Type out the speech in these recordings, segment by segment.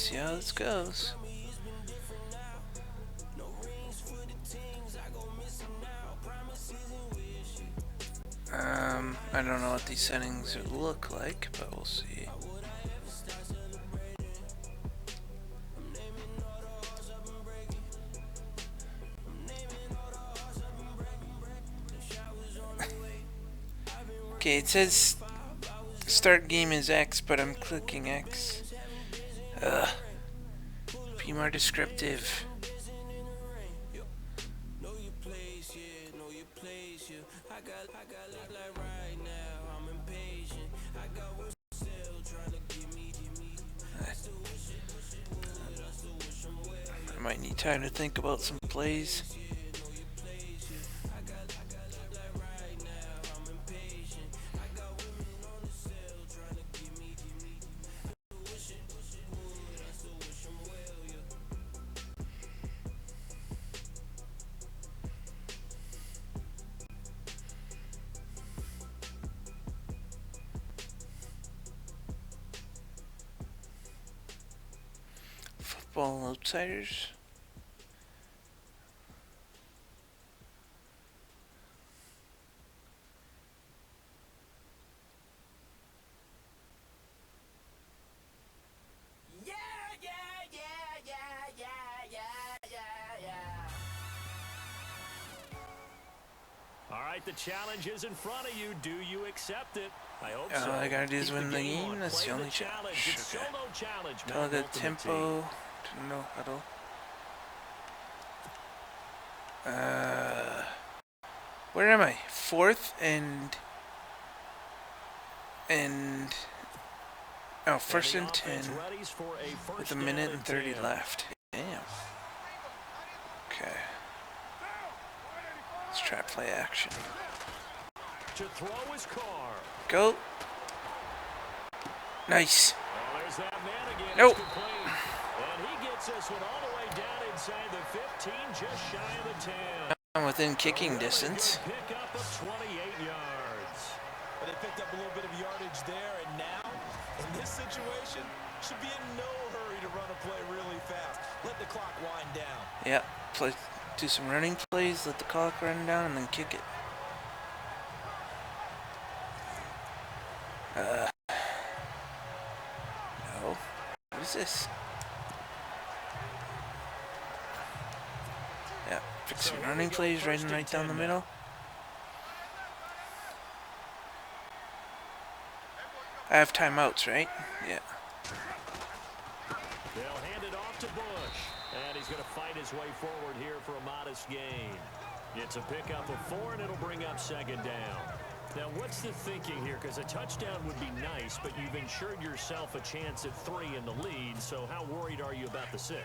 see how this goes. I don't know what these settings look like, but we'll see. Okay, it says start game is X, but I'm clicking X. Ugh. Be more descriptive. I might need time to think about some plays. Football Outsiders. All right, the challenge is in front of you. Do you accept it? I hope so. All I gotta do is win the game. That's the only challenge. Okay. Tell the tempo to no huddle. Where am I? Fourth and oh, first and 10 with a minute and 30 left. Damn. Okay. Let's try play action. To throw his car. Go. Nice. Well, there's that man again. Nope. And he gets this one all the way down inside the 15, just shy of the 10. I'm within kicking distance. Pick up of 28 yards. But they picked up a little bit of yardage there, and now, in this situation, should be in no hurry to run a play really fast. Let the clock wind down. Yeah, do some running plays, let the clock run down, and then kick it. No. What is this? Yeah, fix some running plays, right down the middle. I have timeouts, right? Yeah. They'll hand it off to Bush. And he's going to fight his way forward here for a modest gain. It's a pickup of 4, and it'll bring up second down. Now, what's the thinking here? Because a touchdown would be nice, but you've ensured yourself a chance at 3 in the lead. So how worried are you about the 6?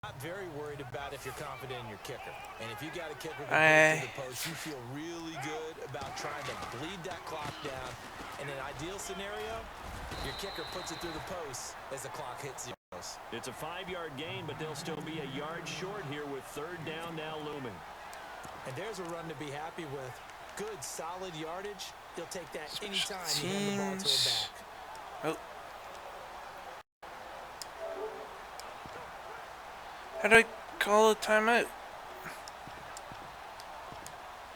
I'm not very worried about if you're confident in your kicker. And if you got a kicker to the post, you feel really good about trying to bleed that clock down. In an ideal scenario, your kicker puts it through the post as the clock hits zeros. It's a 5-yard gain, but they'll still be a yard short here with third down now looming. And there's a run to be happy with. Good, solid yardage. He'll take that anytime you hand the ball to him back. Oh. How do I call a timeout?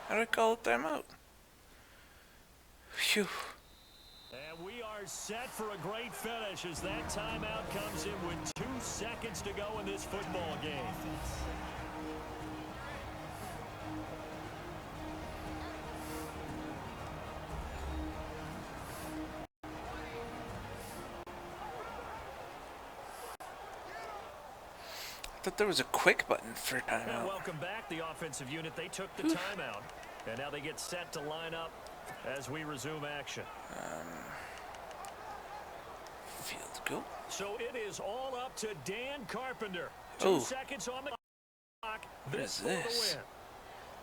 How do I call a timeout? Phew. And we are set for a great finish as that timeout comes in with 2 seconds to go in this football game. I thought there was a quick button for timeout. And welcome back, the offensive unit. They took the timeout, and now they get set to line up as we resume action. Field goal. So it is all up to Dan Carpenter. 2 seconds on the clock. What is this?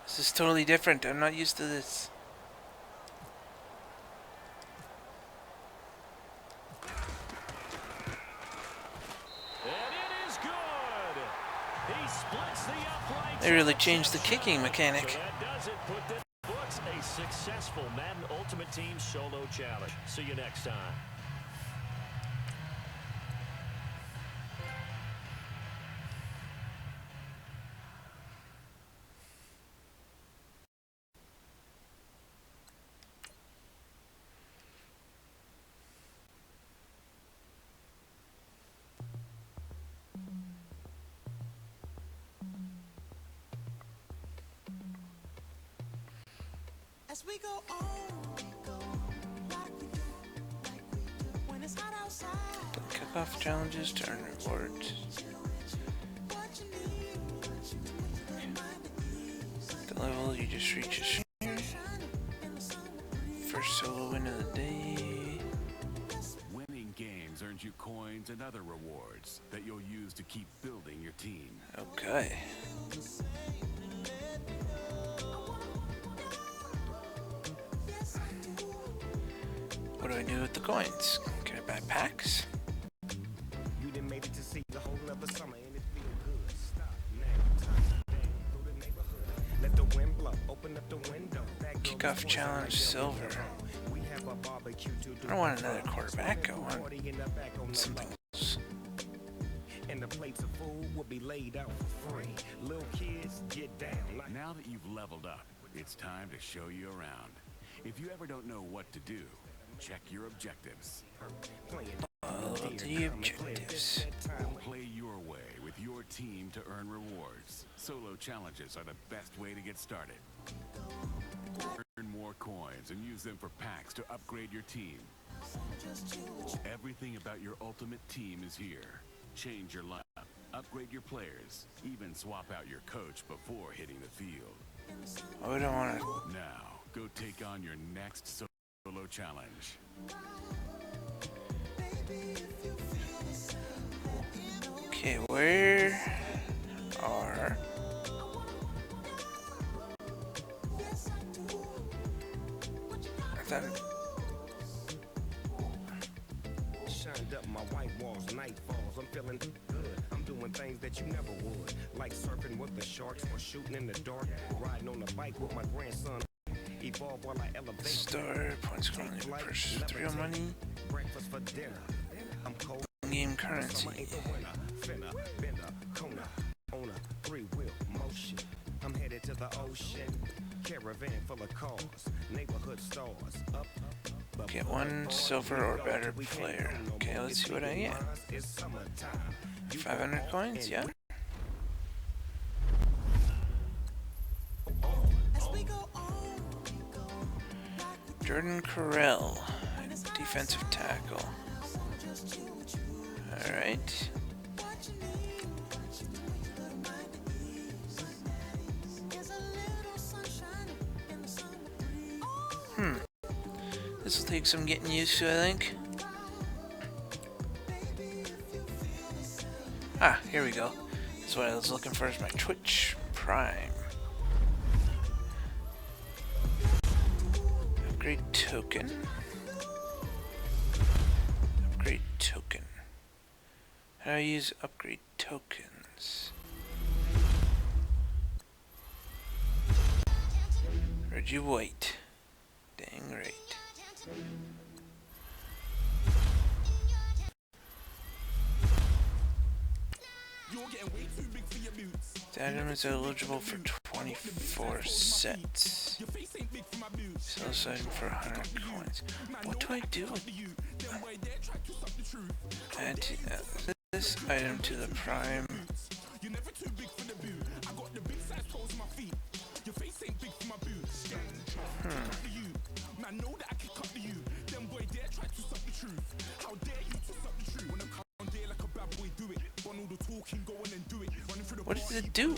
This is totally different. I'm not used to this. They really changed the kicking mechanic. So that does it. Put this books a successful Madden Ultimate Team solo challenge. See you next time. Kickoff challenges to earn rewards. The level you just reached is here. First solo win of the day. Winning games earns you coins and other rewards that you'll use to keep building your team. Okay. What do I do with the coins? Can I buy packs? You done made it to see the whole other summer and it feel good. Stop now, touch down, go to the neighborhood. Let the wind blow, open up the window. Kickoff challenge silver. We have a barbecue to do. I don't want another quarterback. I want something else. And the plates of food will be laid out for free. Little kids, get down. Now that you've leveled up, it's time to show you around. If you ever don't know what to do, check your objectives. The objectives. Play your way with your team to earn rewards. Solo challenges are the best way to get started. Earn more coins and use them for packs to upgrade your team. Everything about your ultimate team is here. Change your lineup, upgrade your players, even swap out your coach before hitting the field. Oh, we don't want to. Now, go take on your next solo challenge. Okay, where are... I thought... Shined up my white walls, night falls. I'm feeling good. I'm doing things that you never would. Like surfing with the sharks or shooting in the dark. Riding on a bike with my grandson. Evolve while I elevate. Star points currently purchase with real money. Breakfast for dinner. I'm cold. Game currency. Finna, bender, Kona, on a 3-wheel motion. I'm headed to the ocean. Caravan full of cars. Neighborhood stars. Up. Get one silver or better player. Okay, let's see what I get. 500 coins, yeah. Jordan Carell, defensive tackle. Alright. This will take some getting used to, I think. Ah, here we go. That's what I was looking for, is my Twitch Prime. Upgrade token. Upgrade token. How do I use upgrade tokens? Reggie White. Dang right. The item is eligible for 24 sets. Sell this item for 100 coins. What do I do? Add this item to the Prime. What does it do?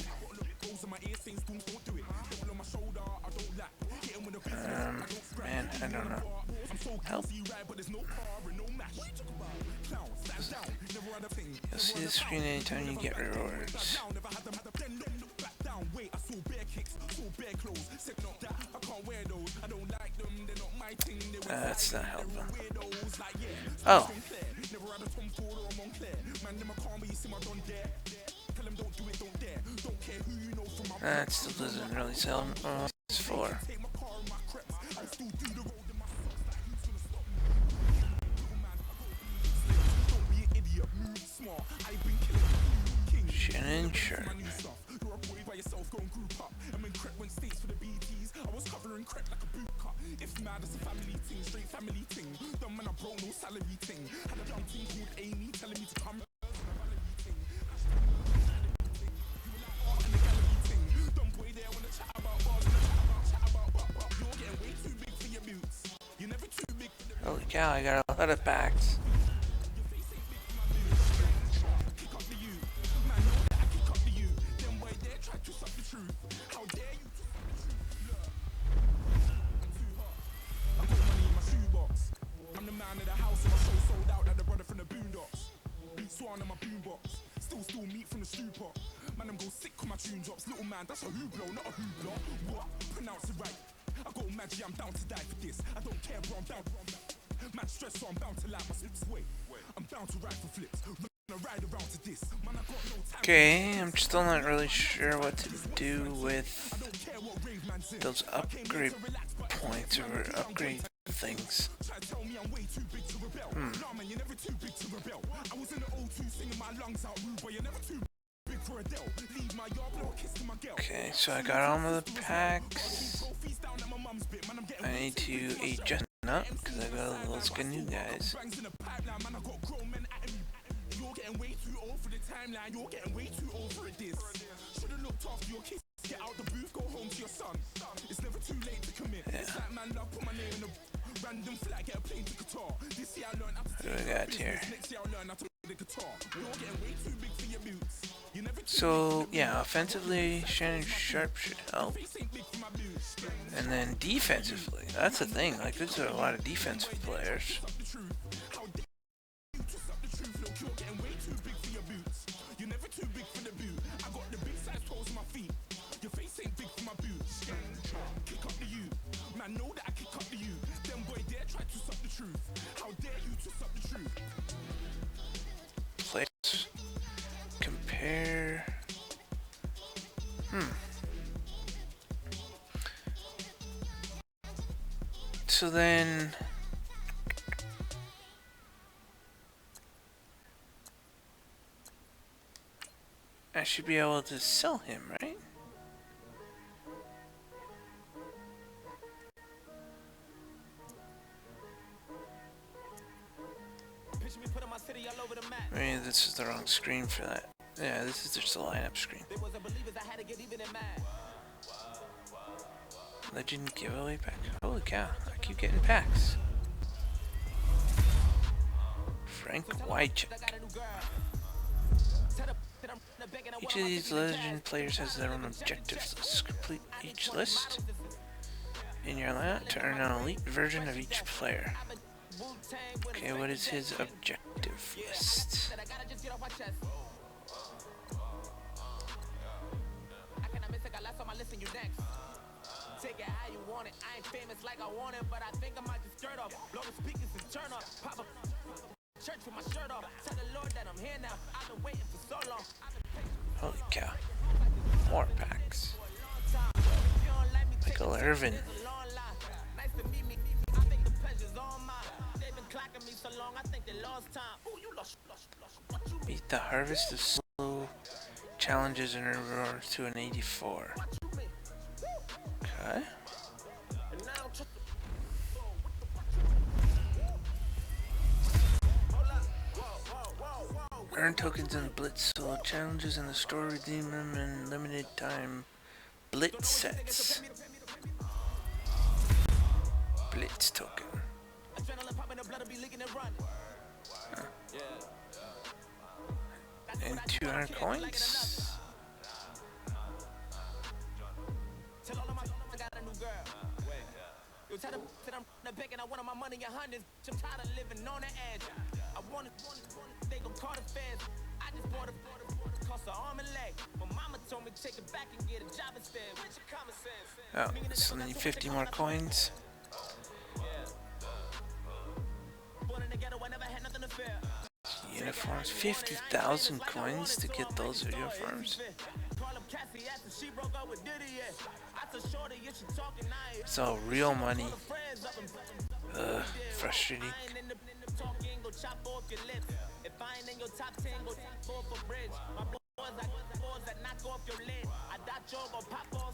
Man, I don't know. Help. You'll see the screen anytime you get rewards. That's not helpful. Oh. That still doesn't really sell. Ps4. Shannon Sharp. cow, I got a lot of packs. I'm the man of the house and my show sold out like the brother from the boondocks. Swan on my boombox, still meat from the stew pot. Man, I'm go sick when my tune drops. Little man, that's a hooplo, not a hoopla. What? Pronounce it right. I got magic, I'm down to die for this. I don't care, bro, I'm down. Man, stress, so I'm bound to like my slips. Wait, I'm bound to ride for flips. Ride around to this. Man, I got no time. Okay, I'm still not really sure what to do with those upgrade points or upgrade things. Okay, so I got all of the packs. I need to adjust up because I got all those good new guys. You're getting way too old for the timeline. You're getting way too old for this. Should've looked after your kids. Get out the booth, go home to your son. It's never too late to commit. It's like man love, put my name in a random flag, get a plane to Qatar. This year I learned how to what do we got here? Next year I learned how to play the guitar. You're getting way too big for your boots. You never So yeah, offensively, Shannon Sharp should help. And then defensively, that's the thing. Like, there's a lot of defensive players. Let's compare. So then, I should be able to sell him, right? Maybe this is the wrong screen for that. Yeah, this is just the lineup screen. Legend giveaway pack. Holy cow, I keep getting packs. Frank Wycheck. Each of these legend players has their own objectives. Let's complete each list in your lineup to earn an elite version of each player. Okay, what is his objective list? Take it how you want it. I ain't famous like I want it, but I think I might just skirt off. Blow the speakers and turn up. Pop up church with my shirt off. Tell the Lord that I'm here now. I've been waiting for so long. Holy cow. More packs. Michael Irvin. Nice to meet me. I think the pleasure's all mine. They've been clacking me so long, I think they lost time. Ooh, you lost. Beat the harvest of slow challenges and reward to an 84. Okay. Earn tokens in Blitz solo challenges in the store. Redeem them in limited time Blitz sets. Blitz token. Huh. And 200 coins. You tell them that I'm begging, I want my money in hundreds. I'm tired of living on the edge. I want it, they gon' call the feds. I just bought a cost an arm and leg. My mama told me to take it back and get a job instead. Where's your common sense? Oh, so I need 50 more coins. Uniforms, 50,000 coins to get those uniforms. It's all real money. Frustrating.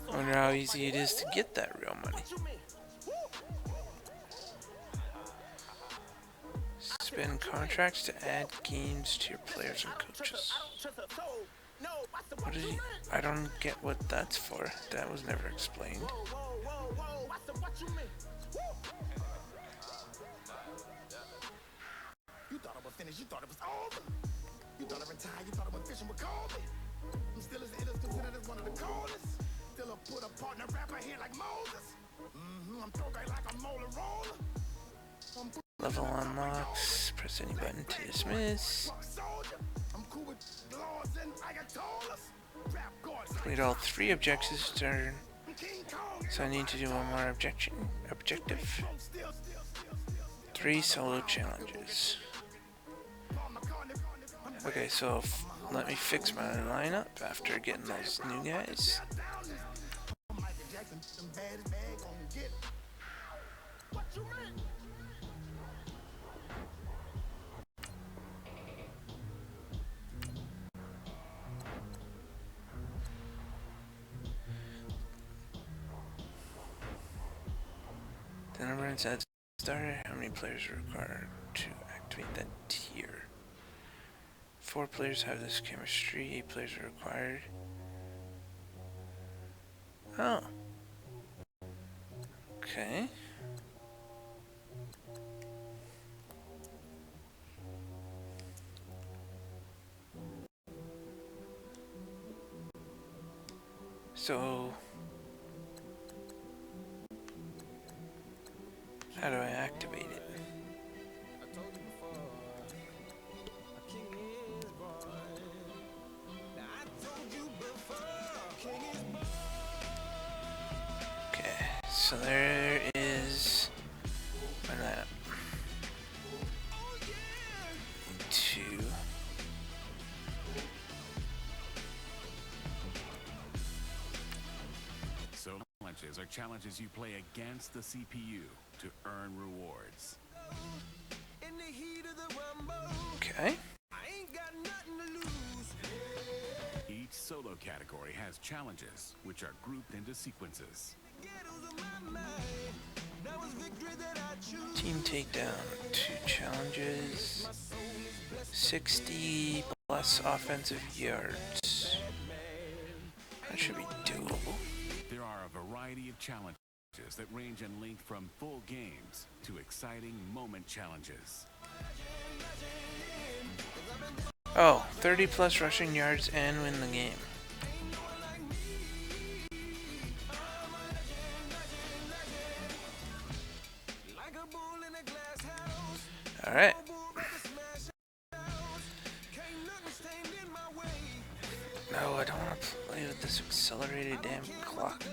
I wonder how easy it is to get that real money. Spend contracts to add games to your players and coaches. What is he? I don't get what that's for. That was never explained. finished, you thought it was over. You thought I retired, you thought I went fishing with Kobe. I'm still as ill as considered as one of the coldest. Still a put a partner rapper here like Moses. I'm throwback like a molar roller. Level unlocks. Press any button to dismiss. Complete all 3 objectives turn. So I need to do one more objective. 3 solo challenges. Okay, so let me fix my lineup after getting those new guys. The number inside starter, how many players are required to activate that tier? 4 players have this chemistry, 8 players are required. Oh. Okay. So how do I activate it? Okay, so there is my lineup. 2. So challenges are challenges you play against the CPU to earn rewards. Okay. Each solo category has challenges, which are grouped into sequences. Team takedown, 2 challenges, 60 plus offensive yards. That should be doable. There are a variety of challenges that range in length from full games to exciting moment challenges. Oh, 30 plus rushing yards and win the game. Alright. No, I don't want to play with this accelerated damn clock.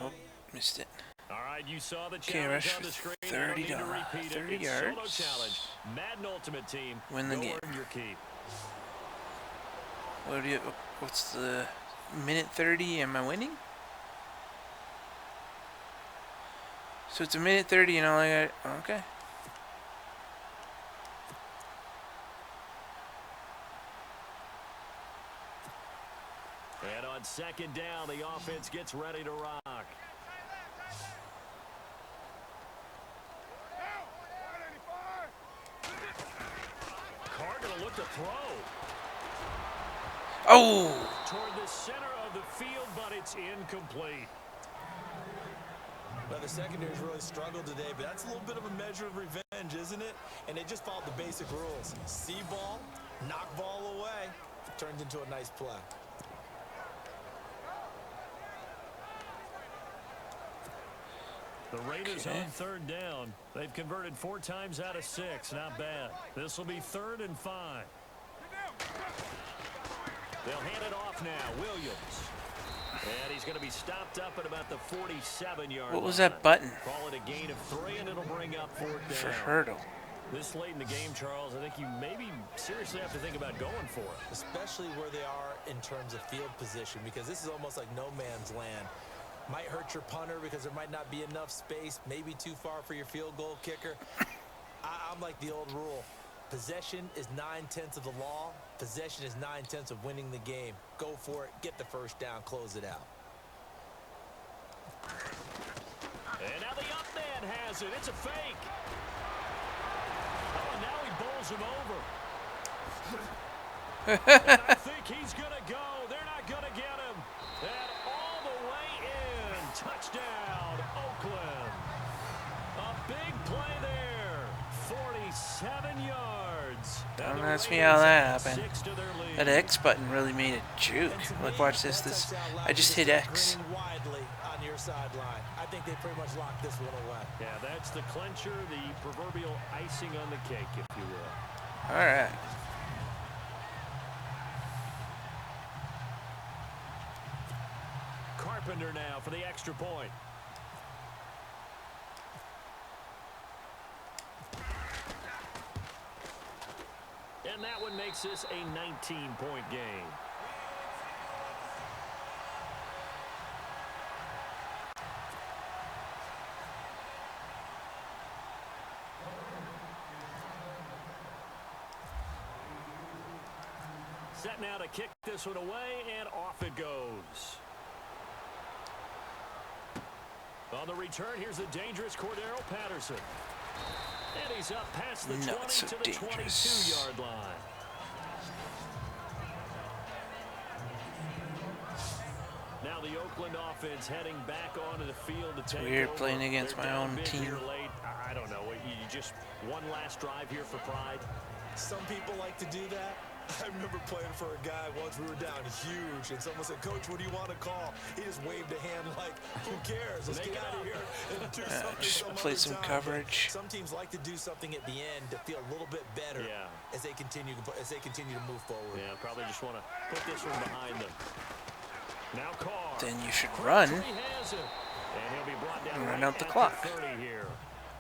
Oh, missed it. All right, you saw the Okay, challenge rush on the screen. 30 I don't need to repeat it. 30 It's yards. Solo challenge. Madden Ultimate Team. Win the Go game. earn your keep. What's the minute 30? Am I winning? So it's a minute 30 and all I got. Okay. And on second down, the offense gets ready to rock. Carr gonna look to throw. Oh! Toward the center of the field, but it's incomplete. Well, the secondary's really struggled today, but that's a little bit of a measure of revenge, isn't it? And they just followed the basic rules. See ball, knock ball away. Turned into a nice play. The Raiders on third down. They've converted 4 times out of 6. Not bad. This will be 3rd and 5. They'll hand it off now. Williams. And he's going to be stopped up at about the 47-yard line. What was that button? Call it a gain of 3, and it'll bring up 4th down. For hurdle. This late in the game, Charles, I think you maybe seriously have to think about going for it. Especially where they are in terms of field position, because this is almost like no man's land. Might hurt your punter because there might not be enough space, maybe too far for your field goal kicker. I'm like the old rule. Possession is 9/10 of the law. Possession is 9/10 of winning the game. Go for it, get the first down, close it out. And now the up man has it. It's a fake. Oh, now he bowls him over. And I think he's going to go. They're not going to get him. And all the way in. Touchdown, Oakland. A big play there. 47 yards. Don't ask me how that happened. That X button really made it juke. Like, watch this. I just hit X. Widely on your sideline. I think they pretty much locked this one away. Yeah, that's the clincher, the proverbial icing on the cake, if you will. All right. Carpenter now for the extra point. And that one makes this a 19-point game. Set now to kick this one away, and off it goes. On the return, here's the dangerous Cordero Patterson. And he's up past the 20 to the 22-yard line. Now the Oakland offense heading back onto the field to take Weird over. playing against They're my down own big team. here late. I don't know. You just one last drive here for pride. Some people like to do that. I remember playing for a guy once. We were down huge, and someone said, "Coach, what do you want to call?" He just waved a hand like, "Who cares? Let's get out of here and do something." Just play some coverage. Some teams like to do something at the end to feel a little bit better as they continue to move forward. Yeah, probably just want to put this one behind them. Now Carr. Then you should run. He has it. And he'll be brought down And run right out the at clock. 30 here.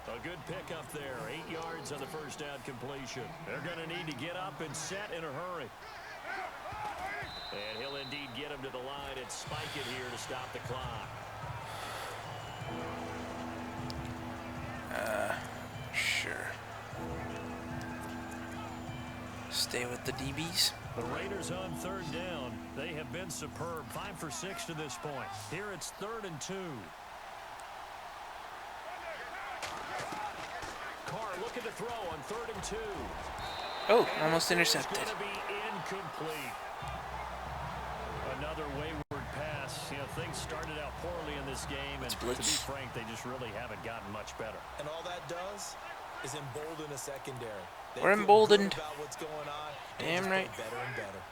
A good pickup there. 8 yards on the first down completion. They're going to need to get up and set in a hurry. And he'll indeed get him to the line and spike it here to stop the clock. Sure. Stay with the DBs. The Raiders on 3rd down. They have been superb. 5 for 6 to this point. Here it's 3rd and 2. Carr looking to throw on 3rd and 2. Oh, almost intercepted. It's going to be incomplete. Another wayward pass. You know, things started out poorly in this game, and to be frank, they just really haven't gotten much better. And all that does is embolden a secondary. We're emboldened. About what's going on. Damn right. Better and better.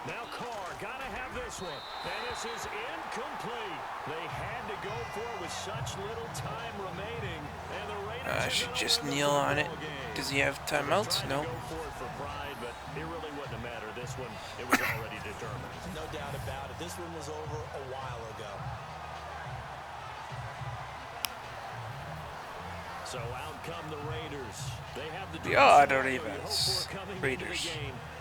Now Carr, gotta have this one. And this is incomplete. They had to go for it with such little time remaining. And the Raiders I should just kneel on it. Does he have timeouts? No. Go for it for pride, but it really wouldn't have mattered. This one, it was already determined. No doubt about it. This one was over a while ago. So out come the Raiders. They have the Yeah, Raiders Raiders.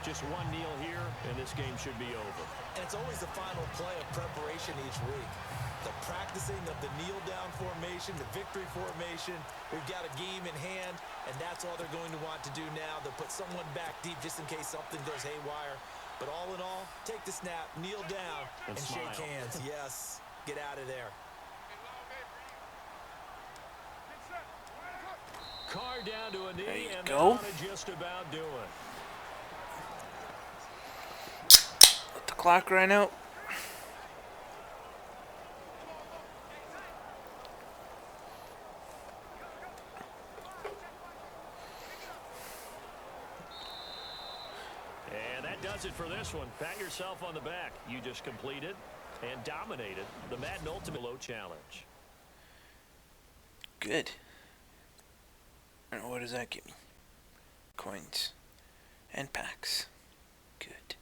Just one kneel here, and this game should be over. And it's always the final play of preparation each week. The practicing of the kneel-down formation, the victory formation. We've got a game in hand, and that's all they're going to want to do now. They'll put someone back deep just in case something goes haywire. But all in all, take the snap, kneel down, and shake hands. Yes, get out of there. Carr down to a knee, There you and go. just about do it. Let the clock run out. And that does it for this one. Pat yourself on the back. You just completed and dominated the Madden Ultimate Low Challenge. Good. And what does that give me? Coins. And packs. Good.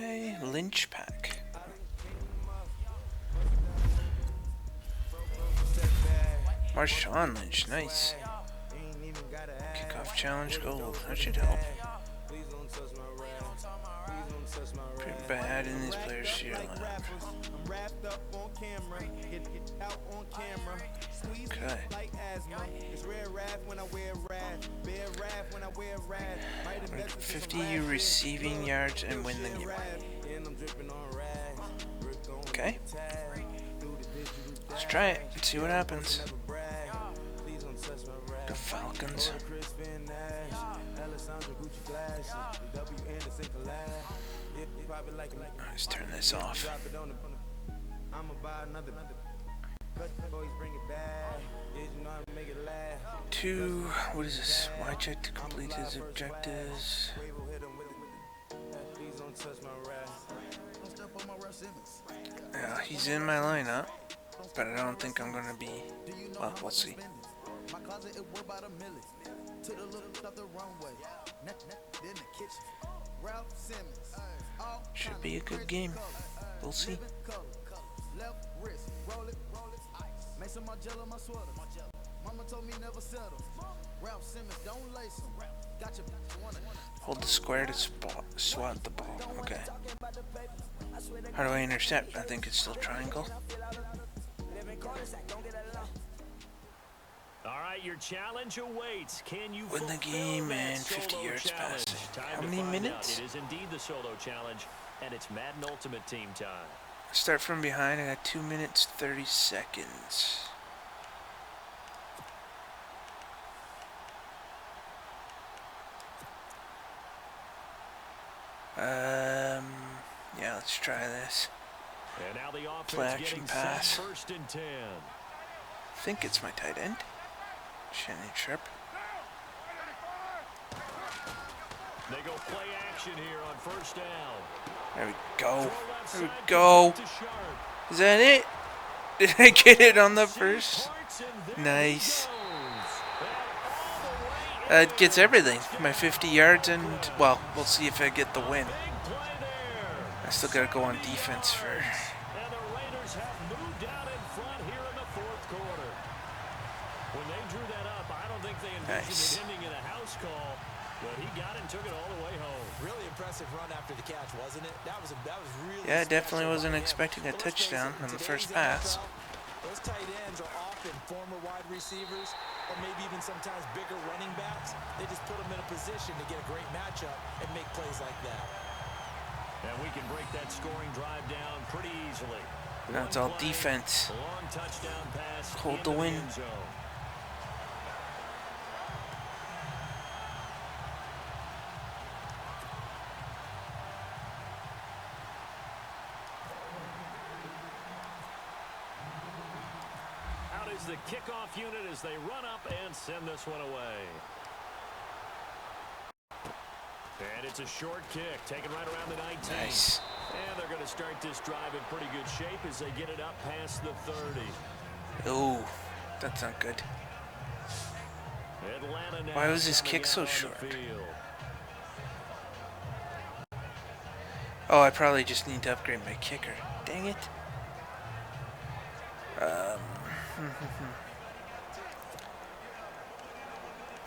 Okay, Lynch pack. Marshawn Lynch, nice. Kickoff challenge gold, that should help. Pretty bad in these players' shield lineup. Okay. 50 receiving yards and win the game. Okay. Let's try it. See what happens. The Falcons. Let's turn this off. Two. What is this? Why check to complete his objectives? Yeah, he's in my lineup, but I don't think I'm gonna be. Well, we'll see. Should be a good game. We'll see. Hold the square to swat the ball. Okay. How do I intercept? I think it's still triangle. Alright, your challenge awaits. Can you win the game and 50 yards passing? How many minutes? It is indeed the solo challenge, and it's Madden Ultimate Team time. Start from behind. I got 2 minutes 30 seconds. Yeah, let's try this. And now the offense play action pass. First and 10. I think it's my tight end, Shannon Sharp. They go play action here on first down. There we go. There we go. Is that it? Did I get it on the first? Nice. That gets everything. My 50 yards and, well, we'll see if I get the win. I still gotta go on defense for. And the Raiders have moved out in front here in the fourth quarter. When they drew that up, I don't think they envisioned it ending in a house call, but he got it and took it all the way home. Really impressive run after the catch, wasn't it? That was really. Yeah, I definitely wasn't expecting a touchdown on the first pass. Those tight ends are often former wide receivers, or maybe even sometimes bigger running backs. They just put them in a position to get a great matchup and make plays like that. And we can break that scoring drive down pretty easily. Now it's all defense. Long touchdown pass. Hold the win. Out is the kickoff unit as they run up and send this one away. And it's a short kick, taken right around the 19. Nice. And they're going to start this drive in pretty good shape as they get it up past the 30. Oh, that's not good. Atlanta now. Why was his kick so short? Oh, I probably just need to upgrade my kicker. Dang it.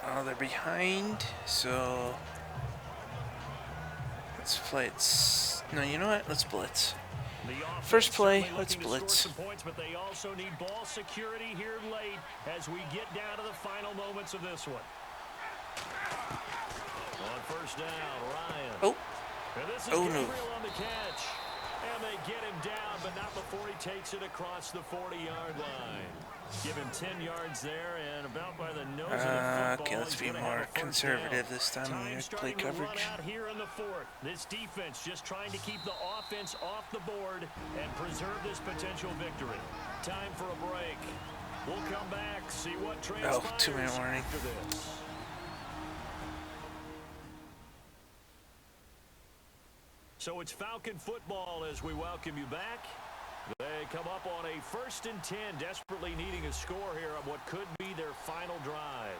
Oh, they're behind, so let's play it. No, you know what? Let's blitz. First play, let's blitz. Some points, but they also need ball security here late as we get down to the final moments of this one. On first down, Ryan. Oh. And this is Gabriel on the catch. And they get him down, but not before he takes it across the 40-yard line. Give him 10 yards there and about by the nose of the football. Okay, let's be more conservative this time when we play coverage. Out here in the fourth. This defense just trying to keep the offense off the board and preserve this potential victory. Time for a break. We'll come back, see what transpires. Oh, 2-minute warning. After this. So it's Falcon football as we welcome you back. They come up on a 1st and 10, desperately needing a score here on what could be their final drive.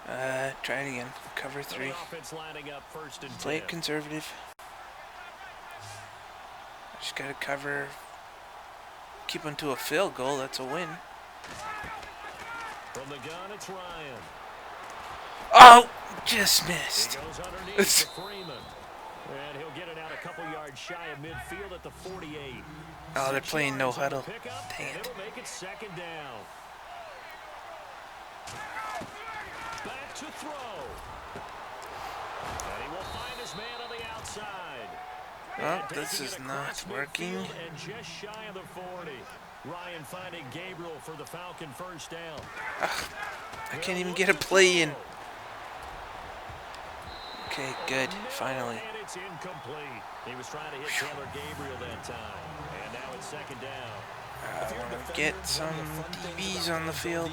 Try it again. Cover 3. Offense lining up 1st and 10. Play it conservative. Just gotta cover. Keep them to a field goal. That's a win. From the gun, it's Ryan. Oh, just missed. He goes underneath to Freeman. And he'll get it out a couple yards shy of midfield at the 48. Oh, they're playing no huddle. Pickup, Dang and it. it'll make it second down. Back to throw. And he will find his man on the outside. Oh, And this taking is it not across working. midfield and just shy of the 40. Ryan finding Gabriel for the Falcon first down. I can't even get a play in. Okay, good. Finally. And it's incomplete. He was trying to hit Taylor Gabriel that time. And now it's second down. I want to get some DBs on the field.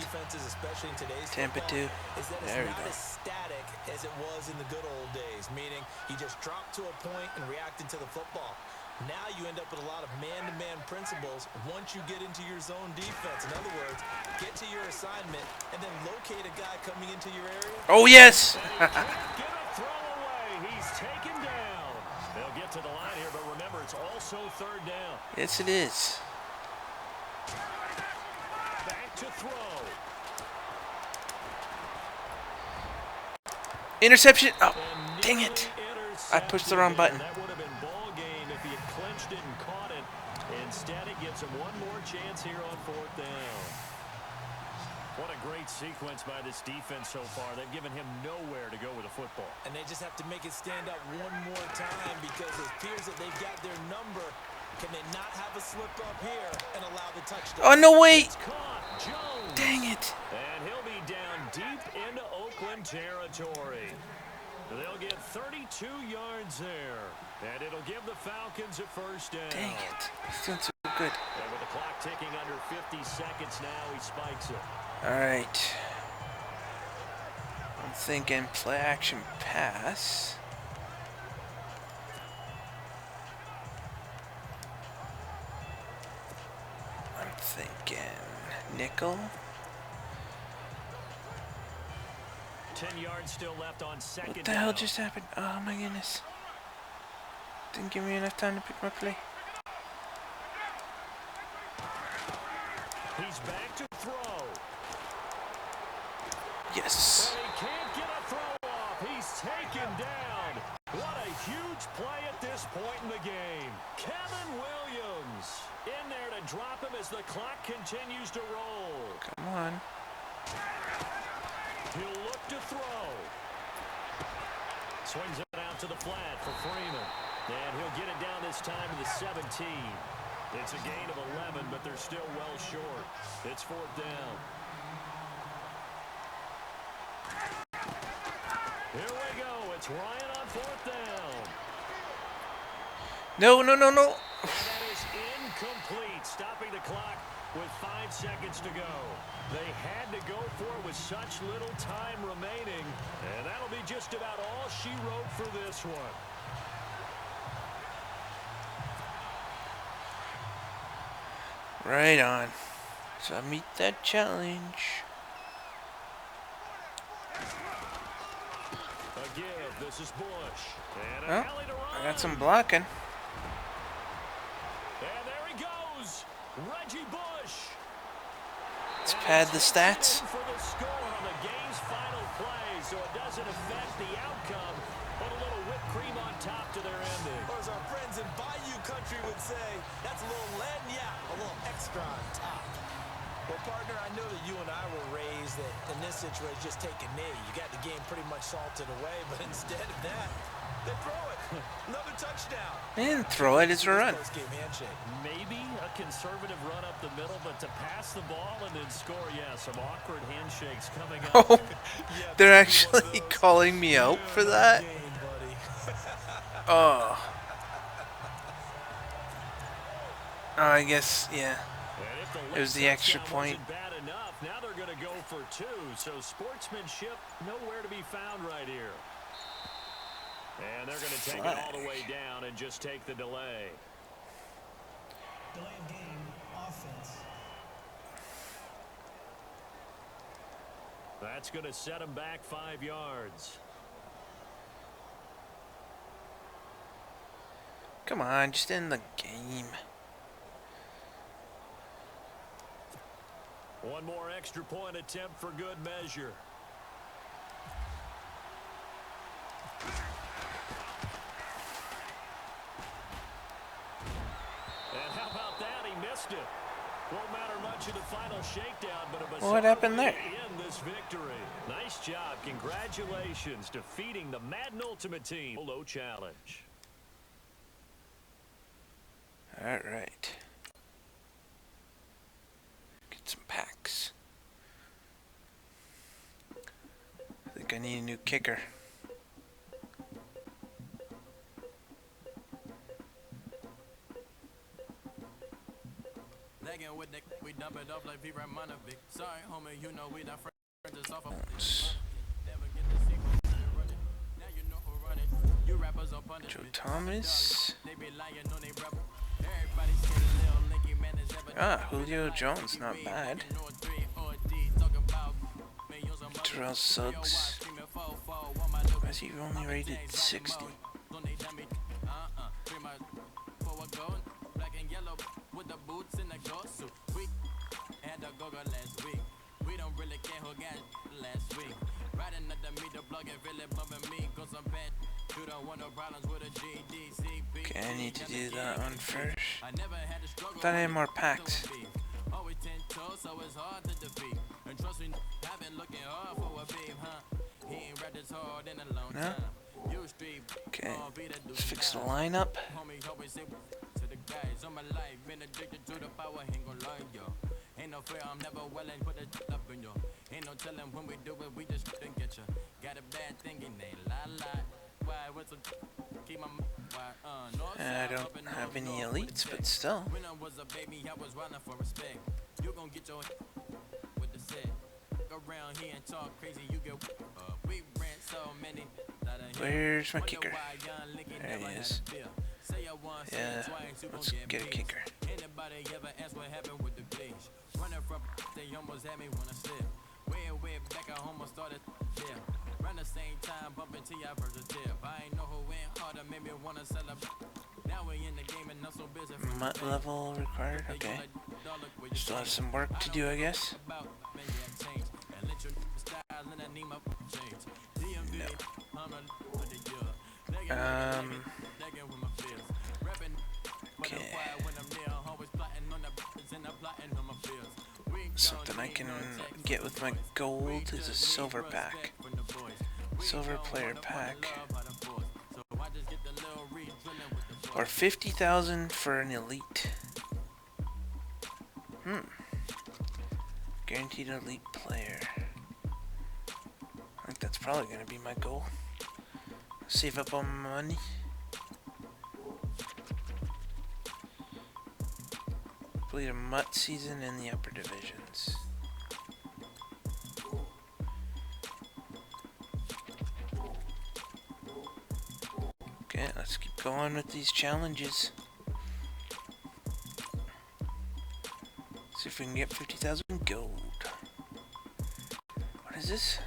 Tampa 2. There we go. Static as it was in the good old days, meaning he just dropped to a point and reacted to the football. Now you end up with a lot of man-to-man principles once you get into your zone defense. In other words, get to your assignment and then locate a guy coming into your area. Oh, yes! Get a throw away. He's taken down. They'll get to the line here, but remember, it's also third down. Yes, it is. Back to throw. Interception! Oh, And dang it. nearly I pushed the wrong button. That would have been ball game if he had clinched it and caught it. Instead, it gives him one more chance here on fourth down. What a great sequence by this defense so far. They've given him nowhere to go with the football. And they just have to make it stand up one more time because it appears that they've got their number. Can they not have a slip up here and allow the touchdown? Oh, no, wait! It's caught. Jones. Dang it. And he'll be down deep into Oakland territory. They'll get 32 yards there. And it'll give the Falcons a first down. Dang it. He's doing so good. And with the clock ticking under 50 seconds now, he spikes it. Alright. I'm thinking play action pass. I'm thinking nickel. 10 yards still left on second What the hell down. just happened? Oh my goodness. Didn't give me enough time to pick my play. He's back to throw. Yes. And he can't get a throw off. He's taken down. What a huge play at this point in the game. Kevin Williams in there to drop him as the clock continues to roll. Come on. He'll look to throw. Swings it out to the flat for Freeman. And he'll get it down this time to the 17. It's a gain of 11, but they're still well short. It's fourth down. Here we go. It's Ryan on fourth down. No, no, no, no. And that is incomplete, stopping the clock with 5 seconds to go. They had to go for it with such little time remaining, and that'll be just about all she wrote for this one. Right on. So I meet that challenge. A give. This is Bush. And Oh, an alley to I Ryan. got some blocking. And there he goes. Reggie Bush. Let's And pad he the takes stats. in for the score on the game's final play, so it doesn't affect the outcome, but a little whipped cream on top to their ending. Or as our friends in Bayou Country would say, that's a little lead, yeah, a little extra on top. Well, partner, I know that you and I were raised that in this situation, just take a knee. You got the game pretty much salted away, but instead of that, they throw it. Another touchdown. I didn't throw it, it's a run. Post-game handshake. Maybe a conservative run up the middle, but to pass the ball and then score, yeah, some awkward handshakes coming up. Oh, Yeah, they're one of actually those. calling me out for that? Game, buddy. Oh. Oh, I guess, yeah. And if It was the late extra touchdown point. wasn't bad enough, now they're going to go for 2. So sportsmanship nowhere to be found right here. And they're going to take it all the way down and just take the delay. Delay of game, offense. That's going to set them back 5 yards. Come on, just end the game. One more extra point attempt for good measure. And how about that? He missed it. Won't matter much in the final shakedown, but a What happened there? in this victory. Nice job. Congratulations, defeating the Madden Ultimate Team Solo Challenge. All right. Get some packs. I think I need a new kicker. We dump it off like Monovic. Sorry, homie, you know we not friends off of never get to see now you know who run it. You rappers on punishment. Joe Thomas. They be lying on they rebel. Everybody scared little Nicky man is ever. Ah, Julio Jones, not bad. Terrell Suggs. Why is he only rated 60? Black and yellow with the boots and the go suit. We had a go last week. We don't really care who got last week. Riding at the meter blog and really bumping me. Cause I'm bad. You don't want no problems with a GDCP. Okay, I need to do that one first. I thought I had more packs. Always 10 toes, so it's hard to defeat. And trust me, I've been looking hard for a babe, huh? He ain't rapped this hard in a long time. Okay, let's fix the lineup. Homie always say to the guys on my life, been addicted to the power, ain't gon' lie, yo. Ain't no fear, I'm never willing, put it up in yo. Ain't no telling when we do it, we just couldn't get ya. Got a bad thing, it ain't lie. Why, what's a keep my I don't have any elites, but still. When I was a baby, I was running for respect. You gon' get your with the set. Go around here and talk crazy, you get we ran so many. Where's my kicker? There he is. Yeah, let's get a kicker. Anybody ever ask what happened with the beach? Running from they almost had me wanna slip. Way back I almost started there. Around the same time, bumping till I first a tip. I ain't know who went harder, made me wanna celebrate. Now we in the game and not so busy. Mutt level required, okay. Still have some work to do, I guess. Okay. Something I can get with my gold is a silver pack. Silver player pack. Or 50,000 for an elite. Guaranteed elite player. I think that's probably going to be my goal. Save up on my money. Complete a mutt season in the upper divisions. Okay, let's keep going with these challenges. See if we can get 50,000 gold. What is this?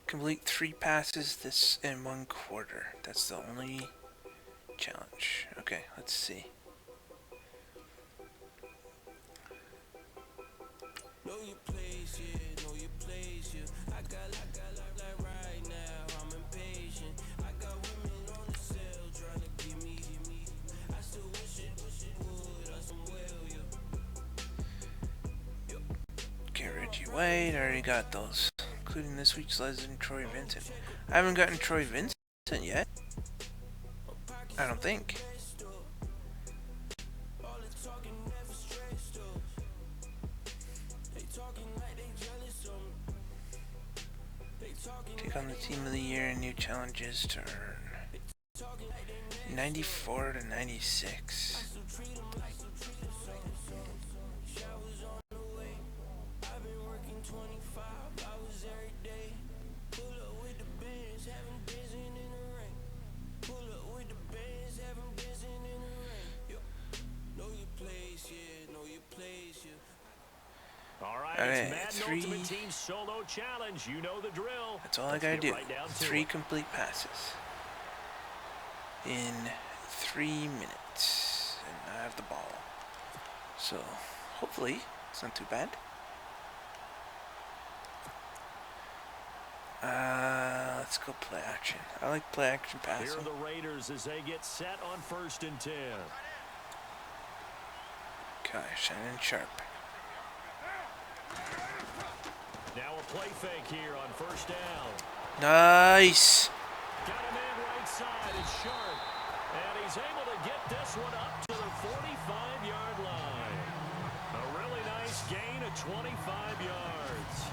Complete 3 passes this in 1 quarter. That's the only challenge. Okay, let's see. Know your place, yeah, know your place, yeah. I got like right now, I'm impatient. I got women on the cell trying to give me. I still wish it would, I some well, yeah. Okay, Reggie White, I already got those. Including this week's legend, Troy Vincent. I haven't gotten Troy Vincent yet. I don't think. Take on the team of the year and new challenges to earn 94 to 96. Alright, 3. Solo challenge. You know the drill. That's all I gotta do. 3 complete passes. in 3 minutes, and I have the ball. So hopefully it's not too bad. Let's go play action. I like play action passing. Here are the Raiders as they get set on 1st and 10. Okay, Shannon Sharp. Now a play fake here on 1st down. Nice. Got a man right side. It's Sharp. And he's able to get this one up to the 45-yard line. A really nice gain of 25 yards.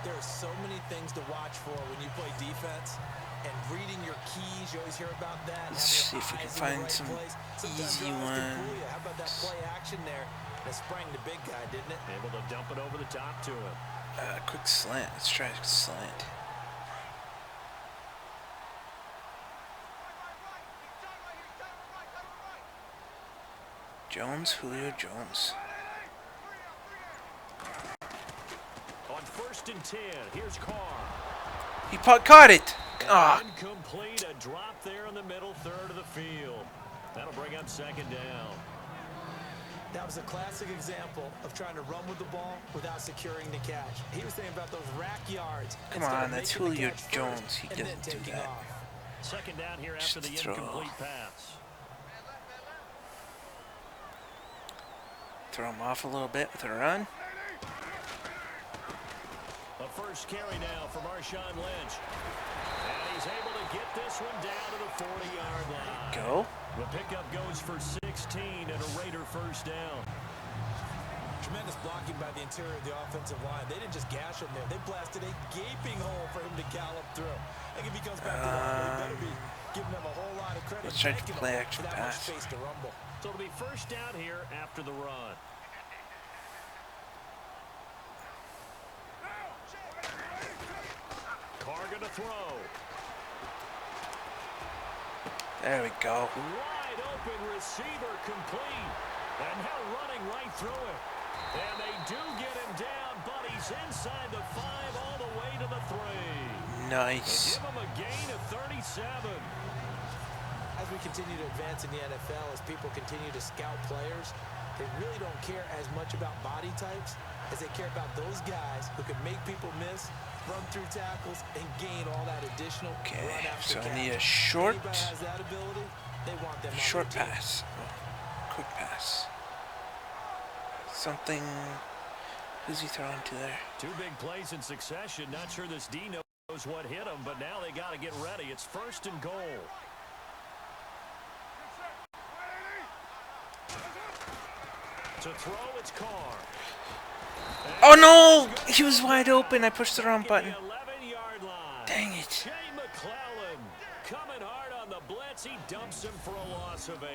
There are so many things to watch for when you play defense. And reading your keys, you always hear about that. Let's see if we can find some easy ones. How about that play action there? That sprang the big guy, didn't it? Able to dump it over the top to him. Quick slant. Let's try a slant. Jones, Julio Jones. On 1st and 10, here's Carr. He caught it. Ah. Incomplete, a drop there in the middle third of the field. That'll bring up 2nd down. That was a classic example of trying to run with the ball without securing the catch. He was thinking about those rack yards. Come on, that's Julio Jones. He doesn't do that. 2nd down here after the incomplete pass. Throw him off a little bit with a run. A first carry now for Marshawn Lynch. And he's able to get this one down to the 40-yard line. Go. The pickup goes for 16 and a Raider 1st down. Tremendous blocking by the interior of the offensive line. They didn't just gash him there. They blasted a gaping hole for him to gallop through. I think if he comes back to that, he better be giving them a whole lot of credit. Let's try to play action pass. So it'll be 1st down here after the run. Carr gonna throw. There we go. Wide open receiver complete. And now running right through it. And they do get him down, but he's inside the 5 all the way to the 3. Nice. They give him a gain of 37. As we continue to advance in the NFL, as people continue to scout players, they really don't care as much about body types as they care about those guys who can make people miss, run through tackles, and gain all that additional run after so catch. I need a short, Anybody has that ability, they want them short on their team. pass, quick pass. Something. Who's he throwing to there? 2 big plays in succession. Not sure this D knows what hit him, but now they got to get ready. It's 1st and goal. To throw, it's Carr. Oh no! He was wide open. I pushed the wrong button. 11-yard line. Dang it. Jay McClellan coming hard on the blitz. He dumps him for a loss of 8.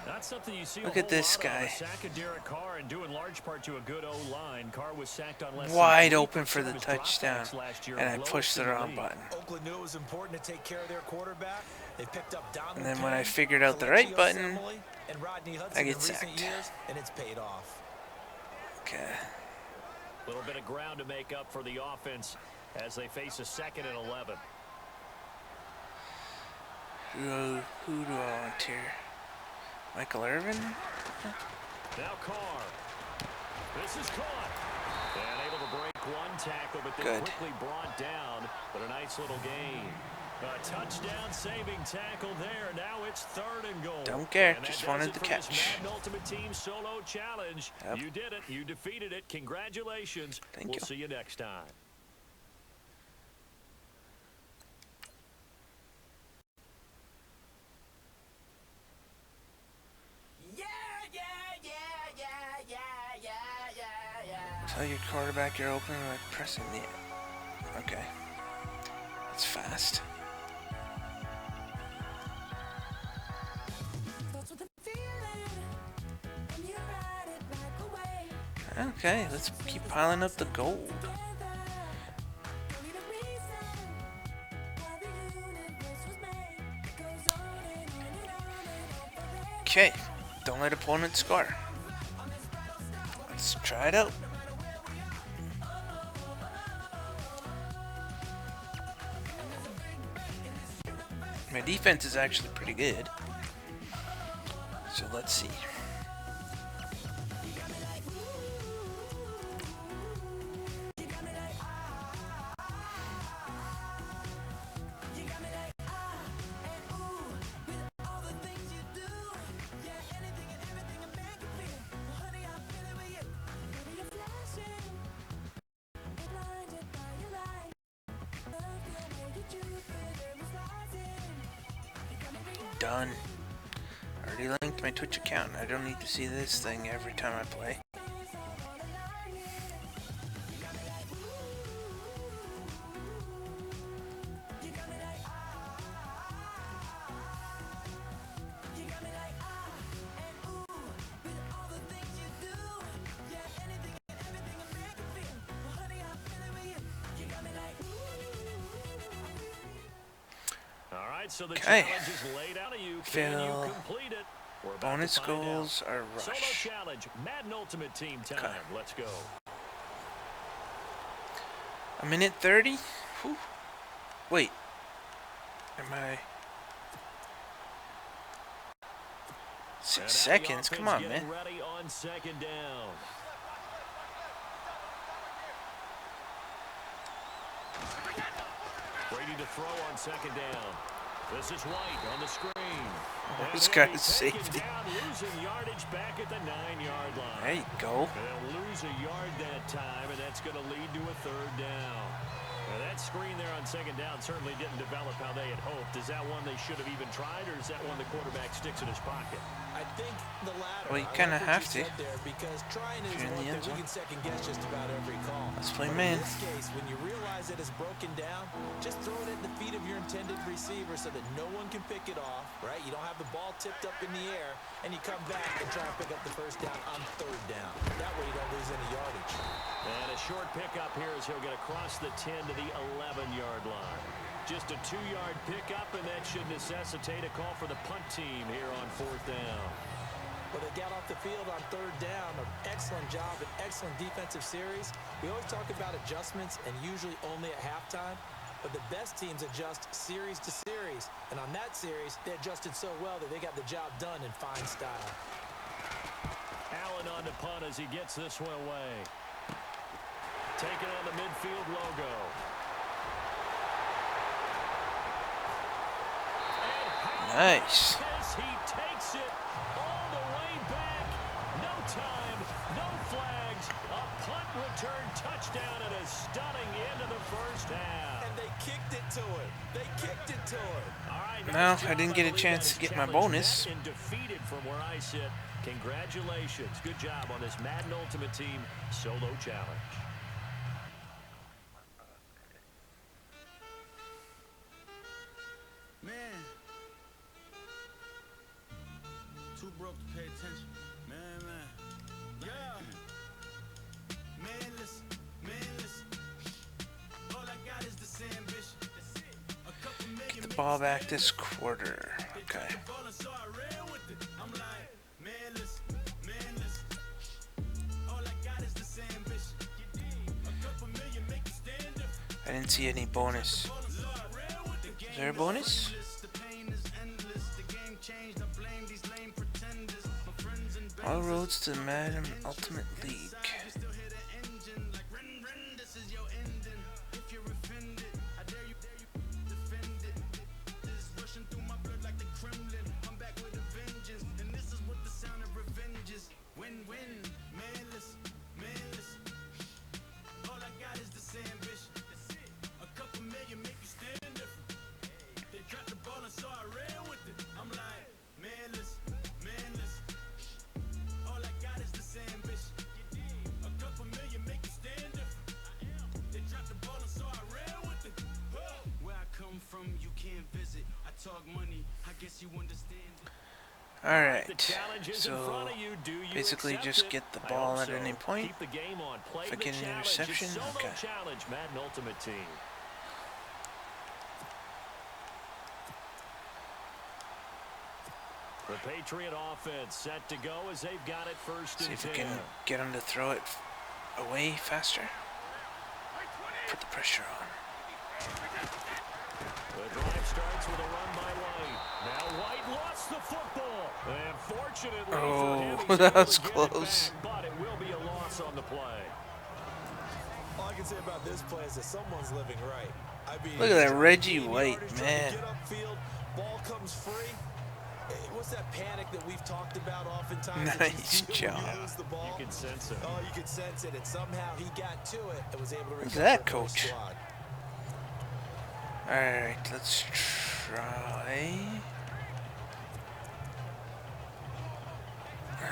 Not something you see. Look at this guy. Sack of Derek Carr, and due in large part to a good O-line. Carr was sacked on less Wide than open for the 50% of his touchdown, last year, and I lowest pushed the in wrong league. button. Oakland knew it was important to take care of their quarterback. They picked up Donald And then when I Penn, figured out the right Kelechi button, Osemele, and Rodney Hudson I get in recent sacked. years, and it's paid off. Okay. A little bit of ground to make up for the offense as they face a 2nd and 11. Who do I want here? Michael Irvin? Now Carr. This is caught. And able to break one tackle, but then Good. quickly brought down. But a nice little gain. A touchdown saving tackle there. Now it's 3rd and goal. Don't care. And Just that wanted does the it for this catch. Madden Ultimate Team solo challenge. Yep. You did it. You defeated it. Congratulations. Thank we'll you. see you next time. Tell your quarterback you're open by pressing the... Okay. That's fast. Okay, let's keep piling up the gold. Okay, don't let opponents score. Let's try it out. My defense is actually pretty good. So let's see. Done. Already linked my Twitch account. I don't need to see this thing every time I play. So the okay. challenge is laid out of you. Can you complete it? We're about Bonus to find goals out. are rush. Solo challenge, Madden Ultimate Team time. Okay. Let's go. A minute 30? Whew. Wait. Am I... 6 seconds? Come on, man. Ready on second down. Ready to throw on second down. This is White on the screen. This guy's safety. Down, losing yardage back at the 9-yard line. There you go. They'll lose a yard that time, and that's going to lead to a third down. Now that screen there on second down certainly didn't develop how they had hoped. Is that one they should have even tried, or is that one the quarterback sticks in his pocket? I think the latter. Well, you kind of have to. There because trying is If you're in one the thing. end We can second guess just about every call. Let's play But man. In this case, when you realize that it's broken down, just throw it at the feet of your intended receiver so that no one can pick it off, right? You don't have the ball tipped up in the air, and you come back and try to pick up the first down on third down. That way you don't lose any yardage. And a short pickup here as he'll get across the 10 to the 11-yard line. Just a 2-yard pickup, and that should necessitate a call for the punt team here on fourth down. Well, they got off the field on third down. An excellent job, an excellent defensive series. We always talk about adjustments, and usually only at halftime. But the best teams adjust series to series. And on that series, they adjusted so well that they got the job done in fine style. Allen on the punt as he gets this one away. Taking on the midfield logo. Nice. He takes it all the way back. No time, no flags. A punt return touchdown and a stunning end of the first half. And they kicked it to him. They kicked it to him. All right, Well, nice I didn't get a believe chance that to get has my challenged bonus. that and defeated from where I sit. Congratulations. Good job on this Madden Ultimate Team solo challenge. Man, too broke to pay attention. Man. Yeah. Man, listen. All I got is this ambition. A couple million. Get the ball back this quarter. Okay. I'm like, man, listen. All I got is this ambition. A couple million make you stand up. I didn't see any bonus. Is there a bonus? All roads to the Madden Ultimate League. Alright, so basically just get the ball at any point. If I get an interception, okay. Madden Ultimate Team. The Patriot offense set to go as they've got it first and 10. See if we can get them to throw it away faster. Put the pressure on. The drive starts with a run by White. Now White lost the football. And fortunately for him, he's that able was to get close. it back, but it will be a loss on the play. All I can say about this play is that someone's living right. I mean, Look at that he's Reggie trying to White, gain yardage, trying man. to get upfield, ball comes free. What's that panic that we've talked about oftentimes? that you Nice feel when job. you lose the ball? You can sense it. Oh, you could sense it, and somehow he got to it and was able to Who's recover that, it for his coach? squad. Alright, let's try.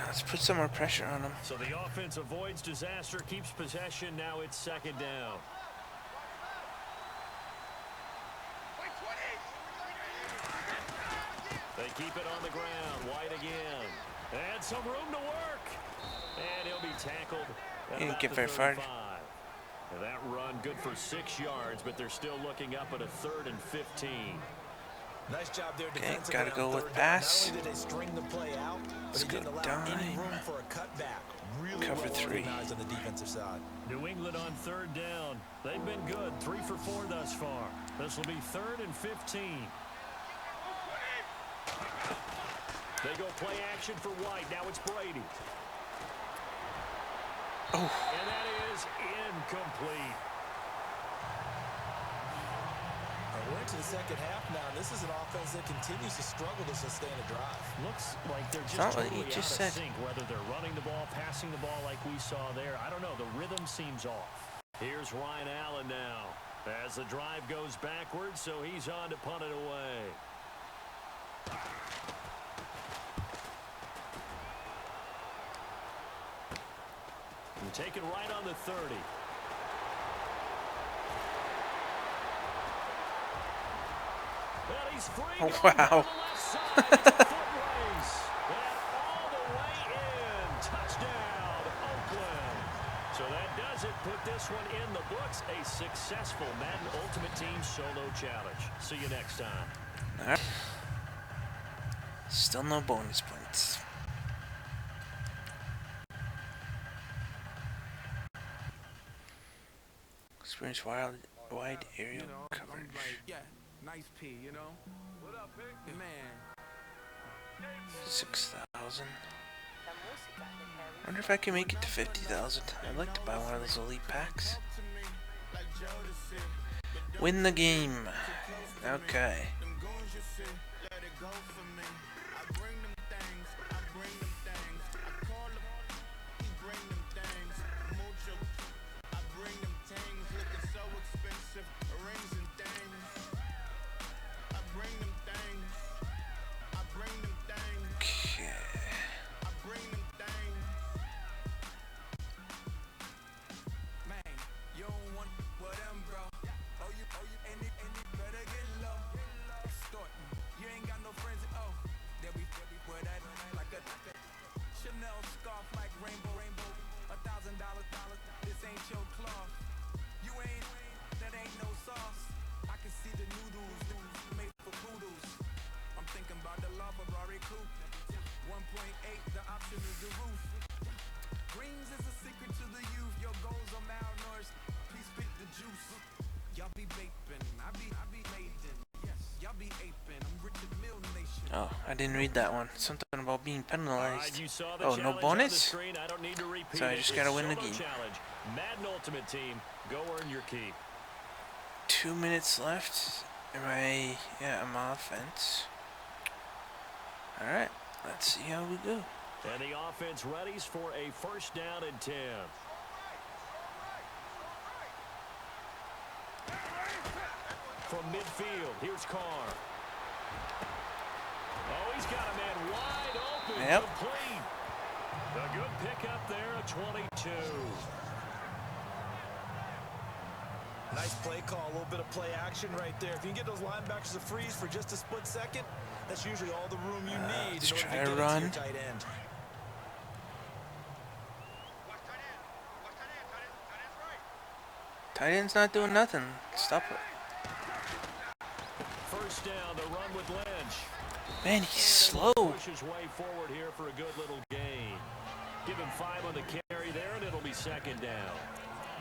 Let's put some more pressure on him. So the offense avoids disaster, keeps possession. Now it's second down. They keep it on the ground. White again. And some room to work. And he'll be tackled. He didn't get very far. And that run good for 6 yards, but they're still looking up at a 3rd and 15. Nice job there Okay, defensively. gotta go on with third down. pass. Not only did they string the play out, but Let's he go didn't allow any dime. room for a cutback. Really Cover well 3. organized on the defensive side. New England on 3rd down. They've been good. 3 for 4 thus far. This will be 3rd and 15. They go play action for White. Now it's Brady. Oh, And that is incomplete. We're into the second half now, and this is an offense that continues to struggle to sustain a drive. Looks like they're just not what totally he just out of said. sync, whether they're running the ball, passing the ball like we saw there. I don't know. The rhythm seems off. Here's Ryan Allen now as the drive goes backwards, so he's on to punt it away. And taken right on the 30. And he's free. Oh, going down wow. the left side. It's a foot race. And all the way in. Touchdown, Oakland. So that does it. Put this one in the books. A successful Madden Ultimate Team Solo Challenge. See you next time. alright. Still no bonus points. Experience wide aerial coverage. Yeah, nice P, you know? What up, Pick? Man. 6,000. Wonder if I can make it to 50,000. I'd like to buy one of those elite packs. Win the game. Okay. Oh, I didn't read that one. Something about being penalized. Oh, no bonus? So I just gotta win the game. Madden Ultimate Team, go earn your keep. 2 minutes left. Yeah, I'm on offense. Alright, let's see how we go. And the offense readies for a 1st down and 10. From midfield, here's Carr. Oh, he's got a man wide open. Yep. Complete. A good pickup there, a 22. Nice play call, a little bit of play action right there. If you can get those linebackers to freeze for just a split second, that's usually all the room you need let's in order try to to get run. into your tight end. Tight end's not doing nothing. Stop it. 1st down, the run with Lynch. Man, he's slow. Push his way forward here for a good little gain. Give him 5 on the carry there, and it'll be 2nd down.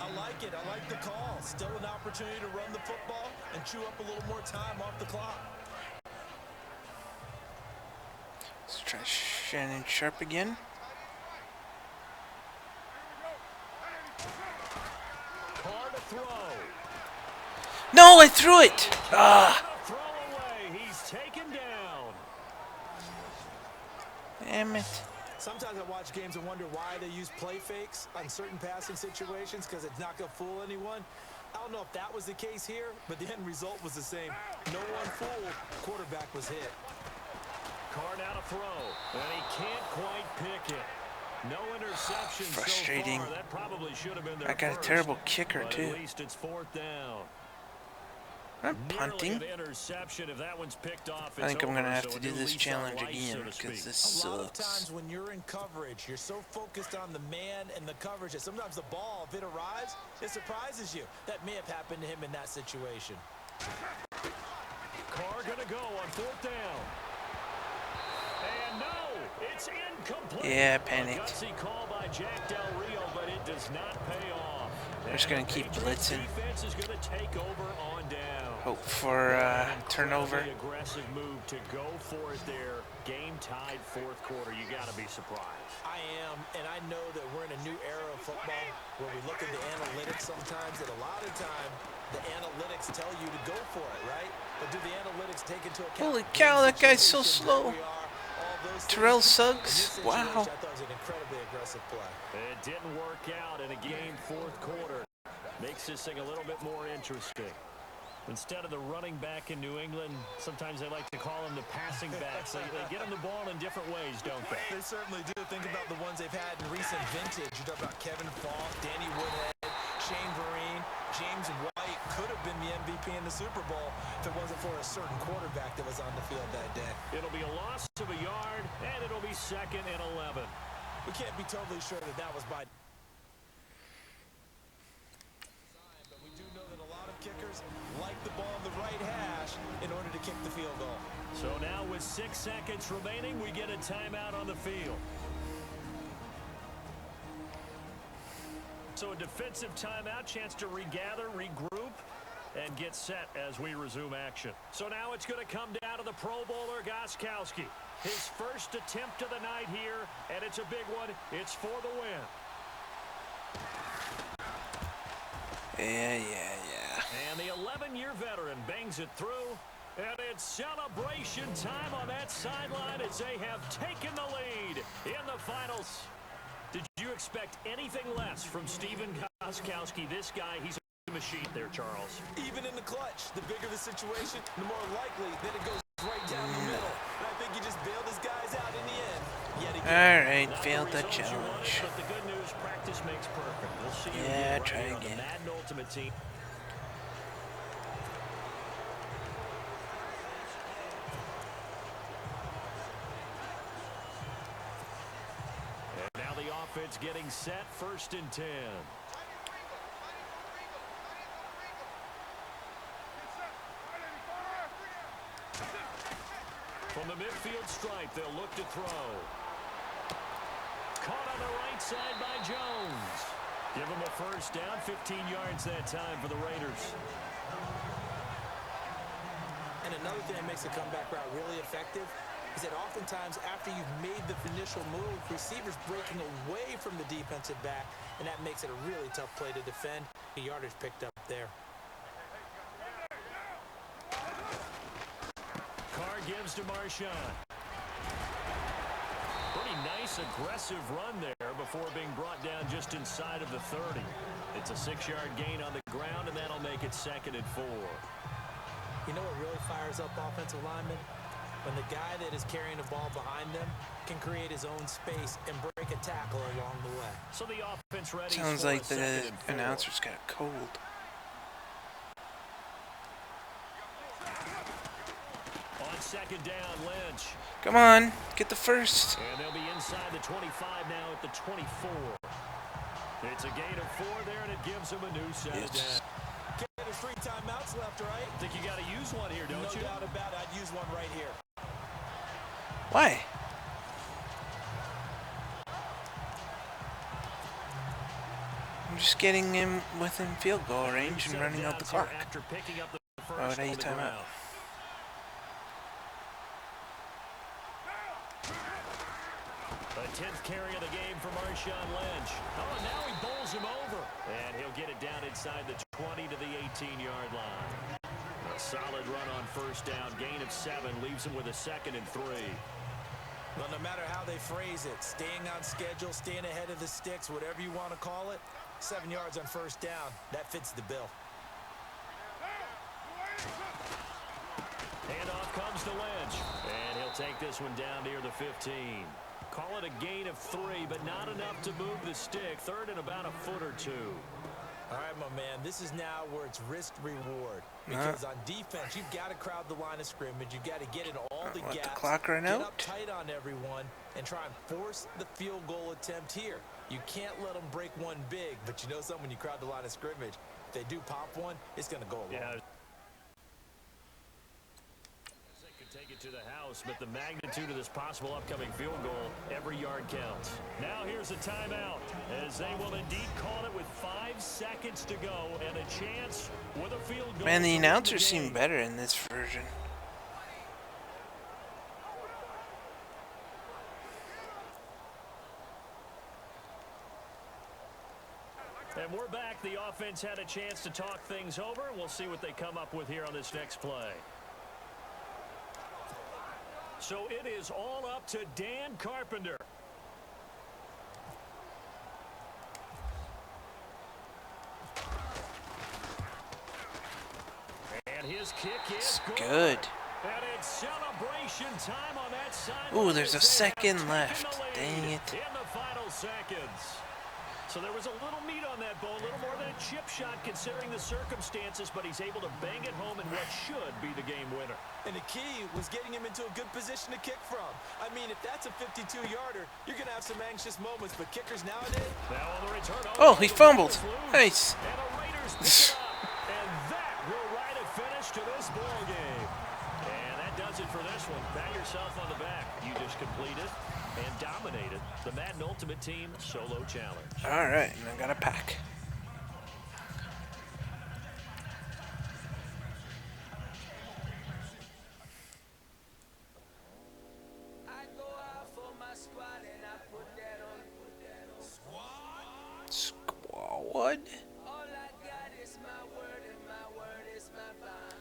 I like it. I like the call. Still an opportunity to run the football and chew up a little more time off the clock. Let's try Shannon Sharp again. Carr to throw. No, I threw it! Ah! Throw away. He's taken down. Damn it. Sometimes I watch games and wonder why they use play fakes on certain passing situations because it's not going to fool anyone. I don't know if that was the case here, but the end result was the same. No one fooled. Quarterback was hit. Carr now to throw, and he can't quite pick it. No interception Frustrating. so far. That probably should have been their I got a first, terrible kicker, but too. At least it's 4th down. I'm punting. Nearly an interception. If that one's picked off, I think it's I'm gonna over, have so to a do new this lease on challenge life, again so to speak. because this A lot of sucks. times when you're in coverage, you're so focused on the man and the coverage that sometimes the ball, if it arrives, it surprises you. That may have happened to him in that situation. Carr gonna go on 4th down. And no, it's incomplete. Yeah, A panicked. gutsy call by Jack Del Rio, but it does not pay off. They're just gonna keep Patriots blitzing. defense is gonna take over on down. Hope for turnover. Incredibly aggressive move to go for it there. Game tied 4th quarter. You got to be surprised. I am, and I know that we're in a new era of football where we look at the analytics sometimes, and a lot of time the analytics tell you to go for it, right? But do the analytics take into account... Holy cow, that guy's so slow. Terrell Suggs, wow. I thought it was an incredibly aggressive play. It didn't work out in a game 4th quarter. Makes this thing a little bit more interesting. Instead of the running back in New England, sometimes they like to call them the passing backs. They get them the ball in different ways, don't they? They certainly do. Think about the ones they've had in recent vintage. You talk about Kevin Falk, Danny Woodhead, Shane Vereen, James White could have been the MVP in the Super Bowl if it wasn't for a certain quarterback that was on the field that day. It'll be a loss of a yard, and it'll be 2nd and 11. We can't be totally sure that that was by... But we do know that a lot of kickers like the ball in the right hash in order to kick the field goal. So now with 6 seconds remaining, we get a timeout on the field. So a defensive timeout, chance to regather, regroup, and get set as we resume action. So now it's going to come down to the Pro Bowler, Gostkowski. His first attempt of the night here, and it's a big one. It's for the win. Yeah. And the 11-year veteran bangs it through. And it's celebration time on that sideline as they have taken the lead in the finals. Did you expect anything less from Stephen Gostkowski? This guy, he's a machine there, Charles. Even in the clutch, the bigger the situation, the more likely that it goes right down the middle. And I think he just bailed his guys out in the end. Yet again. Alright, Not failed the that results you wanted, challenge. but the good news, practice makes perfect. We'll see you Yeah, right try here on the again. Madden Ultimate Team. And now the offense getting set, 1st and 10. From the midfield stripe, they'll look to throw. Caught on the right side by Jones. Give him a 1st down, 15 yards that time for the Raiders. And another thing that makes the comeback route really effective is that oftentimes after you've made the initial move, receivers breaking away from the defensive back, and that makes it a really tough play to defend. The yardage picked up there. Carr gives to Marshawn. Pretty nice, aggressive run there before being brought down just inside of the 30. It's a 6-yard gain on the ground, and that'll make it 2nd and 4. You know what really fires up offensive linemen? When the guy that is carrying the ball behind them can create his own space and break a tackle along the way. So the offense ready. Sounds like the announcer's got a cold. On 2nd down, Lynch. Come on, get the 1st. And they'll be inside the 25 now at the 24. It's a gain of 4 there, and it gives them a new set of down. Okay, there's 3 timeouts left, right? I think you got to use one here, don't you? No doubt about it. I'd use one right here. Why? I'm just getting him within field goal range and running out the clock. After picking up the Why would I use timeout? The 10th carry of the game for Marshawn Lynch. Oh, and now he bowls him over. And he'll get it down inside the 20 to the 18-yard line. A solid run on first down. Gain of 7 leaves him with a 2nd and 3. Well, no matter how they phrase it, staying on schedule, staying ahead of the sticks, whatever you want to call it, 7 yards on first down, that fits the bill. Handoff comes to Lynch. And he'll take this one down near the 15. Call it a gain of 3, but not enough to move the stick. 3rd and about a foot or 2. All right, my man, this is now where it's risk-reward. Because on defense, you've got to crowd the line of scrimmage. You've got to get in all the gaps, let the clock run get out. up tight on everyone, and try and force the field goal attempt here. You can't let them break one big, but you know something, when you crowd the line of scrimmage, if they do pop one, it's going to go along. Yeah. Take it to the house, but the magnitude of this possible upcoming field goal, every yard counts. Now here's a timeout, as they will indeed call it with 5 seconds to go and a chance with a field goal. Man, the announcers seem better in this version. And we're back. The offense had a chance to talk things over. We'll see what they come up with here on this next play. So it is all up to Dan Carpenter. And his kick is good. And it's celebration time on that side. Ooh, there's a second left. Dang it. In the final seconds. So there was a little meat on that ball, a little more than a chip shot considering the circumstances, but he's able to bang it home in what should be the game winner. And the key was getting him into a good position to kick from. I mean, if that's a 52-yarder, you're going to have some anxious moments, but kickers nowadays... Now on the return... Oh, he fumbled. Nice. And the Raiders pick it up. And that will write a finish to this ball game. And that does it for this one. Pat yourself on the back. You just completed and dominated the Madden Ultimate Team Solo Challenge. All right, and I got a pack. I go out for my squad and I put that on. Squad? All I got is my word and my word is my bond.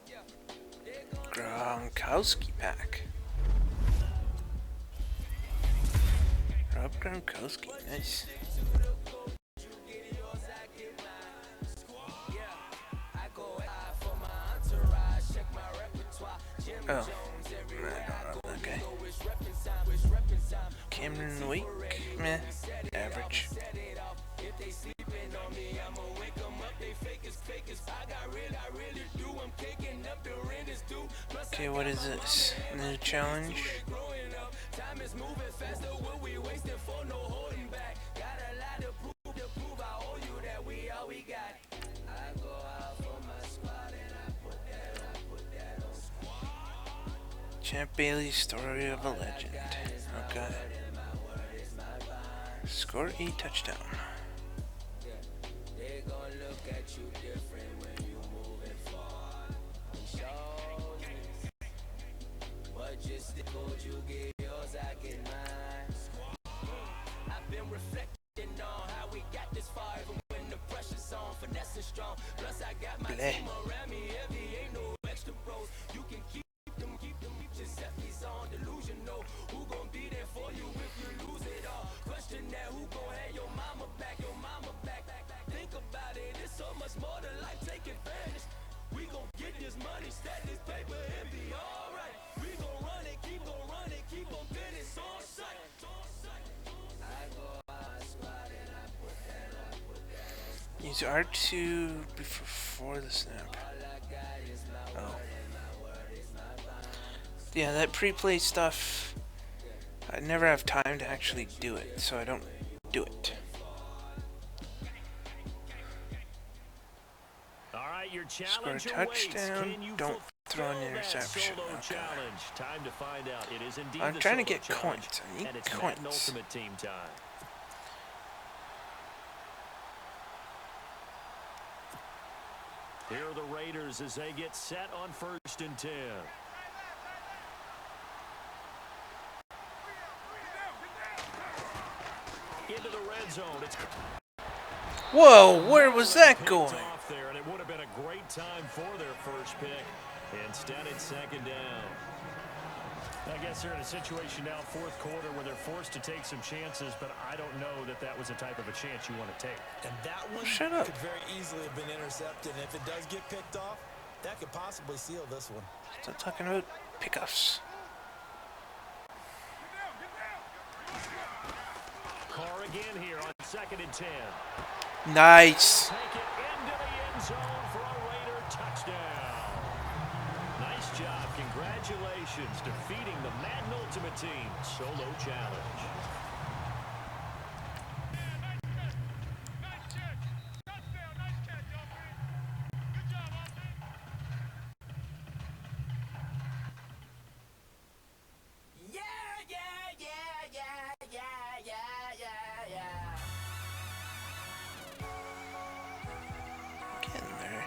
Yeah. Gronkowski pack. Rob Gronkowski, nice. Oh, I don't know that guy. Cameron Wake, meh, average. Okay, what is this? New challenge? Time is moving faster, what we wasting for, no holding back. Got a lot to prove, I owe you that we all we got. I go out for my squad and I put that on squad. Champ Bailey's story of a legend. Okay. Score a touchdown. They gon' look at you different when you moving forward. But just the code you get yours, I get mine. I've been reflecting on how we got this far, even when the pressure's on, finesse is strong. Plus I got my team around me heavy, ain't no extra pros. You can keep them, just set me on delusional. Who gon' be there for you if you lose it all? Question that, who gon' have your mama back, Think about it, it's so much more to life, take advantage. We gon' get this money, stack this paper, and be alright. We gon' run it, keep on finish on sight. I go out squad and I put that on. Use R2 before the snap. Oh. Yeah, that pre-play stuff, I never have time to actually do it, so I don't do it. Your Score a challenge touchdown, don't throw an interception. Okay. Time to find out. It is indeed I'm trying to get coins. I need and it's coins. Ultimate Team time. Here are the Raiders as they get set on 1st and 10. Into the red zone. It's Whoa, where was that going? off there, and it would have been a great time for their first pick. Instead, it's 2nd down. I guess they're in a situation now, 4th quarter, where they're forced to take some chances, but I don't know that that was the type of a chance you want to take. And that one could very easily have been intercepted. And if it does get picked off, that could possibly seal this one. Stop talking about pickoffs. Carr again here on 2nd and 10. Nice. Take it into the end zone for a Raider touchdown. Nice job. Congratulations. Defeating the Madden Ultimate Team solo challenge. Getting there.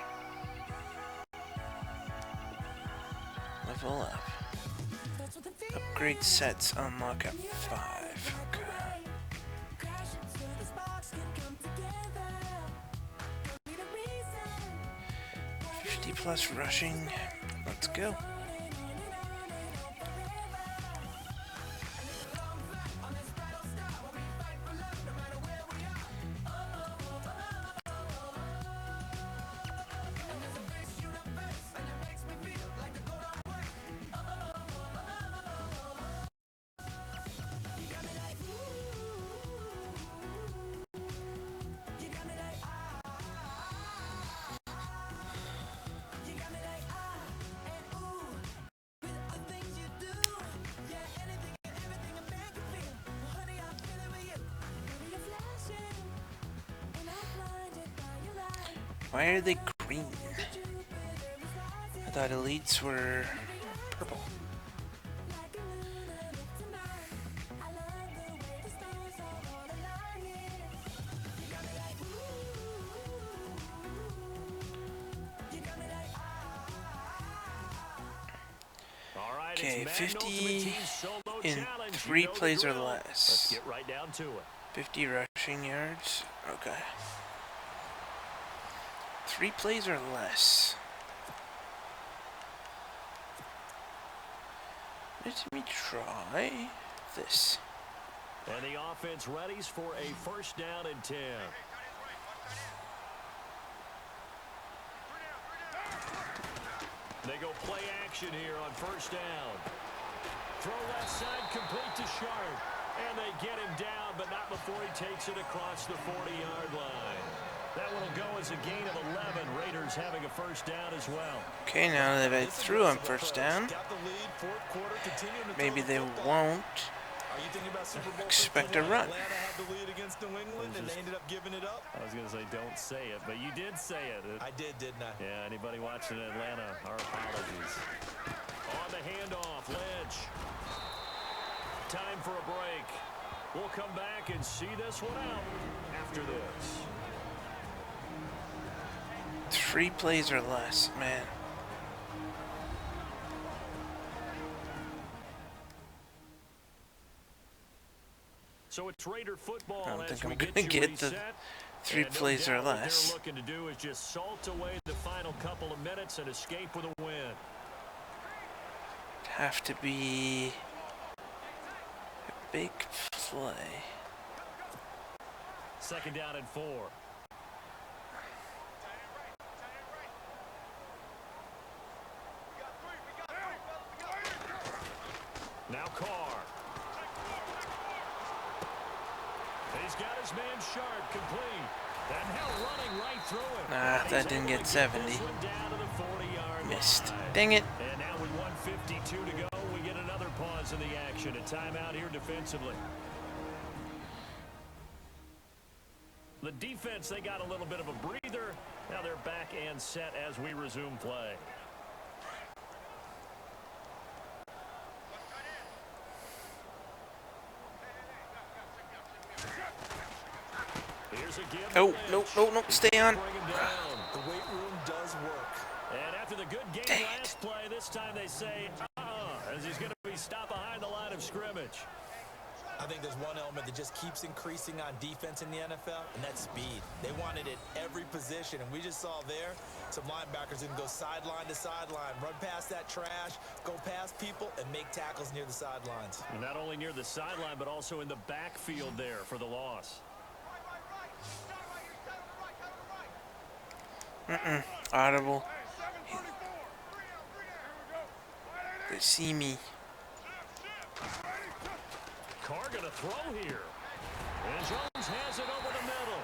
Level up. Upgrade sets unlock at 5. Okay. 50+ rushing. Let's go. Why are they green? I thought elites were purple. Okay, 50 in 3 plays or less. Let's get right down to it. 50 rushing yards. Okay. 3 plays or less. Let me try this. And the offense readies for a 1st down and 10. They go play action here on 1st down. Throw left side, complete to Sharp. And they get him down, but not before he takes it across the 40-yard line. That one will go as a gain of 11. Raiders having a 1st down as well. Okay, now that I threw on 1st down, maybe they won't expect a run. I was going to say don't say it, but you did say it. I did, didn't I? Yeah, anybody watching Atlanta, our apologies. On the handoff, Lynch. Time for a break. We'll come back and see this one out after this. 3 plays or less, man. So it's Raider football. I don't think I'm going to get the 3 plays or less. What they're looking to do is just salt away the final couple of minutes and escape with a win. It'd have to be a big play. 2nd down and 4. Now Carr. He's got his man Sharp complete. That hell running right through him. Nah, that didn't get 70. Missed. Dang it. And now with 1:52 to go, we get another pause in the action. A timeout here defensively. The defense, they got a little bit of a breather. Now they're back and set as we resume play. Oh, no, no, no, stay on. The weight room does work. After the good game last play, this time they say, as he's going to be stopped behind the line of scrimmage. I think there's one element that just keeps increasing on defense in the NFL, and that's speed. They want it at every position, and we just saw there some linebackers who can go sideline to sideline, run past that trash, go past people, and make tackles near the sidelines. Not only near the sideline, but also in the backfield there for the loss. Audible. They see me. Carr going to throw here. And Jones has it over the middle.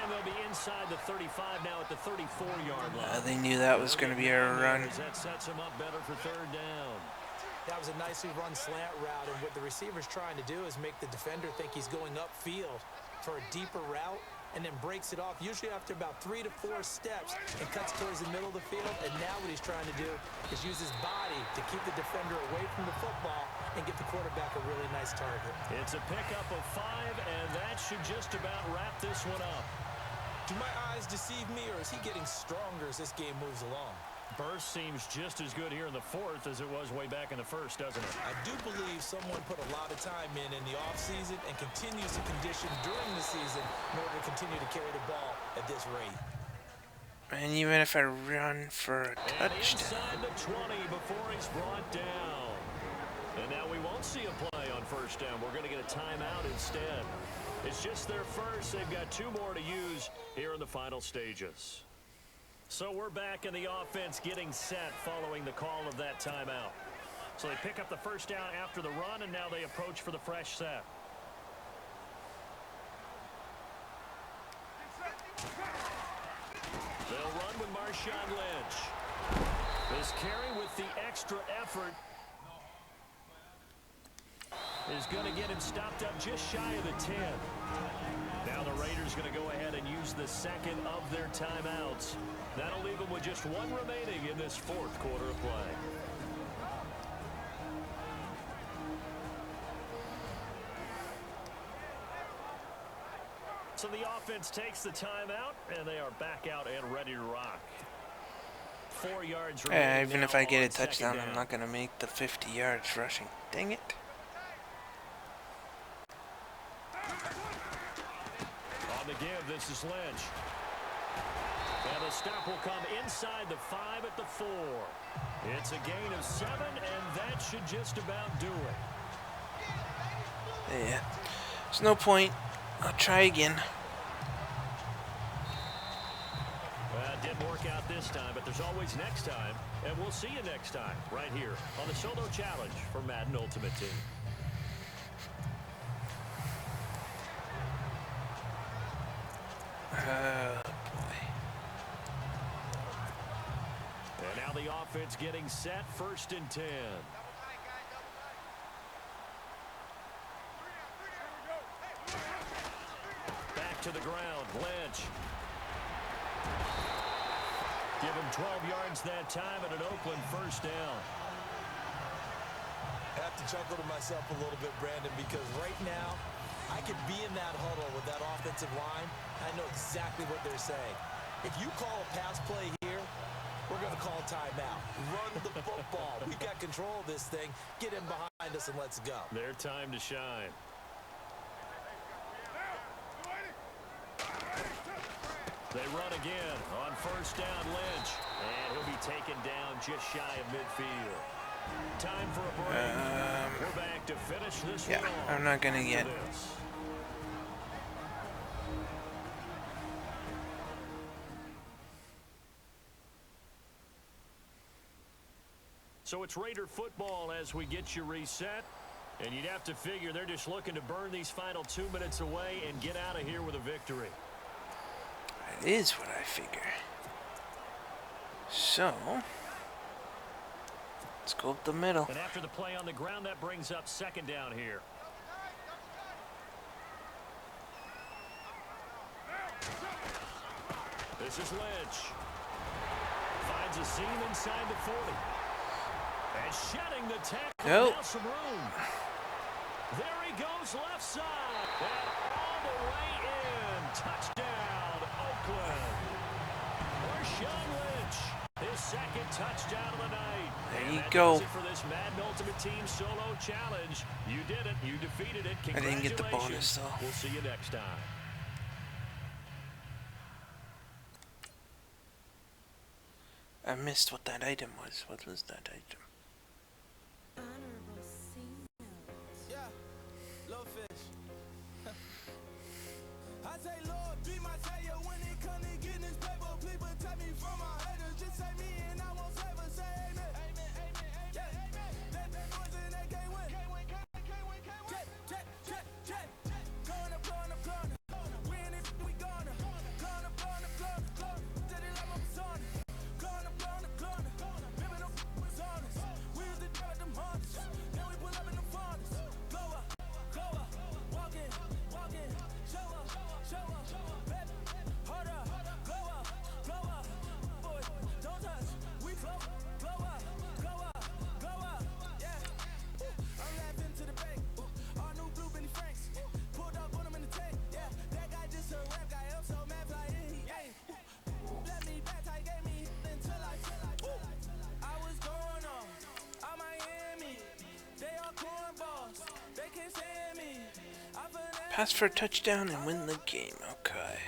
And they'll be inside the 35 now at the 34-yard line. They knew that was going to be a run. That sets them up better for third down. That was a nicely run slant route, and what the receiver's trying to do is make the defender think he's going upfield for a deeper route, and then breaks it off, usually after about 3 to 4 steps, and cuts towards the middle of the field. And now what he's trying to do is use his body to keep the defender away from the football and get the quarterback a really nice target. It's a pickup of 5, and that should just about wrap this one up. Do my eyes deceive me, or is he getting stronger as this game moves along? Burst seems just as good here in the fourth as it was way back in the first, doesn't it? I do believe someone put a lot of time in the offseason and continues to condition during the season in order to continue to carry the ball at this rate. And even if I run for a And touchdown. inside the 20 before he's brought down. And now we won't see a play on first down. We're going to get a timeout instead. It's just their first. They've got 2 more to use here in the final stages. So we're back in the offense getting set following the call of that timeout. So they pick up the first down after the run, and now they approach for the fresh set. They'll run with Marshawn Lynch. This carry with the extra effort is going to get him stopped up just shy of the 10. Now the Raiders going to go ahead and use the second of their timeouts. That'll leave them with just 1 remaining in this fourth quarter of play. So the offense takes the timeout, and they are back out and ready to rock. 4 yards remaining. Yeah, even if I get a on second touchdown, down. I'm not going to make the 50 yards rushing. Dang it. On the give, this is Lynch. And the stop will come inside the 5 at the 4. It's a gain of 7, and that should just about do it. Yeah. There's no point. I'll try again. Well, it didn't work out this time, but there's always next time. And we'll see you next time right here on the Solo Challenge for Madden Ultimate Team. And now the offense getting set, 1st and 10. Back to the ground, Lynch. Give him 12 yards that time and an Oakland first down. I have to chuckle to myself a little bit, Brandon, because right now I could be in that huddle with that offensive line. I know exactly what they're saying. If you call a pass play here, we're going to call timeout. Run the football. We've got control of this thing. Get him behind us and let's go. Their time to shine. They run again on first down, Lynch. And he'll be taken down just shy of midfield. Time for a break. We're back to finish this one off. I'm not going to get... So it's Raider football as we get you reset. And you'd have to figure they're just looking to burn these final 2 minutes away and get out of here with a victory. That is what I figure. So, let's go up the middle. And after the play on the ground, that brings up 2nd down here. This is Lynch. Finds a seam inside the 40. And shedding the tackle. Nope. Now some room. There he goes left side. And all the way in. Touchdown, Oakland. Marshawn Lynch. His second touchdown of the night. There And you that go. does it for this Madden Ultimate Team solo challenge. You did it. You defeated it. I didn't get the bonus, Congratulations. though. We'll see you next time. I missed what that item was. What was that item? Yeah, little fish. I say, Lord, be my savior when it comes to getting this paper. Please protect me from my haters. Just say me and I won't save her. Say amen. Amen, amen, amen, amen. That noise and they can't win. Can't win, can't win. Check. Gonna. Win it, we gonna. Gonna. Steady like my persona. Gonna. Living the was honest. We used to drive them hunters. Then we pull up in the furnace. Go up. Walk in. Show up. Baby, hold up. Go up. Boy, don't touch. We flow up. Yeah. I'm laughing to the bank. All new blue Benny Franks. Pulled up on him in the tank. Yeah. That guy just a rap guy. I'm so mad fly in. He ain't. Let me back. I gave me until I was going on Miami. They all cornballs. They can't stand me. I finesse. Pass for a touchdown and win the game. Okay.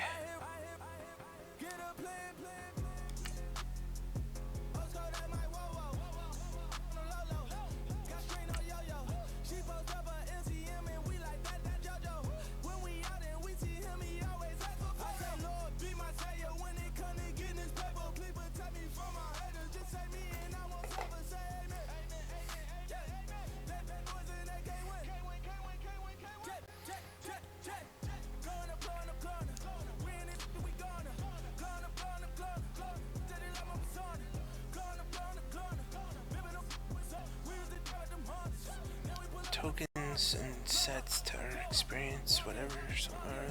Get a plan. Oscar, that might whoa. Low. Got screen on yo-yo. She post up a MCM and we like that JoJo. When we out and we see him, he always ask for I say, Lord, be my savior when it comes to getting this paper. Please protect me from my haters. Just say me and I won't suffer. Say amen. Yeah. That noise and they can't win. Can't win. Check. Gonna. Win it, we gonna. Gonna. Steady like my persona. Gonna. Living the was up. We used to drive them hunters. Then we pull up. Tokens and sets to our experience, whatever, somewhere.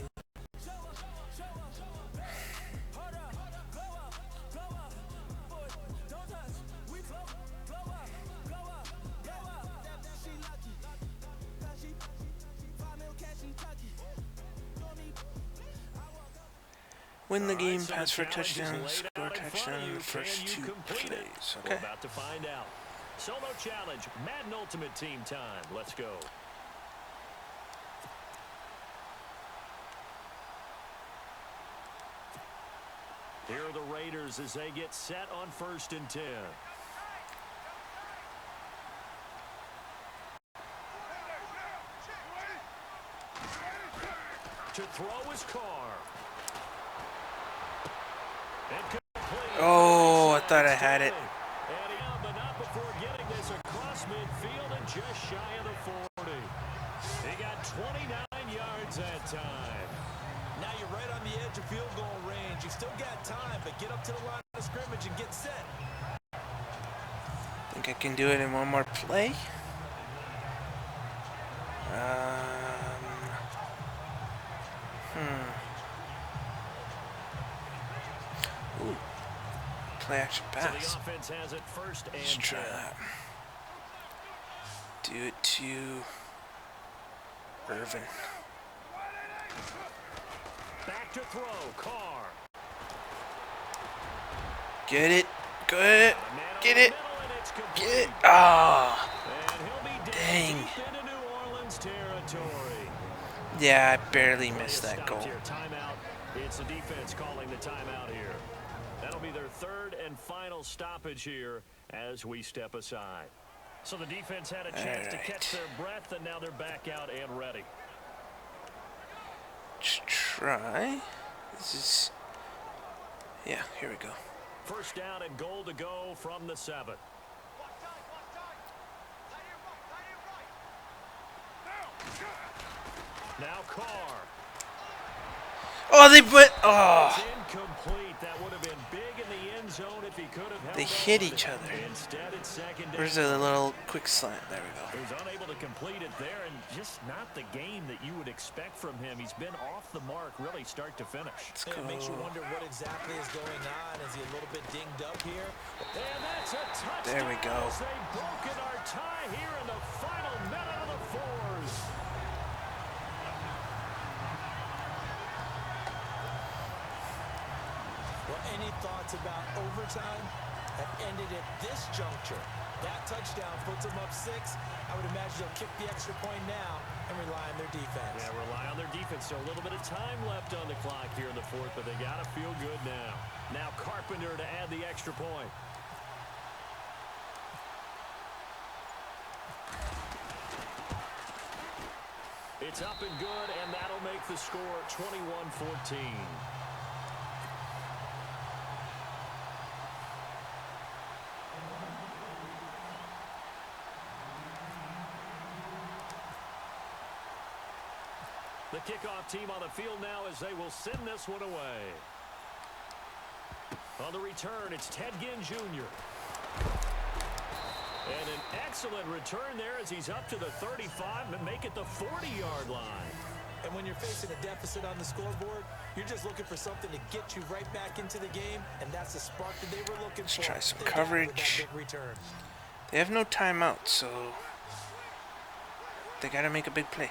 Don't touch. We flow up. She lucky. Cause she 5 mil cash in Kentucky. Win the game, So pass the for a challenge is touchdown, laid score a out in front touchdown of in you. the first Can you 2 complete it? plays. We're Okay. about to find out. Solo challenge, Madden Ultimate Team time. Let's go. Here are the Raiders as they get set on 1st and 10. To throw his car. Oh, I thought I had it. But not before getting this across midfield and just shy of the 40. He got 29 yards that time. Now you're right on the edge of field goal range. You still got time, but get up to the line of scrimmage and get set. Think I can do it in one more play? Ooh. Play action So pass. the offense has it 1st and Let's try 10. that. Do it to Irvin. Back to throw, Carr. Get it. Good. A man Get over it. the middle, and it's complete. Get it. Ah. And he'll be down Dang. deep into New Orleans territory. Yeah, I barely missed Play is that stopped goal. Here. Timeout. It's the defense calling the timeout here. That'll be their 3rd and final stoppage here as we step aside. So the defense had a chance to catch their breath, and now they're back out and ready. Let's try. This is... Yeah, here we go. 1st down and goal to go from the 7. Now Carr. Oh, they put... Oh. It's incomplete. That would have been big in the end zone if he could have held They on. hit each other. Instead, it's 2nd down. Where's the little quick slant? There we go. He was unable to complete it there, and just not the game that you would expect from him. He's been off the mark, really, start to finish. Let's It go. makes you wonder what exactly is going on. Is he a little bit dinged up here? And that's a touchdown. There we go. As they've broken our tie here in the final minute of the 4s. Well, any thoughts about overtime? have ended at this juncture. That touchdown puts them up 6. I would imagine they'll kick the extra point now and rely on their defense. Yeah, rely on their defense. So a little bit of time left on the clock here in the 4th, but they got to feel good now. Now Carpenter to add the extra point. It's up and good, and that'll make the score 21-14. The kickoff team on the field now as they will send this one away. On the return, it's Ted Ginn Jr. And an excellent return there as he's up to the 35 and make it the 40-yard line. And when you're facing a deficit on the scoreboard, you're just looking for something to get you right back into the game, and that's the spark that they were looking for. Let's try some They got it with coverage. that big return. They have no timeout, so they got to make a big play.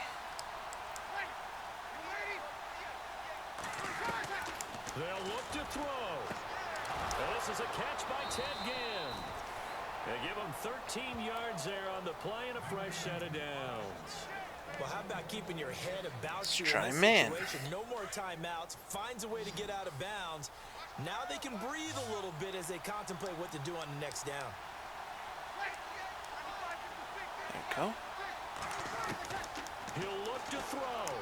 They'll look to throw. And this is a catch by Ted Ginn. They give him 13 yards there on the play and a fresh set of downs. Well, how about keeping your head about you try in this man. situation? No more timeouts. Finds a way to get out of bounds. Now they can breathe a little bit as they contemplate what to do on the next down. There you go. He'll look to throw.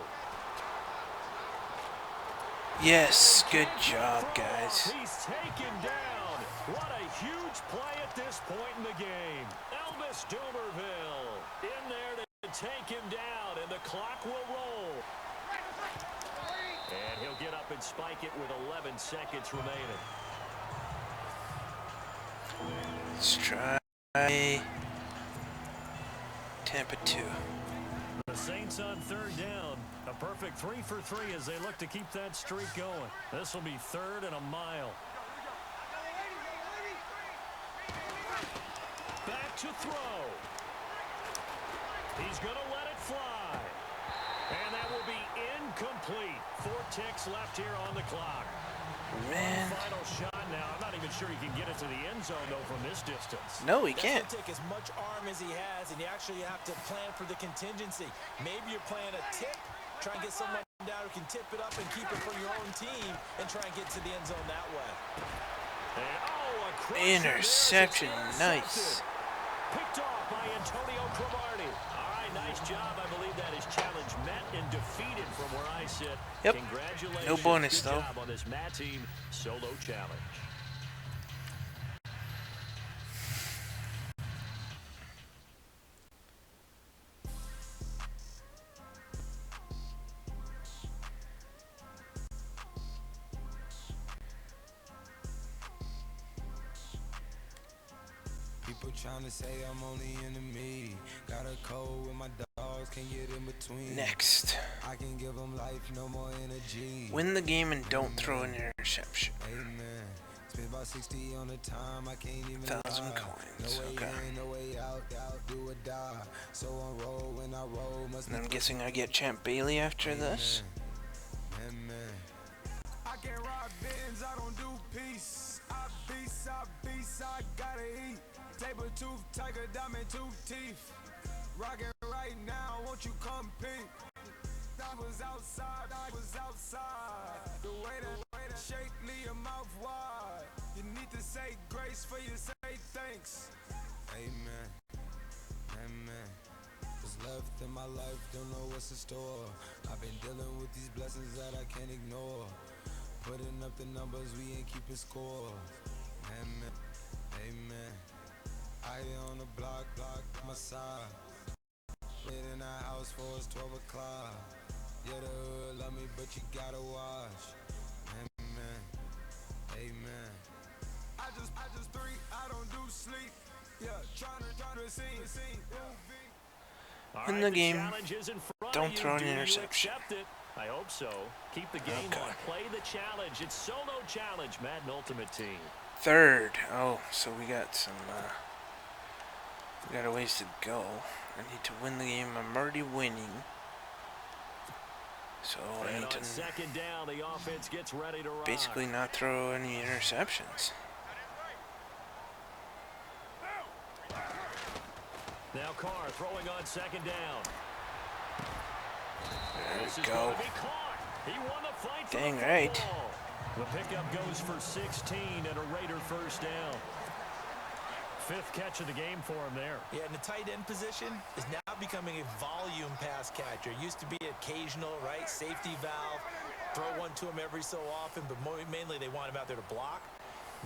Yes, good job, guys. He's taken down. What a huge play at this point in the game. Elvis Dumerville in there to take him down, and the clock will roll. And he'll get up and spike it with 11 seconds remaining. Let's try Tampa 2. The Saints on 3rd down. A perfect 3 for 3 as they look to keep that streak going. This will be 3rd and a mile. Back to throw. He's going to let it fly. And that will be incomplete. 4 ticks left here on the clock. Man. Final shot now. I'm not even sure he can get it to the end zone, though, from this distance. No, he can't. That's going to take as much arm as he has, and you actually have to plan for the contingency. Maybe you're playing a tip, try and get someone down who can tip it up and keep it for your own team and try and get to the end zone that way. And, oh, a crusher. Interception, nice. Picked off by Antonio Cromartie. All right, nice job. I believe that is challenge met and defeated from where I sit. Yep. Congratulations. No bonus, Good though. job on this Matt team solo challenge. People trying to say I'm only enemy. Got a code with my dogs, can't get in between. Next. I can give them life, no more energy. Win the game and don't throw an interception. Amen. Spent about 60 on the time, I can't even 1,000 lie. coins, No way okay. in, no way out, do or die. So I roll when I roll, must And I'm guessing I get Champ Bailey after this. Amen. I can't ride Benz, I don't do peace. I beast, I gotta eat. Saber tooth, tiger, diamond tooth teeth. Rockin' right now, won't you come peek? I was outside. The way that shake, leave your mouth wide. You need to say grace for you say thanks. Amen. What's left in my life, don't know what's in store. I've been dealing with these blessings that I can't ignore. Putting up the numbers, we ain't keeping score. Amen. I on the block, my side. Lit in the house for it's 12 o'clock. Yeah, the hood love me, but you gotta watch. Amen. I just three, I don't do sleep. Yeah, trying to see. All In right, the game, challenge is in front don't of throw an you. Do you interception. accept it? I hope so. Keep the game Okay. on. Play the challenge. It's solo challenge, Madden Ultimate Team. 3rd. Oh, so we got some, we got a ways to go. I need to win the game. I'm already winning. So I And need on to 2nd down, the offense gets ready to rock. basically not throw any interceptions. Now Carr throwing on second down. There This we is go. going to be caught. He won the fight for Dang the right. football. The pickup goes for 16 and a Raider first down. Fifth catch of the game for him there. Yeah, and the tight end position is now becoming a volume pass catcher. Used to be occasional, right? Safety valve. Throw one to him every so often, but mainly they want him out there to block.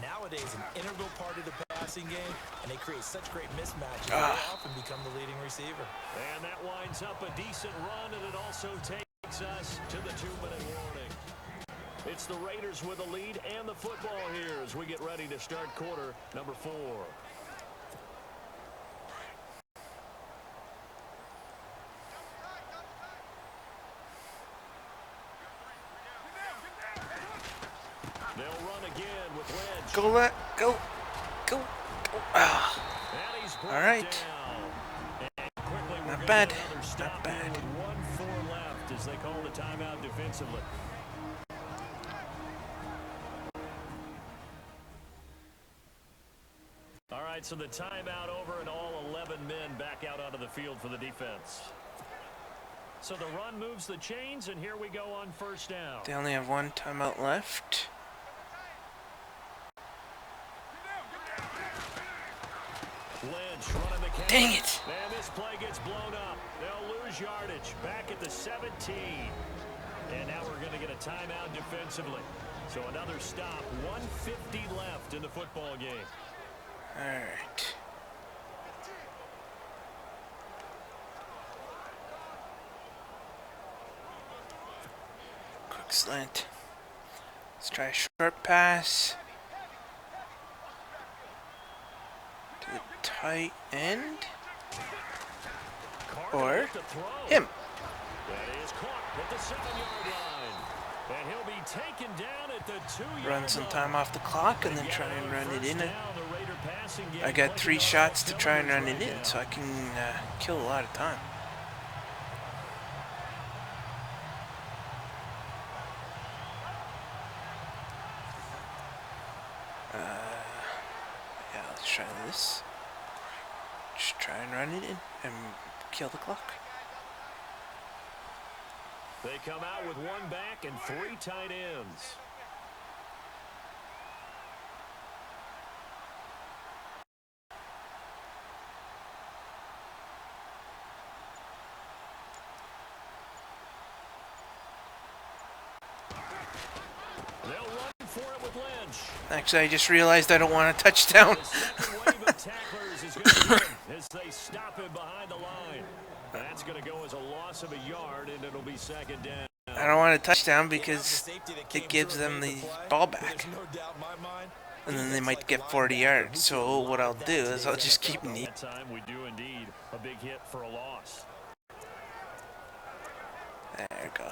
Nowadays, an integral part of the passing game, and they create such great mismatches. They often become the leading receiver. And that winds up a decent run, and it also takes us to the 2-minute warning. It's the Raiders with the lead and the football here as we get ready to start quarter number 4. They'll run again with Lynch. Go. Ah. And he's All right. down. And quickly we're Not gonna bad. get another stop Not bad. here with 1:04 left as they call the timeout defensively. All right, so the timeout over and all 11 men back out onto the field for the defense. So the run moves the chains, and here we go on first down. They only have one timeout left. Lynch running the count. Dang it. And this play gets blown up. They'll lose yardage back at the 17. And now we're going to get a timeout defensively. So another stop. 1:50 left in the football game. All right. Quick slant. Let's try a short pass to the tight end. Carter Or with the throw. him. That is caught at the 7-yard line. And he'll be taken down at the 2-yard Run some line. time off the clock and then They try get and another run it first in. down. The Raider passing game I got clicking 3 on shots to all try and run cylinders it right in, now. so I can kill a lot of time. Yeah, let's try this. Just try and run it in and kill the clock. They come out with 1 back and 3 tight ends. They'll run for it with Lynch. Actually, I just realized I don't want a touchdown. The second wave of tacklers is going to be as they stop him behind the line. That's going to go as a loss of a yard, and it'll be second down. I don't want a touchdown because it gives them the ball back. There's no doubt in my mind. And then they might get 40 yards. So what I'll do is I'll just keep them. That time we do indeed a big hit for a loss. There we go.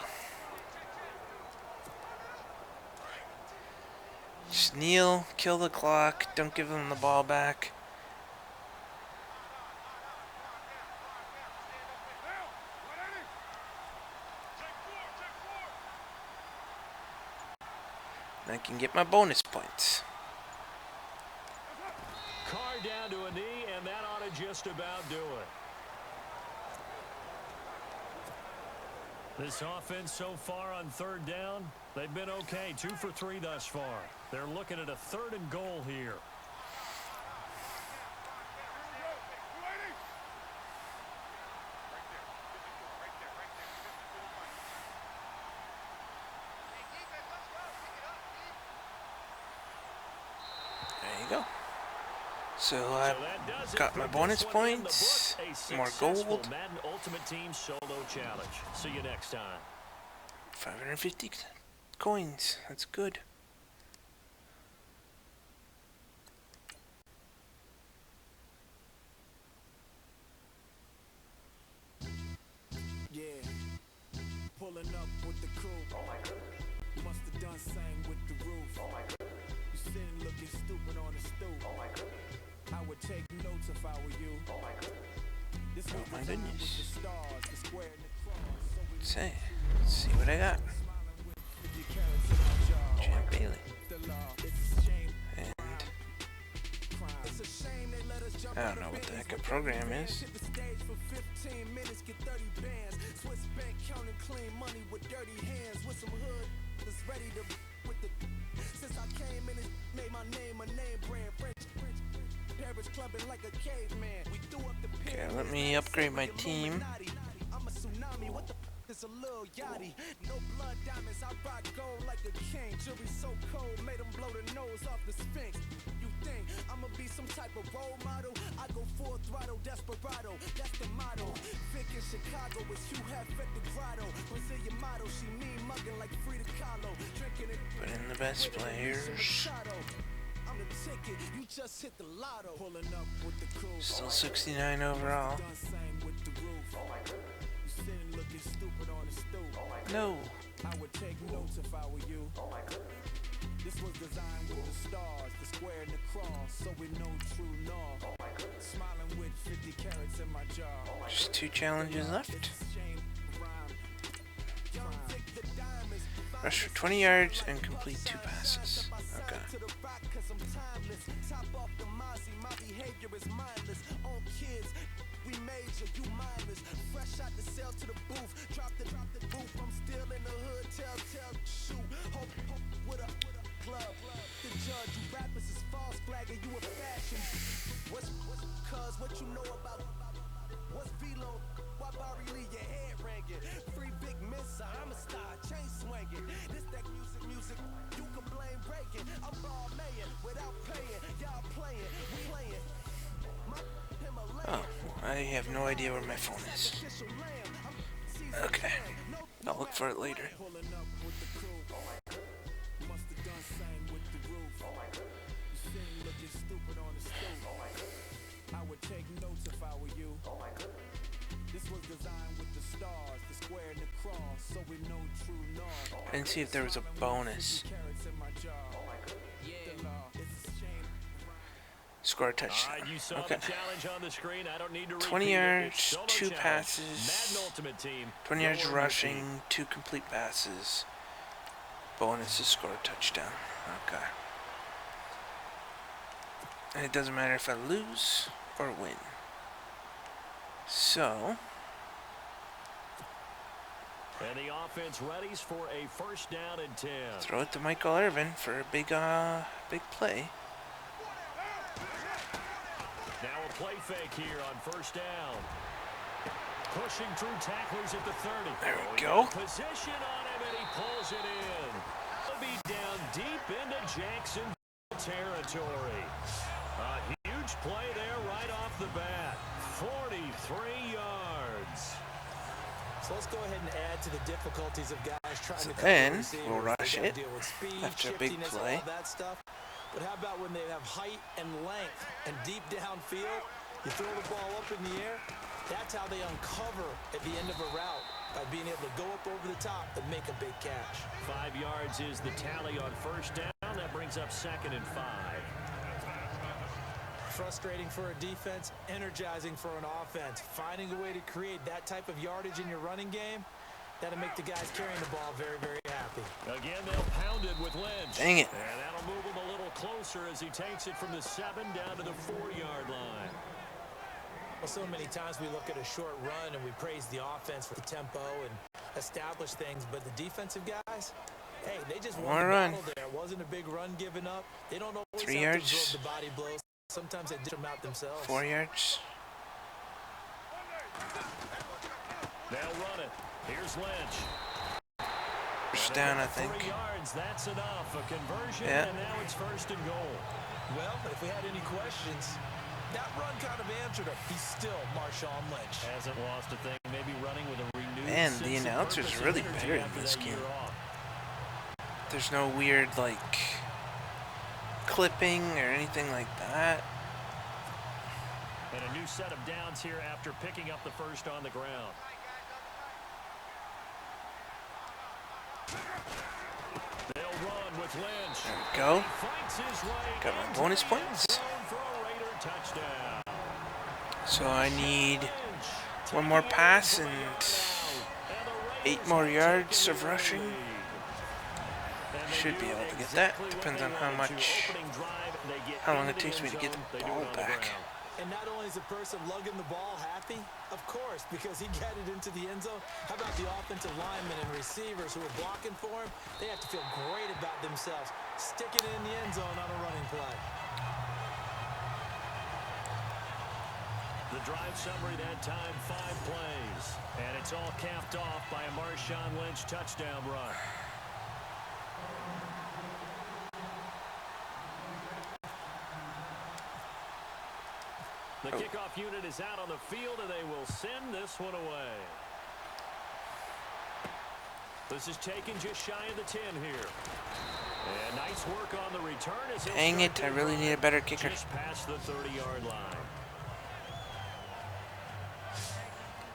Just kneel, kill the clock, don't give them the ball back. I can get my bonus points. Carr down to a knee, and that ought to just about do it. This offense so far on third down, they've been okay. 2 for 3 thus far. They're looking at a 3rd and goal here. There you go. So I got my bonus points, more gold. Madden Ultimate Team Solo Challenge. See you next time. 550 coins. That's good. Yeah, pulling up with the crew. Oh my goodness. Must have done same with the roof. Oh my goodness. You sitting looking stupid on the stoop. Oh my goodness. I would take notes if I were you. Oh my goodness. This was my designed with goodness. the stars, the square and the cross. So we Let's see what I got. smiling with your carrots in my jaw. Champ Bailey. The law, it's a shame. And Crime. It's a shame they let us jump I don't know what the heck a program is. clean money with dirty hands, with some hood that's ready to with the. Since I came in, it made my name a name brand. French Paris clubbing like a caveman. We threw up the. Okay, let me upgrade my team. I'm a tsunami. What the? It's a little yachty. No blood diamonds. I rock gold like a king. Jewelry so cold, made them blow the nose off the Sphinx. You think I'ma be some type of role model? I go full throttle, desperado. That's the motto. Vic in Chicago is Hugh Hef at the grotto. Brazilian model, she mean mugging like Frida Kahlo. Drinking it. Put in the best players. I'm the ticket. You just hit the lotto. Pulling up with the crew. Still 69 overall. No. I would take notes if I were you. This was designed with the stars, the square and the cross, so we know true north. Smiling with 50 carats in my jaw. Just 2 challenges left. Rush for 20 yards and complete 2 passes. Okay. Top off the Mozzie, my behavior is mindless. On kids, we major, you mindless. Fresh out the cell to the booth. Drop the booth. I'm still in the hood. Tell, shoot. Hope with a club. The judge, you rappers is false flagging. You a fashion. What's cuz what you know about? What's Velo? Why Barry Lee your head ringing? Free big miss, I'm a star, chain swinging. This that music. You can blame Reagan. I'm ball mayin' without paying. Y'all playing, we playing. Oh, I have no idea where my phone is. Okay, I'll look for it later. I would take notes if I were you. This was designed with the stars, the square and the cross, so we know true north. I didn't see if there was a bonus. Score a touchdown. You saw Okay. the challenge on the screen. I don't need to 20 repeat it. yards, It's solo 2 challenge. passes, Madden Ultimate Team. 20 yards Lower your team. rushing, 2 complete passes. Bonus to score a touchdown. Okay. And it doesn't matter if I lose or win. So, And the offense readies for a first down and 10. throw it to Michael Irvin for a big play. Now a play fake here on first down. Pushing through tacklers at the 30. There we He go. got position on him, and he pulls it in. He'll be down deep into Jackson territory. A huge play there right off the bat. 43 yards. So let's go ahead and add to the difficulties of guys trying to cover then receivers. we'll rush They gotta it deal with speed, after a big shiftiness, play. all that stuff. But how about when they have height and length and deep downfield? You throw the ball up in the air. That's how they uncover at the end of a route, by being able to go up over the top and make a big catch. 5 yards is the tally on first down. That brings up 2nd and 5. Frustrating for a defense, energizing for an offense. Finding a way to create that type of yardage in your running game, that'll make the guys carrying the ball very, very happy. Again, they'll pound it with Lynch. Dang it. And that'll move him a little closer as he takes it from the 7 down to the 4-yard line. Well, so many times we look at a short run and we praise the offense for the tempo and establish things, but the defensive guys, hey, they just won the run. battle there. It wasn't a big run given up. They don't always 3 have yards. to absorb the body blows. Sometimes they dish them out themselves. 4 yards. They'll run it. Here's Lynch. First down, I think. 3 yards, that's enough. A conversion, Yeah. and now it's 1st and goal. Well, if we had any questions, that run kind of answered him. He's still Marshawn Lynch. Hasn't lost a thing. Maybe running with a renewed Man, the sense of announcer's purpose and really energy better in after this that year game. off. There's no weird, like, clipping or anything like that. And a new set of downs here after picking up the first on the ground. They'll run with Lynch. There we go. Fights his way Got my into bonus the points. end zone for a Raider touchdown. So I need Lynch one more taking pass over and now. And the 8 Raiders more have yards taken of the rushing. lead. And they Should be do able to get exactly that. what Depends they on how wanted to. much, Opening drive, they get how long into it takes the me to end get zone. the They do it ball on the back. ground. And not only is the person lugging the ball happy, of course, because he got it into the end zone. How about the offensive linemen and receivers who are blocking for him? They have to feel great about themselves, sticking it in the end zone on a running play. The drive summary that time, 5 plays. And it's all capped off by a Marshawn Lynch touchdown run. The kickoff unit is out on the field, and they will send this one away. This is taken just shy of the 10 here. And nice work on the return. Dang it, I really need a better kicker. Just past the 30-yard line.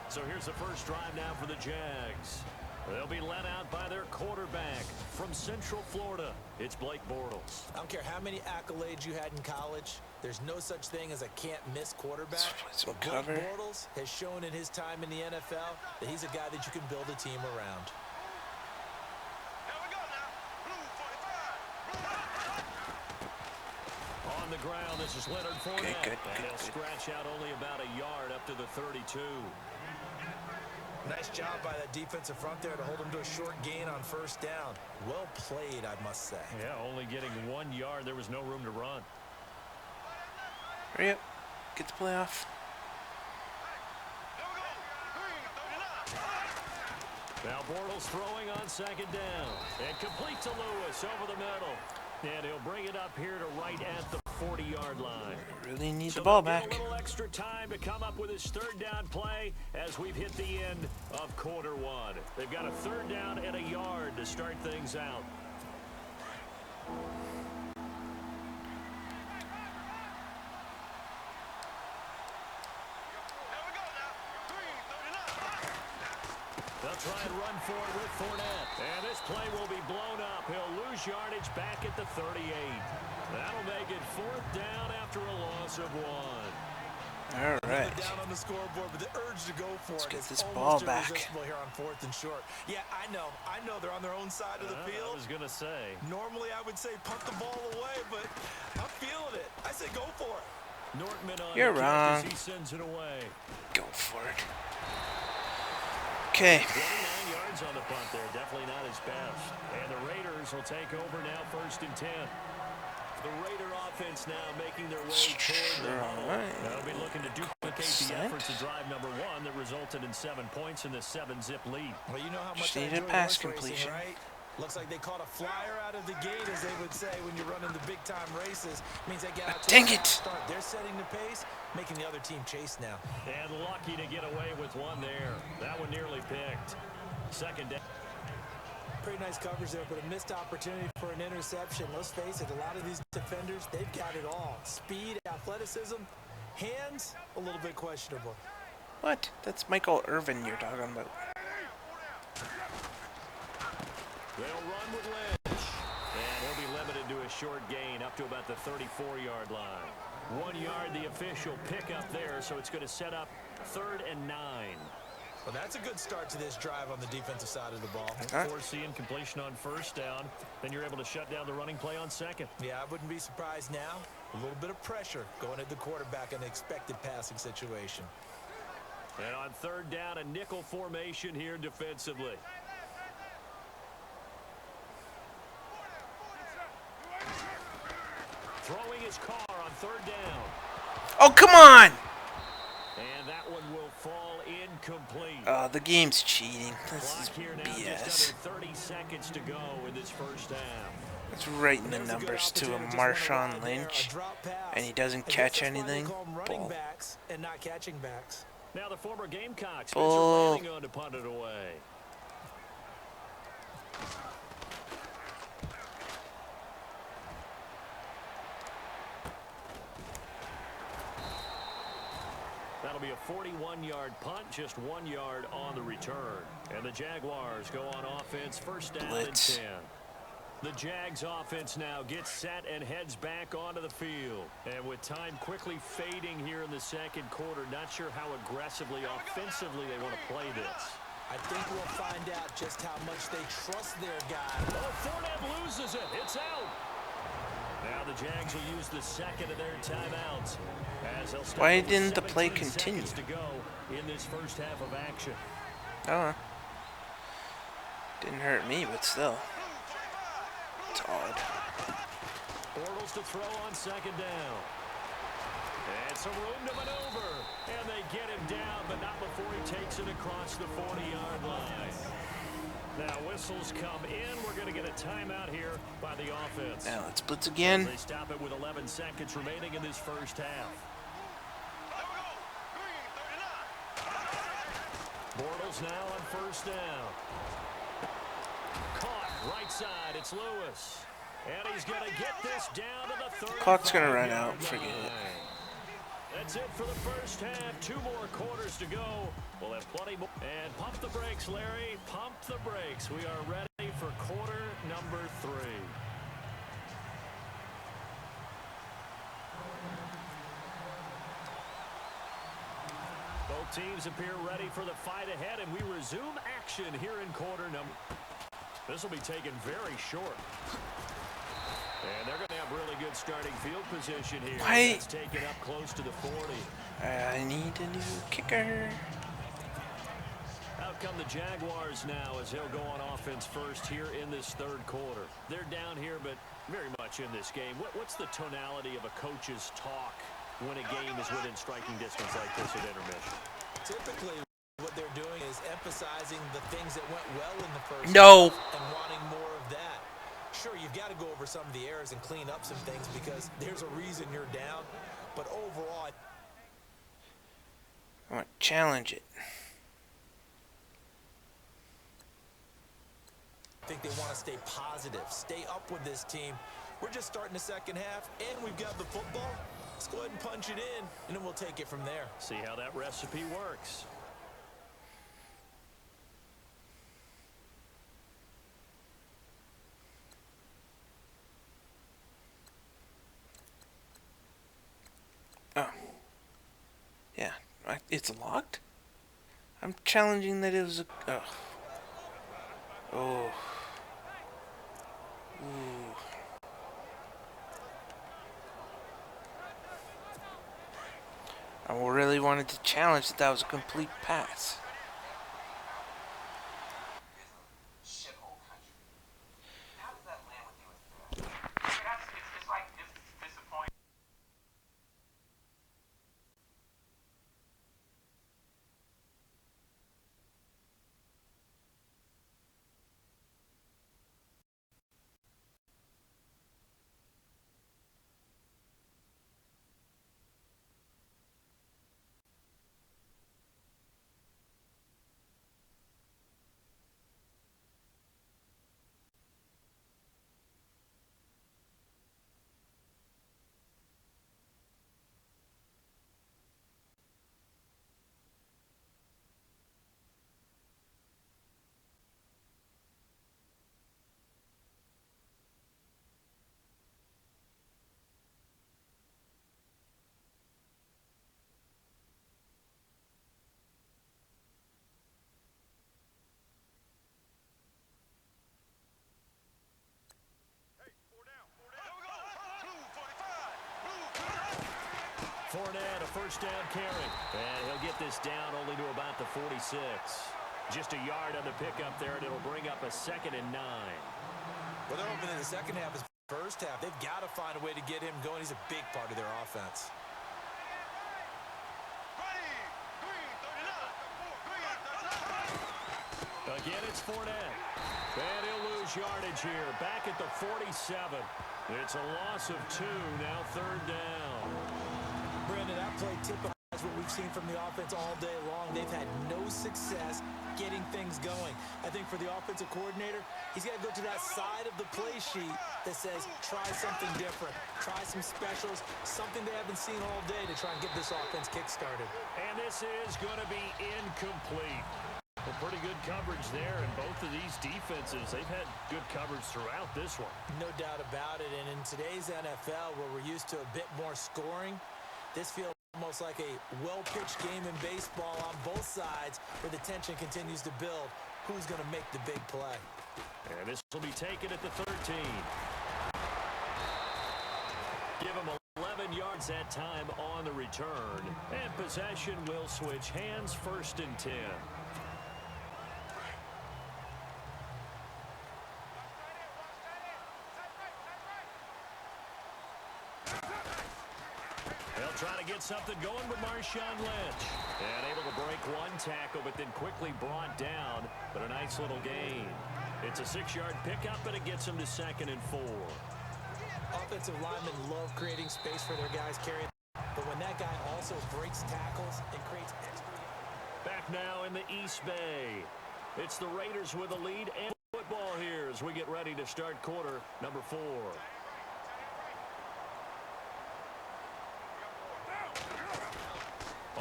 So here's the first drive now for the Jags. They'll be led out by their quarterback from Central Florida. It's Blake Bortles. I don't care how many accolades you had in college. There's no such thing as a can't-miss quarterback. But Blake Bortles has shown in his time in the NFL that he's a guy that you can build a team around. On the ground, this is Leonard Fournette. Good. And he'll scratch out only about a yard up to the 32. Nice job by that defensive front there to hold him to a short gain on first down. Well played, I must say. Yeah, only getting 1 yard. There was no room to run. Hurry up. Get the playoff. Now Bortles throwing on second down. And complete to Lewis over the middle. And he'll bring it up here to right at the 40-yard line. Really need the ball Get back. a little extra time to come up with his third down play as we've hit the end of quarter 1. They've got a third down and a yard to start things out. They'll try and run for it with Fournette. And this play will be blown up. He'll lose yardage back at the 38. That'll make it 4th down after a loss of 1. All right. Down on the scoreboard, but the urge to go for Let's it get is this ball almost back. irresistible here on 4th and short. Yeah, I know they're on their own side of the field. I was going to say. Normally I would say punt the ball away, but I'm feeling it. I say go for it. Nortman on You're the wrong. catch as he sends it away. Go for it. Okay. 29 yards on the punt there. Definitely not his best. And the Raiders will take over now 1st and 10. The Raider offense now making their way toward the huddle. They'll be looking to duplicate the efforts of drive number 1 that resulted in 7 points in the 7-zip lead. Well, you know how much Just I needed enjoy pass horse completion. racing, right? Looks like they caught a flyer out of the gate, as they would say when you're running the big-time races. Means they get out to Dang a it. fast start. They're setting the pace, making the other team chase now. And lucky to get away with one there. That one nearly picked. Second down. Pretty nice coverage there, but a missed opportunity for an interception. Let's face it, a lot of these defenders, they've got it all. Speed, athleticism, hands, a little bit questionable. What? That's Michael Irvin you're talking about. They'll run with Lynch. And he'll be limited to a short gain up to about the 34-yard line. 1 yard, the official pickup there, so it's going to set up 3rd and 9. Well, that's a good start to this drive on the defensive side of the ball. Foreseeing completion on first down. Then you're able to shut down the running play on second. Yeah, I wouldn't be surprised now. A little bit of pressure going at the quarterback in an expected passing situation. And on 3rd down, a nickel formation here defensively. Throwing his car on 3rd down. Oh, come on! And that one will fall incomplete. The game's cheating. This is Clock here now, BS. just under 30 seconds to go in this first half. It's right in the numbers to a Marshawn Lynch, and he doesn't catch anything. Bull. And not catching backs. Now the former Gamecock, Spencer Bull. Lanning on to punt it away. That'll be a 41-yard punt, just 1 yard on the return. And the Jaguars go on offense, first down Blitz. and 10. The Jags offense now gets set and heads back onto the field. And with time quickly fading here in the second quarter, not sure how aggressively, offensively they want to play this. I think we'll find out just how much they trust their guy. Oh, Fournette loses it. It's out. Now the Jags will use the second of their timeouts. As they'll start Why with didn't the play 17 continue? seconds to go in this first half of action. Oh. Didn't hurt me, but still. It's odd. Bortles to throw on second down. And some room to maneuver. And they get him down, but not before he takes it across the 40-yard line. Now whistles come in. We're going to get a timeout here by the offense. Now let's blitz again. They stop it with 11 seconds remaining in this first half. Bortles now on first down. Caught right side. It's Lewis. And he's going to get this down to the 35-yard Clock's going to run out. Forget it. line. That's it for the first half. 2 more quarters to go. We'll have plenty more. And pump the brakes, Larry. Pump the brakes. We are ready for quarter number 3. Both teams appear ready for the fight ahead, and we resume action here in quarter number. This will be taken very short. And they're going to have really good starting field position here. Why? That's taken up close to the 40. I need a new kicker. Out come the Jaguars now as they'll go on offense first here in this third quarter. They're down here, but very much in this game. What's the tonality of a coach's talk when a game is within striking distance like this at intermission? Typically, what they're doing is emphasizing the things that went well in the first No. half and wanting more of that. Sure, you've got to go over some of the errors and clean up some things because there's a reason you're down. But overall, I want to challenge it. I think they want to stay positive, stay up with this team. We're just starting the second half, and we've got the football. Let's go ahead and punch it in, and then we'll take it from there. See how that recipe works. Oh. Yeah. It's locked? I'm challenging that it was a... Oh. Oh. Ooh. I really wanted to challenge that was a complete pass. Fournette, a first down carry. And he'll get this down only to about the 46. Just a yard on the pickup there, and it'll bring up a 2nd and 9. Well, they're opening the second half as first half. They've got to find a way to get him going. He's a big part of their offense. Again, it's Fournette. And he'll lose yardage here. Back at the 47. It's a loss of 2, now 3rd down. Brandon, that play typifies what we've seen from the offense all day long. They've had no success getting things going. I think for the offensive coordinator, he's got to go to that side of the play sheet that says, try something different, try some specials, something they haven't seen all day to try and get this offense kick-started. And this is going to be incomplete. Well, pretty good coverage there, and both of these defenses, they've had good coverage throughout this one. No doubt about it, and in today's NFL, where we're used to a bit more scoring, this feels almost like a well-pitched game in baseball on both sides where the tension continues to build. Who's going to make the big play? And this will be taken at the 13. Give him 11 yards that time on the return. And possession will switch hands, 1st and 10. They'll try to get something going with Marshawn Lynch. And able to break one tackle, but then quickly brought down. But a nice little gain. It's a 6-yard pickup, and it gets him to 2nd and 4. Offensive linemen love creating space for their guys carrying. But when that guy also breaks tackles and creates extra... Back now in the East Bay. It's the Raiders with a lead and football here as we get ready to start quarter number 4.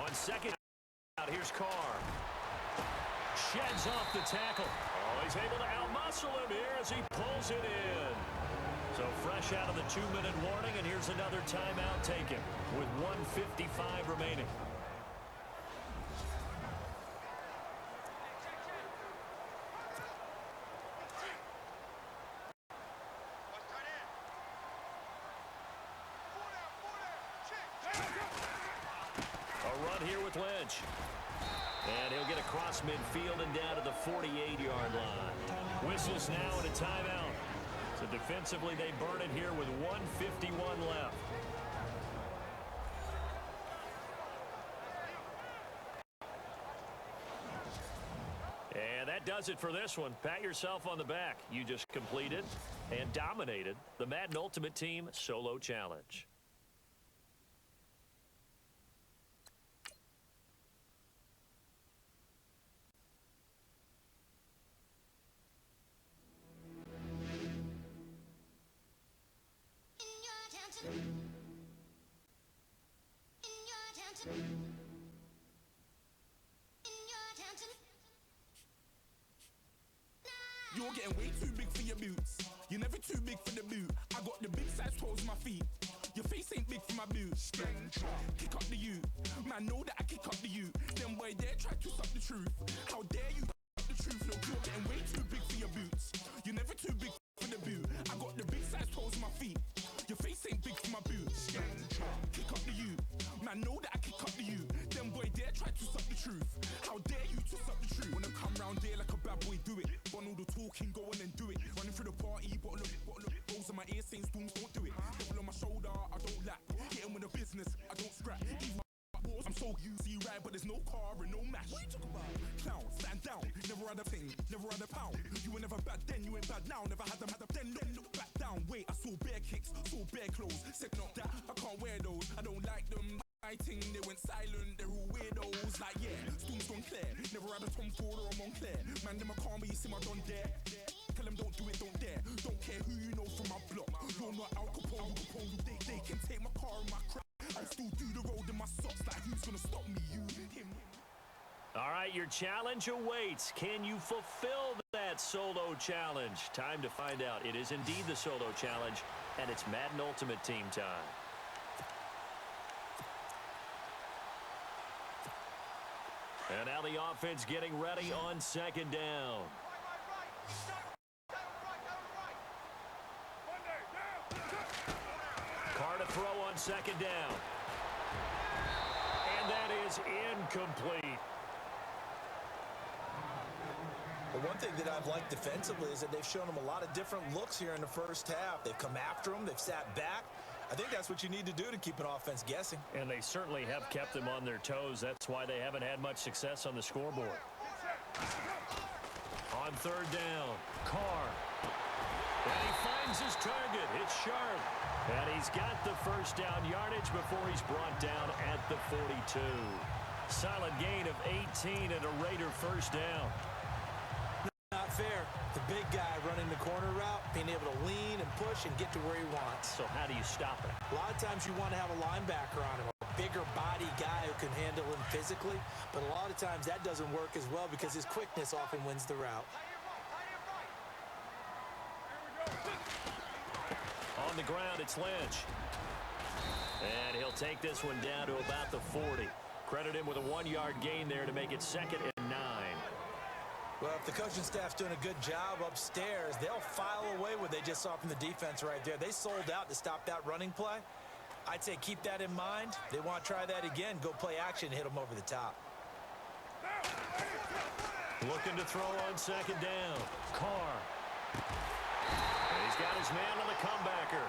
On second out, here's Carr. Sheds off the tackle. Oh, he's able to outmuscle him here as he pulls it in. So fresh out of the 2-minute warning, and here's another timeout taken with 1:55 remaining. A run here with Lynch. And he'll get across midfield and down to the 48-yard line. Whistles now and a timeout. So defensively, they burn it here with 1:51 left. And that does it for this one. Pat yourself on the back. You just completed and dominated the Madden Ultimate Team Solo Challenge. You're getting way too big for your boots. You're never too big for the boot. I got the big size toes on my feet. Your face ain't big for my boots. Kick up the you. Man, know that I kick up the you. Them boy there try to suck the truth. How dare you suck the truth? Look, you're getting way too big for your boots. You're never too big for the boot. I got the big size toes on my feet. Your face ain't big for my boots. Kick up the you. Man, know that I kick up the you. Them boy there try to suck the truth. How dare you to suck the truth? Wanna come round there like a bad boy, do it. Bun all the talking, go on and do it. Running through the party, bottle of rolls in my ear saying storms, don't do it. Devil on my shoulder, I don't lack. Hitting with the business, I don't scrap. I'm so easy right, but there's no car and no match. What you talking about? Clown, stand down. Never had a thing, never had a pound. You were never bad then, you ain't bad now. Never had them, then look back down. Wait, I saw bare kicks, saw bare clothes. Said not that, I can't wear those. I don't like them. Fighting, they went silent, they're all weirdos. Like, yeah, storms gone clear. Never had a Tom Ford or a Montclair. Man, them a calm, but you see my don dare. Tell them don't do it, don't dare. Don't care who you know from my block. You're not Al Capone, they can take my car and my crap. I'll still do the road in my socks. Like, who's gonna stop me? You, him. All right, your challenge awaits. Can you fulfill that solo challenge? Time to find out. It is indeed the solo challenge, and it's Madden Ultimate Team time. And now the offense getting ready on second down. Carr to throw on second down. And that is incomplete. But one thing that I've liked defensively is that they've shown them a lot of different looks here in the first half. They've come after them. They've sat back. I think that's what you need to do to keep an offense guessing. And they certainly have kept them on their toes. That's why they haven't had much success on the scoreboard. On third down, Carr. And he finds his target. It's sharp. And he's got the first down yardage before he's brought down at the 42. Solid gain of 18 and a Raider first down. Not fair. The big guy running the corner route, being able to lean and push and get to where he wants. So how do you stop it? A lot of times you want to have a linebacker on him, a bigger body guy who can handle him physically, but a lot of times that doesn't work as well because his quickness often wins the route. On the ground, it's Lynch. And he'll take this one down to about the 40. Credit him with a 1-yard gain there to make it 2nd and 9. Well, if the coaching staff's doing a good job upstairs, they'll file away what they just saw from the defense right there. They sold out to stop that running play. I'd say keep that in mind. They want to try that again. Go play action, hit them over the top. Looking to throw on second down. Carr. And he's got his man on the comebacker.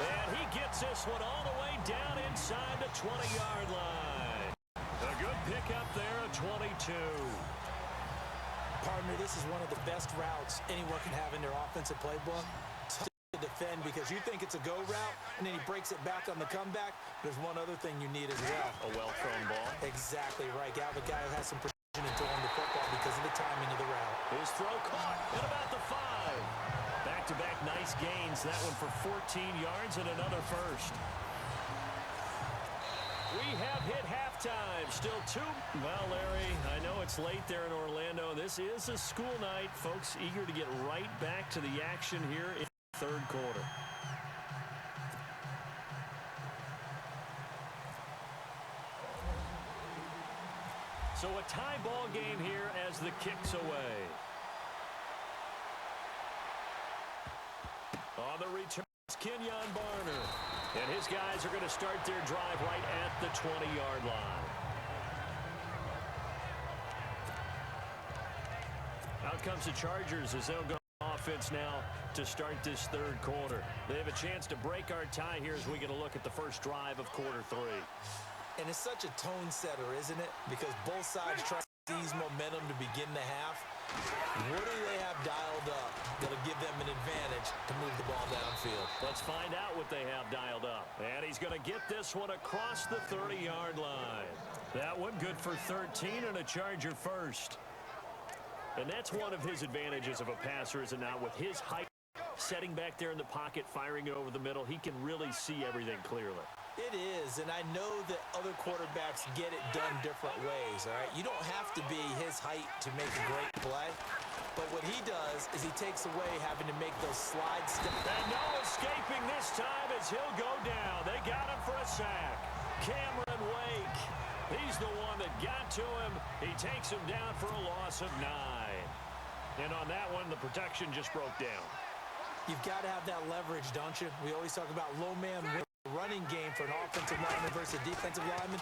And he gets this one all the way down inside the 20-yard line. A good pickup there, a 22. Partner, this is one of the best routes anyone can have in their offensive playbook. To defend because you think it's a go route, and then he breaks it back on the comeback. There's one other thing you need as well. A well-thrown ball. Exactly right. Gal, the guy who has some precision in throwing the football because of the timing of the route. His throw caught at about the 5. Back-to-back nice gains. That one for 14 yards and another first. We have hit halftime. Still 2. Well, Larry, I know it's late there in Orlando. This is a school night. Folks eager to get right back to the action here in the third quarter. So a tie ball game here as the kick's away. On the return, it's Kenyon Barner. And his guys are going to start their drive right at the 20-yard line. Out comes the Chargers as they'll go offense now to start this third quarter. They have a chance to break our tie here as we get a look at the first drive of quarter 3. And it's such a tone setter, isn't it? Because both sides try to seize momentum to begin the half. What do they have dialed up that'll give them an advantage to move the ball downfield? Let's find out what they have dialed up. And he's going to get this one across the 30-yard line. That one good for 13 and a Charger first. And that's one of his advantages of a passer, is it not? With his height, setting back there in the pocket, firing it over the middle, he can really see everything clearly. It is, and I know that other quarterbacks get it done different ways, all right? You don't have to be his height to make a great play, but what he does is he takes away having to make those slide steps. And no escaping this time as he'll go down. They got him for a sack. Cameron Wake, he's the one that got to him. He takes him down for a loss of 9. And on that one, the protection just broke down. You've got to have that leverage, don't you? We always talk about low man running game for an offensive lineman versus a defensive lineman.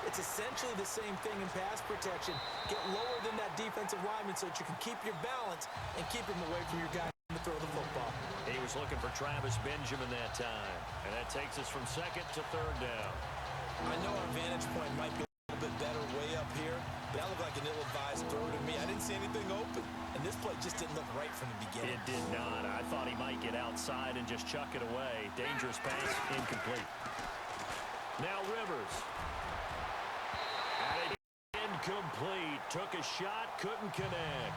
It's essentially the same thing in pass protection. Get lower than that defensive lineman so that you can keep your balance and keep him away from your guy to throw the football. He was looking for Travis Benjamin that time. And that takes us from second to third down. I know our vantage point might be a little bit better way up here, but that looked like an ill-advised throw to me. I didn't see anything open. And this play just didn't look right from the beginning. It did not. I thought he might get outside and just chuck it away. Dangerous pass, incomplete. Now Rivers. And incomplete. Took a shot, couldn't connect.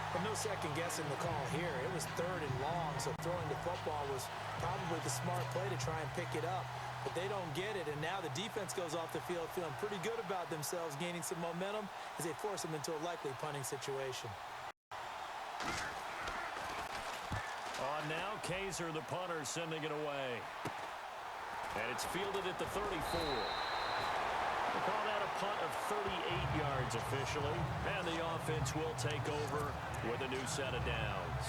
But no second guessing the call here. It was 3rd and long, so throwing the football was probably the smart play to try and pick it up. But they don't get it, and now the defense goes off the field feeling pretty good about themselves, gaining some momentum as they force them into a likely punting situation. On now, Kaiser, the punter, sending it away. And it's fielded at the 34. We'll call that a punt of 38 yards officially. And the offense will take over with a new set of downs.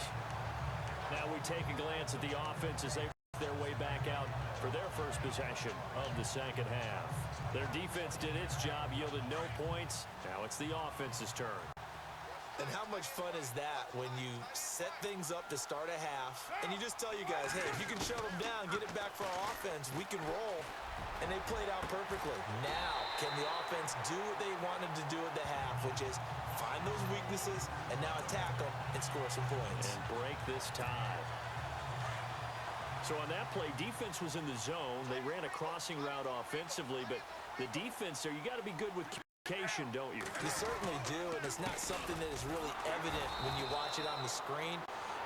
Now we take a glance at the offense as they their way back out for their first possession of the second half. Their defense did its job, yielded no points. Now it's the offense's turn. And how much fun is that when you set things up to start a half and you just tell you guys, hey, if you can shut them down, get it back for our offense, we can roll. And they played out perfectly. Now, can the offense do what they wanted to do at the half, which is find those weaknesses and now attack them and score some points. And break this tie. So on that play, defense was in the zone. They ran a crossing route offensively, but the defense there, you got to be good with communication, don't you? You certainly do, and it's not something that is really evident when you watch it on the screen.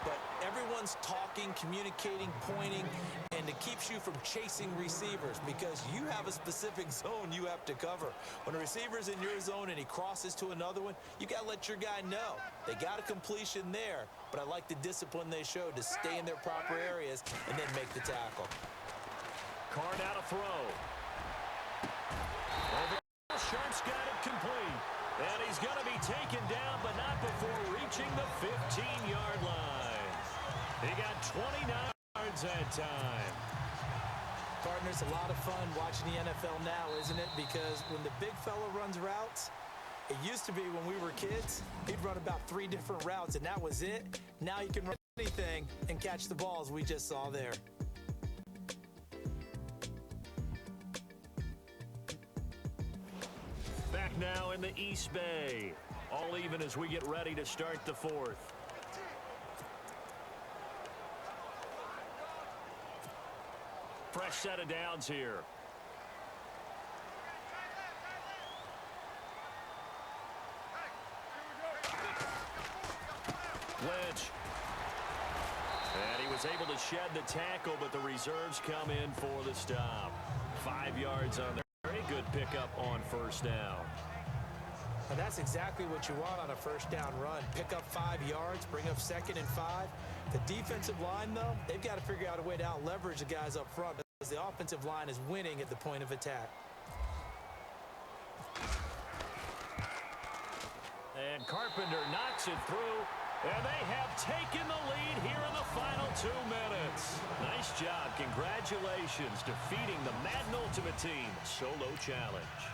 But everyone's talking, communicating, pointing, and it keeps you from chasing receivers because you have a specific zone you have to cover. When a receiver's in your zone and he crosses to another one, you got to let your guy know. They got a completion there, but I like the discipline they showed to stay in their proper areas and then make the tackle. Carr now to throw. Sharp's got it complete. And he's going to be taken down, but not before reaching the 15-yard line. He got 29 yards that time. Partner, it's a lot of fun watching the NFL now, isn't it? Because when the big fella runs routes, it used to be when we were kids, he'd run about 3 different routes, and that was it. Now you can run anything and catch the balls we just saw there. Back now in the East Bay. All even as we get ready to start the 4th. Fresh set of downs here. Lynch. And he was able to shed the tackle, but the reserves come in for the stop. 5 yards on there. Very good pickup on first down. And that's exactly what you want on a first down run. Pick up 5 yards, bring up 2nd and 5. The defensive line, though, they've got to figure out a way to out-leverage the guys up front because the offensive line is winning at the point of attack. And Carpenter knocks it through, and they have taken the lead here in the final 2 minutes. Nice job. Congratulations, defeating the Madden Ultimate Team solo challenge.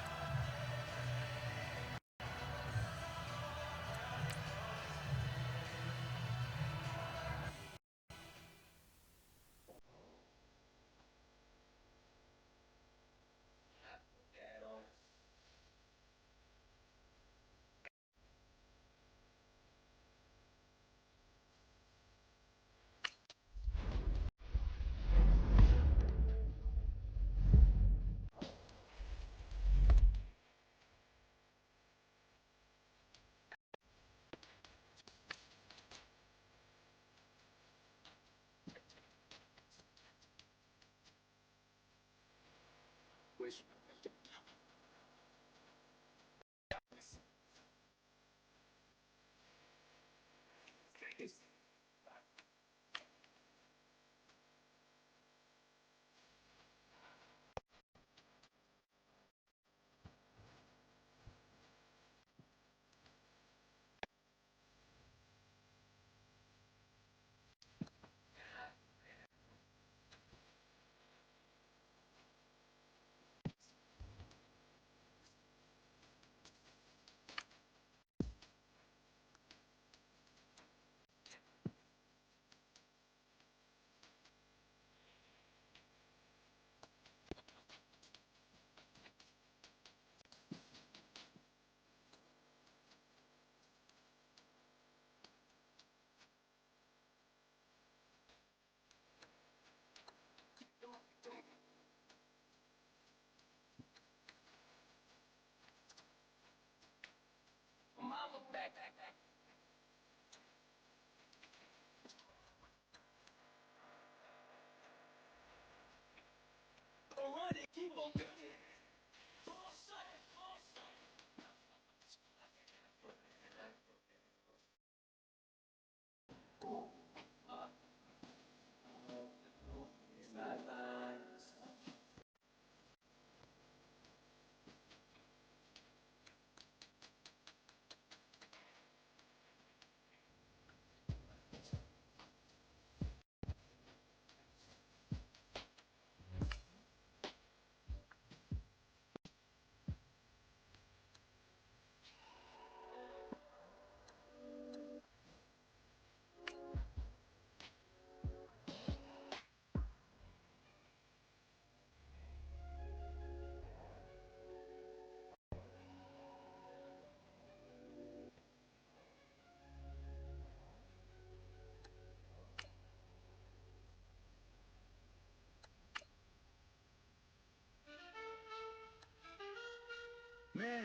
Man.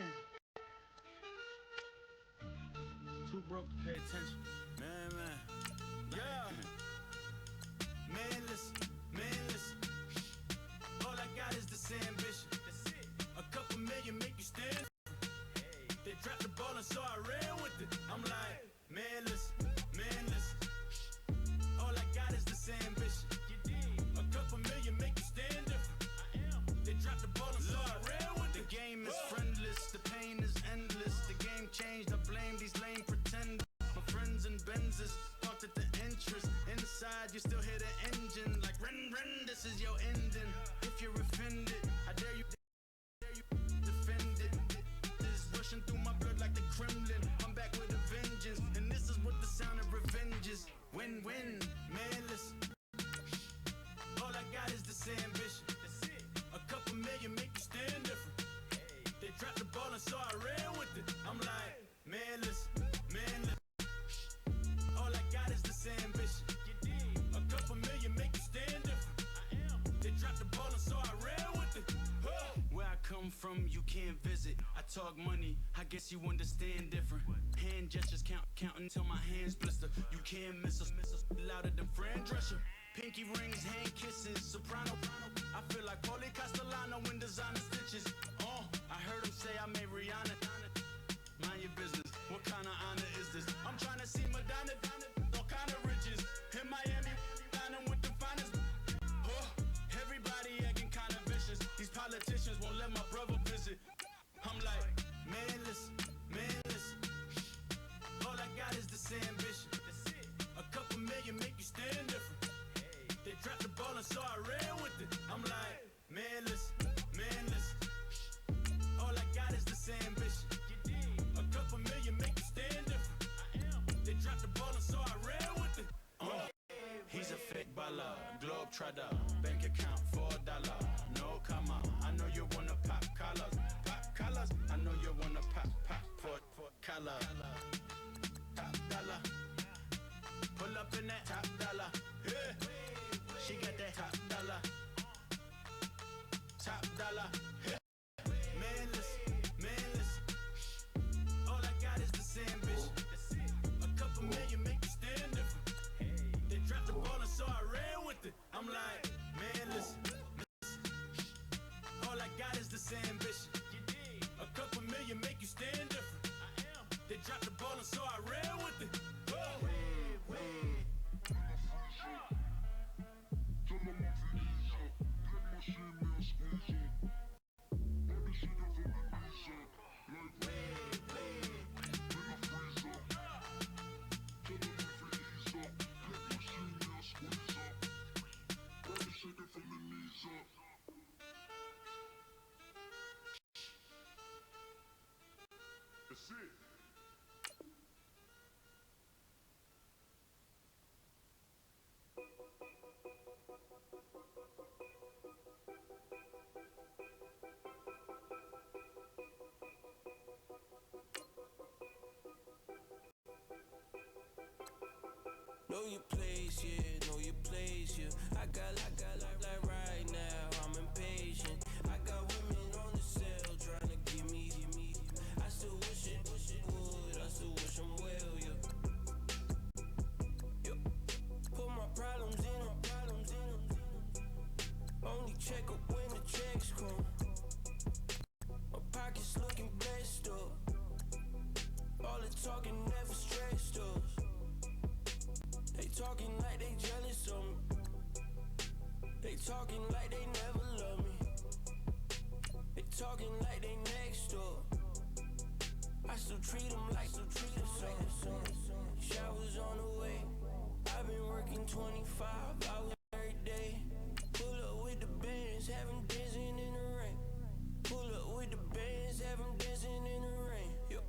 Too broke to pay attention. Man. Yeah. Man, listen. All I got is this ambition. A couple million make you stand. They dropped the ball and so I ran with it. I'm like, man, listen. All I got is this ambition. A couple million make you stand different. They dropped the ball and so I ran with it. The game is friendless, the pain is endless. The game changed, I blame these lame pretenders. My friends and Benzes talked at the interest. Inside, you still hear the engine like, ren, this is your ending. If if you're offended. I dare you defend it. This rushing through my blood like the Kremlin. I'm back with a vengeance, and this is what the sound of revenge is. Win-win, man, listen. All I got is this ambition. A couple million make you stand different. They dropped the ball and so I ran with it. I'm like, man, listen, man, listen. All I got is this ambition. A couple million make you stand different. They dropped the ball and so I ran with it. Where I come from, you can't visit. I talk money, I guess you understand different. Hand gestures counting till my hands blister. You can't miss us louder than Fran Drescher. Pinky rings, hand kisses, soprano. I feel like Paulie Castellano in designer stitches. I heard him say I made Rihanna. Mind your business, what kind of honor is this? I'm trying to see Madonna, all kind of riches. In Miami, dining with the finest. Everybody acting kind of vicious. These politicians won't let my brother visit. I'm like, man, listen, man, listen. All I got is this ambition. A couple million make you stand different. They dropped the ball and so I ran with it. I'm like, man, listen, man, listen. All I got is this ambition. A couple million make you stand different. They dropped the ball and so I ran with it. He's a fake baller, globe trotter, bank account $4. No comma, I know you wanna pop collars. Pop collars, I know you wanna pop for collar. Top dollar, pull up in that top dollar. Yeah. She got that top dollar. Top dollar. Yeah. Man, listen. All I got is this ambition. A couple million make you stand different. They dropped the ball and so I ran with it. I'm like, man, listen. All I got is this ambition. A couple million make you stand different. They dropped the ball and so I ran with it. Know your place, yeah, know your place, yeah. I got like right now, I'm impatient. I got women on the cell trying to give me. I still wish it would, I still wish I'm well, yeah. Put my problems in them. Only check up when the checks come. My pockets looking blessed up. All the talking never stressed us. They talking like they jealous of me. They talking like they never love me. They talking like they next door. I still treat them like so. Showers on the way. I've been working 25 hours every day. Pull up with the bands, have them dancing in the rain. Pull up with the bands, have them dancing in the rain. Yo.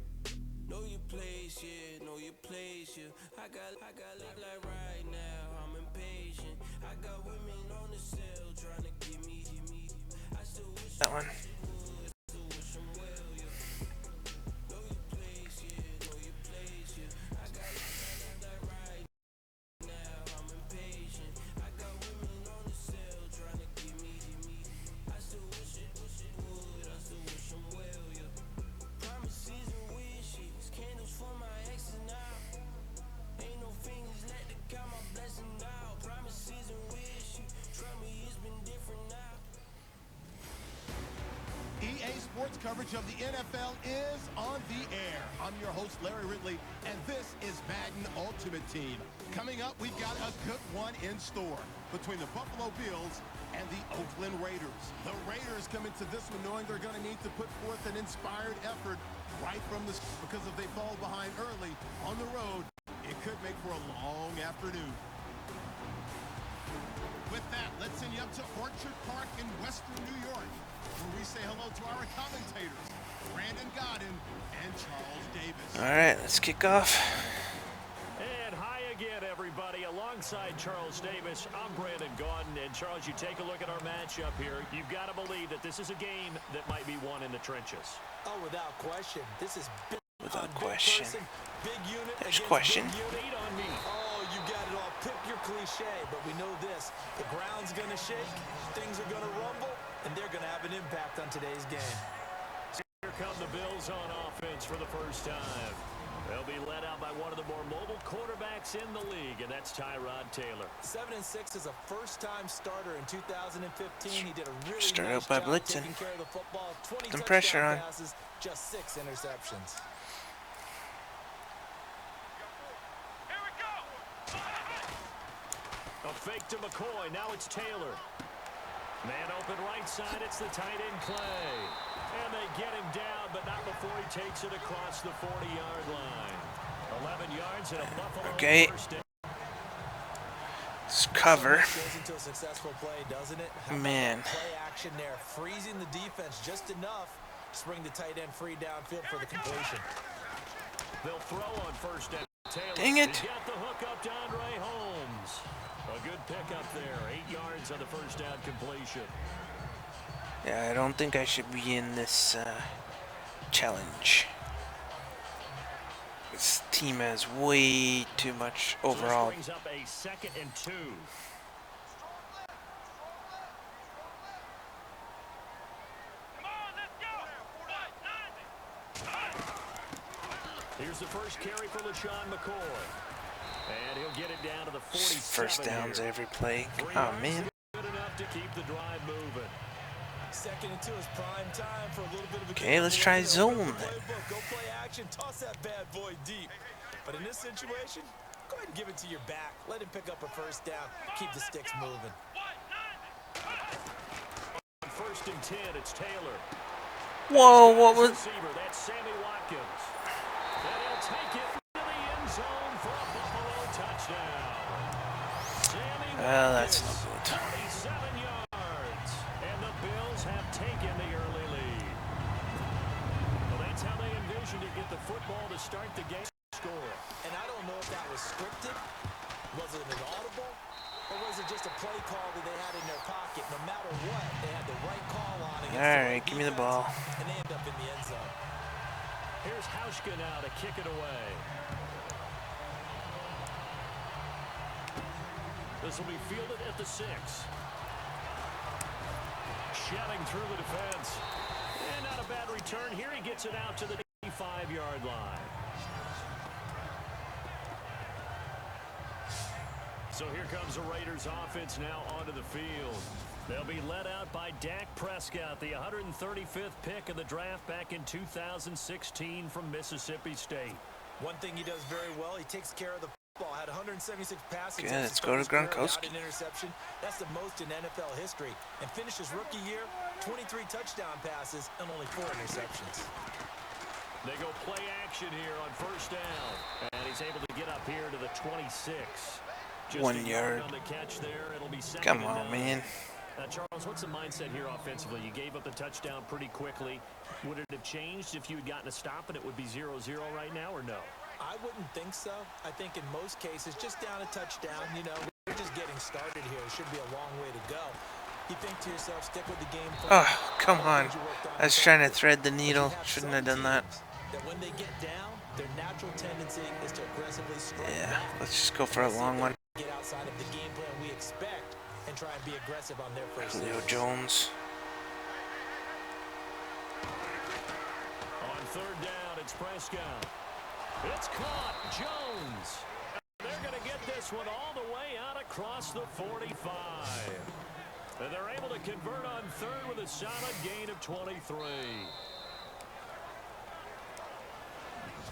Know your place, yeah, know your place, yeah. I got like right now, I'm impatient. I got women on the cell trying to give me. I still wish That one. Sports coverage of the NFL is on the air. I'm your host, Larry Ridley, and this is Madden Ultimate Team. Coming up, we've got a good one in store between the Buffalo Bills and the Oakland Raiders. The Raiders come into this one knowing they're going to need to put forth an inspired effort right from the start, because if they fall behind early on the road, it could make for a long afternoon. With that, let's Let's send you up to Orchard Park in Western New York, where we say hello to our commentators, Brandon Godden and Charles Davis. All right, let's kick off. And hi again, everybody. Alongside Charles Davis, I'm Brandon Gaudin. And Charles, you take a look at our matchup here. You've got to believe that this is a game that might be won in the trenches. Oh, without question. This is big. Without question. Person, big unit. There's question. Big unit on me. Oh, you got it all. Pick your cliche, but we know this. The ground's going to shake, things are going to rumble, and they're going to have an impact on today's game. Here come the Bills on offense for the first time. They'll be led out by one of the more mobile quarterbacks in the league, and that's Tyrod Taylor. 7-6 as a first-time starter in 2015. He did a really Start nice out by job blitzing. taking care of the football. 20 Some pressure touchdown on. passes, just 6 interceptions. A fake to McCoy. Now it's Taylor. Man open right side. It's the tight end play. And they get him down, but not before he takes it across the 40-yard line. 11 yards and a Buffalo first down. Let's cover. Goes into a successful play, doesn't it? Man. Play action there, freezing the defense just enough to bring the tight end free downfield for the completion. They'll throw on first down. Taylor. Dang it. He's got the hook up to Andre Holmes. A good pickup there. 8 yards on the first down completion. Yeah, I don't think I should be in this challenge. This team has way too much overall. So this brings up a 2nd and 2. Here's the first carry for LaShawn McCoy. And he'll get it down to the 47. First downs here. every play. 3 Oh, yards man. Good enough to keep the drive moving. 2nd and 2 is prime time for a little bit of a Okay, let's try zone then. Go play action, toss that bad boy deep. But in this situation, go ahead and give it to your back. Let him pick up a first down. Keep the sticks moving. On 1st and 10, it's Taylor. Whoa, what was... Receiver, that's Sammy Watkins. And he'll take it to the end zone for a Buffalo touchdown. Sammy Well, that's Watkins, no good. 27 yards. And the Bills have taken the early lead. Well, that's how they envisioned to get the football to start the game. Score. And I don't know if that was scripted. Was it an audible? Or was it just a play call that they had in their pocket? No matter what, they had the right call on against All right, give me the ball. And they end up in the end zone. Here's Hauschka now to kick it away. This will be fielded at the 6. Shelling through the defense. And not a bad return. Here he gets it out to the 5-yard line. So here comes the Raiders offense now onto the field. They'll be led out by Dak Prescott, the 135th pick of the draft back in 2016 from Mississippi State. One thing he does very well, he takes care of the football. Had 176 passing Okay, let's go to Gronkowski. An interception. That's the most in NFL history. And finished his rookie year, 23 touchdown passes and only 4 interceptions. They go play action here on first down. And he's able to get up here to the 26. Just 1 yard. On the catch there. It'll be Come on, man. Charles, what's the mindset here offensively? You gave up the touchdown pretty quickly. Would it have changed if you had gotten a stop and it would be 0-0 right now, or no? I wouldn't think so. I think in most cases, just down a touchdown, you know, we're just getting started here. It should be a long way to go. You think to yourself, stick with the game plan. Oh, come on. I was trying to thread the needle. Shouldn't have done that. That when they get down, their natural tendency is to aggressively strike Yeah, back. let's just go for a long one. Get outside of the game plan we expect and try and be aggressive on their first Julio series. Jones. On 3rd down, it's Prescott. It's caught. Jones. They're going to get this one all the way out across the 45. And they're able to convert on 3rd with a solid gain of 23.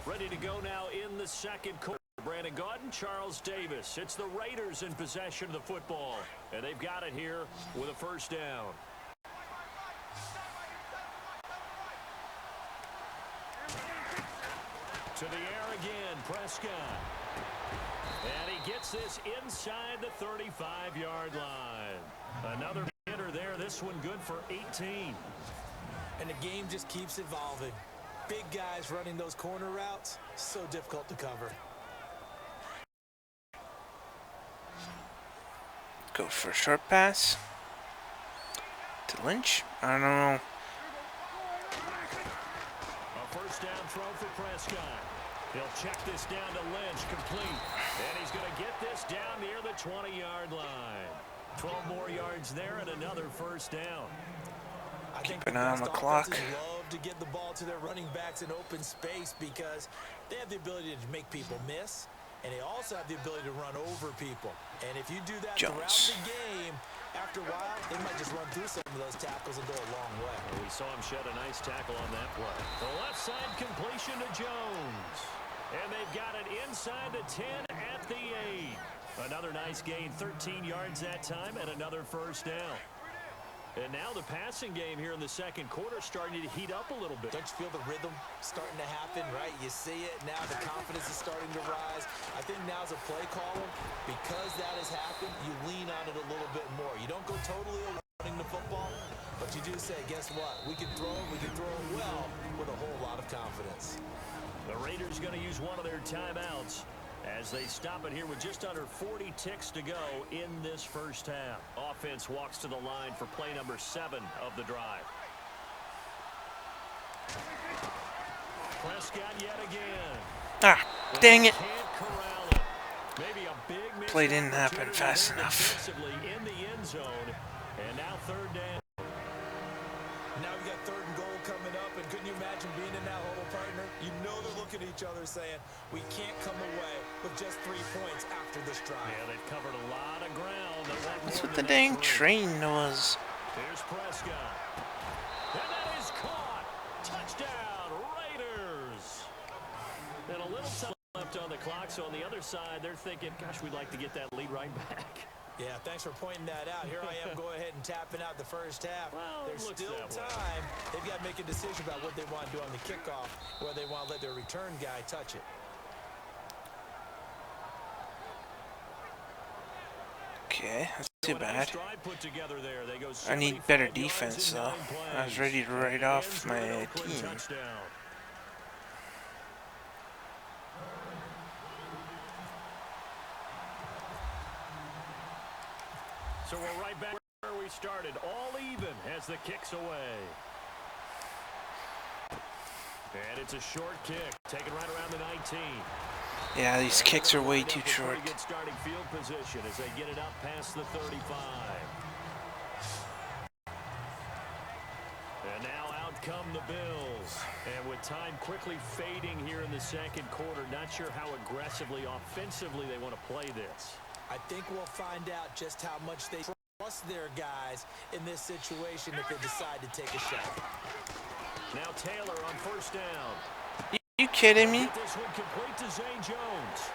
Ready to go now in the 2nd quarter. Brandon Gaudin, Charles Davis. It's the Raiders in possession of the football. And they've got it here with a first down. To the air again, Prescott. And he gets this inside the 35-yard line. Another hitter there. This one good for 18. And the game just keeps evolving. Big guys running those corner routes, so difficult to cover. Go for a short pass to Lynch. I don't know. A first down throw for Prescott. He'll check this down to Lynch, complete. And he's going to get this down near the 20-yard line. 12 more yards there and another first down. Keep an eye on the clock. Love to get the ball to their running backs in open space because they have the ability to make people miss, and they also have the ability to run over people. And if you do that throughout the game, after a while, they might just run through some of those tackles and go a long way. We saw him shed a nice tackle on that play. The left side completion to Jones. And they've got it inside the 10 at the 8. Another nice gain, 13 yards that time, and another first down. And now the passing game here in the second quarter starting to heat up a little bit. Don't you feel the rhythm starting to happen, right? You see it now, the confidence is starting to rise. I think now as a play caller, because that has happened, you lean on it a little bit more. You don't go totally away running the football, but you do say, guess what? We can throw it well with a whole lot of confidence. The Raiders going to use one of their timeouts as they stop it here with just under 40 ticks to go in this first half. Offense walks to the line for play number 7 of the drive. Prescott yet again. Ah, dang it. Can't corral it. Maybe a big Play didn't happen fast enough. In the end zone, and now third down. Now we got third and goal coming up, and couldn't you imagine being in that huddle, partner? You know they're looking at each other saying, we can't come away with just 3 points after this drive. Yeah, they've covered a lot of ground. That's what the dang train was. Here's Prescott. And that is caught. Touchdown, Raiders. And a little time left on the clock, so on the other side, they're thinking, gosh, we'd like to get that lead right back. Yeah, thanks for pointing that out. Here I am going ahead and tapping out the first half. Well, there's still time. They've got to make a decision about what they want to do on the kickoff, whether they want to let their return guy touch it. Okay, that's too bad. Put together there. They go I need better defense, though. I was ready to write off my team. Touchdown. So we're right back where we started, all even as the kick's away. And it's a short kick, taken right around the 19. Yeah, these kicks are way too short. Good starting field position as they get it up past the 35. And now out come the Bills. And with time quickly fading here in the second quarter, not sure how aggressively, offensively they want to play this. I think we'll find out just how much they trust their guys in this situation if they decide to take a shot. Now Taylor on first down. You kidding me? This one complete to Zane Jones.